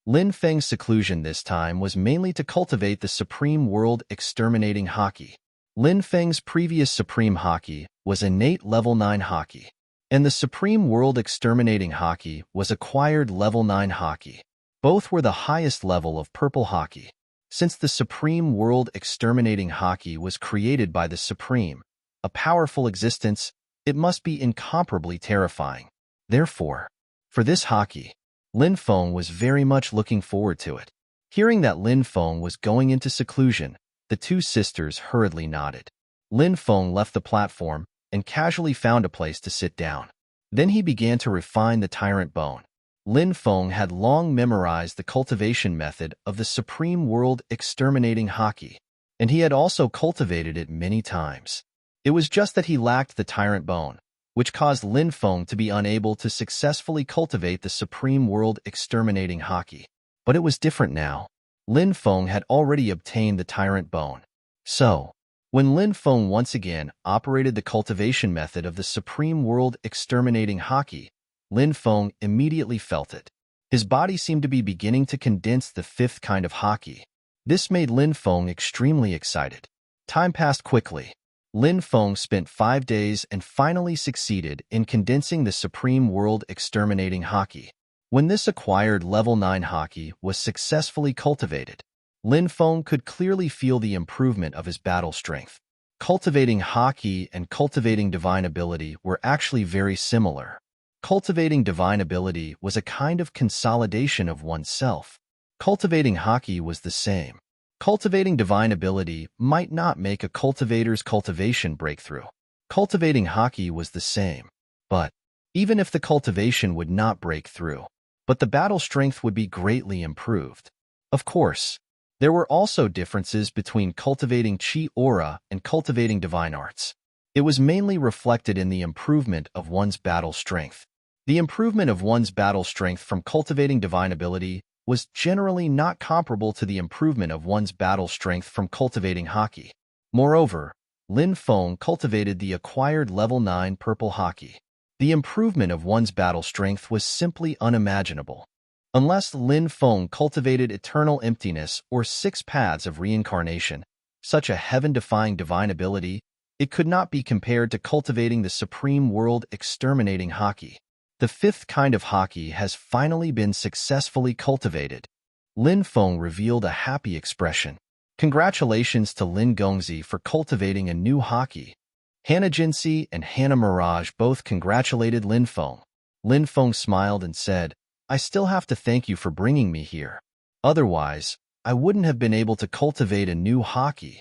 Speaker 1: Lin Feng's seclusion this time was mainly to cultivate the Supreme World Exterminating Haki. Lin Feng's previous Supreme Haki was innate level 9 Haki, and the Supreme World Exterminating Haki was acquired level 9 Haki. Both were the highest level of purple Haki. Since the Supreme World Exterminating Haki was created by the Supreme, a powerful existence, it must be incomparably terrifying. Therefore, for this Haki, Lin Feng was very much looking forward to it. Hearing that Lin Feng was going into seclusion, the two sisters hurriedly nodded. Lin Feng left the platform and casually found a place to sit down. Then he began to refine the tyrant bone. Lin Feng had long memorized the cultivation method of the Supreme World Exterminating Haki, and he had also cultivated it many times. It was just that he lacked the tyrant bone, which caused Lin Feng to be unable to successfully cultivate the Supreme World Exterminating Haki. But it was different now. Lin Feng had already obtained the tyrant bone. So, when Lin Feng once again operated the cultivation method of the Supreme World Exterminating Haki, Lin Feng immediately felt it. His body seemed to be beginning to condense the fifth kind of Haki. This made Lin Feng extremely excited. Time passed quickly. Lin Feng spent 5 days and finally succeeded in condensing the Supreme World Exterminating Haki. When this acquired level 9 Haki was successfully cultivated, Lin Feng could clearly feel the improvement of his battle strength. Cultivating Haki and cultivating divine ability were actually very similar. Cultivating divine ability was a kind of consolidation of oneself. Cultivating Haki was the same. Cultivating divine ability might not make a cultivator's cultivation breakthrough. Cultivating Haki was the same. But even if the cultivation would not break through, but the battle strength would be greatly improved. Of course, there were also differences between cultivating Chi Aura and cultivating divine arts. It was mainly reflected in the improvement of one's battle strength. The improvement of one's battle strength from cultivating divine ability was generally not comparable to the improvement of one's battle strength from cultivating Haki. Moreover, Lin Feng cultivated the acquired level 9 purple Haki. The improvement of one's battle strength was simply unimaginable. Unless Lin Feng cultivated eternal emptiness or 6 paths of reincarnation, such a heaven-defying divine ability, it could not be compared to cultivating the Supreme World Exterminating Haki. The fifth kind of Haki has finally been successfully cultivated. Lin Feng revealed a happy expression. Congratulations to Lin Gongzi for cultivating a new Haki. Hannah Jinxi and Hannah Mirage both congratulated Lin Feng. Lin Feng smiled and said, I still have to thank you for bringing me here. Otherwise, I wouldn't have been able to cultivate a new Haki.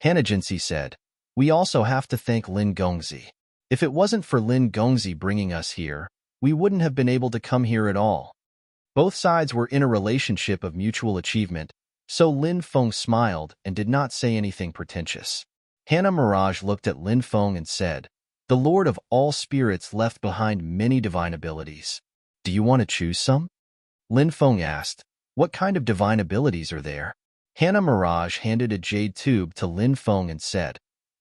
Speaker 1: Hannah Jinxi said, We also have to thank Lin Gongzi. If it wasn't for Lin Gongzi bringing us here, we wouldn't have been able to come here at all. Both sides were in a relationship of mutual achievement, so Lin Feng smiled and did not say anything pretentious. Hannah Mirage looked at Lin Feng and said, The Lord of all spirits left behind many divine abilities. Do you want to choose some? Lin Feng asked, What kind of divine abilities are there? Hannah Mirage handed a jade tube to Lin Feng and said,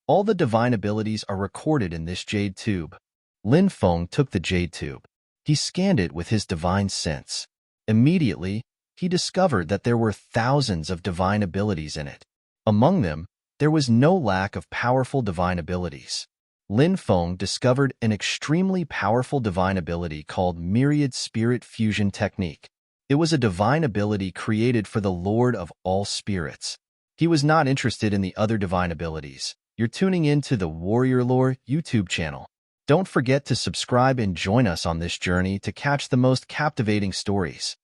Speaker 1: All the divine abilities are recorded in this jade tube. Lin Feng took the jade tube. He scanned it with his divine sense. Immediately, he discovered that there were thousands of divine abilities in it. Among them, there was no lack of powerful divine abilities. Lin Feng discovered an extremely powerful divine ability called Myriad Spirit Fusion Technique. It was a divine ability created for the Lord of all spirits. He was not interested in the other divine abilities. You're tuning in to the Warrior Lore YouTube channel. Don't forget to subscribe and join us on this journey to catch the most captivating stories.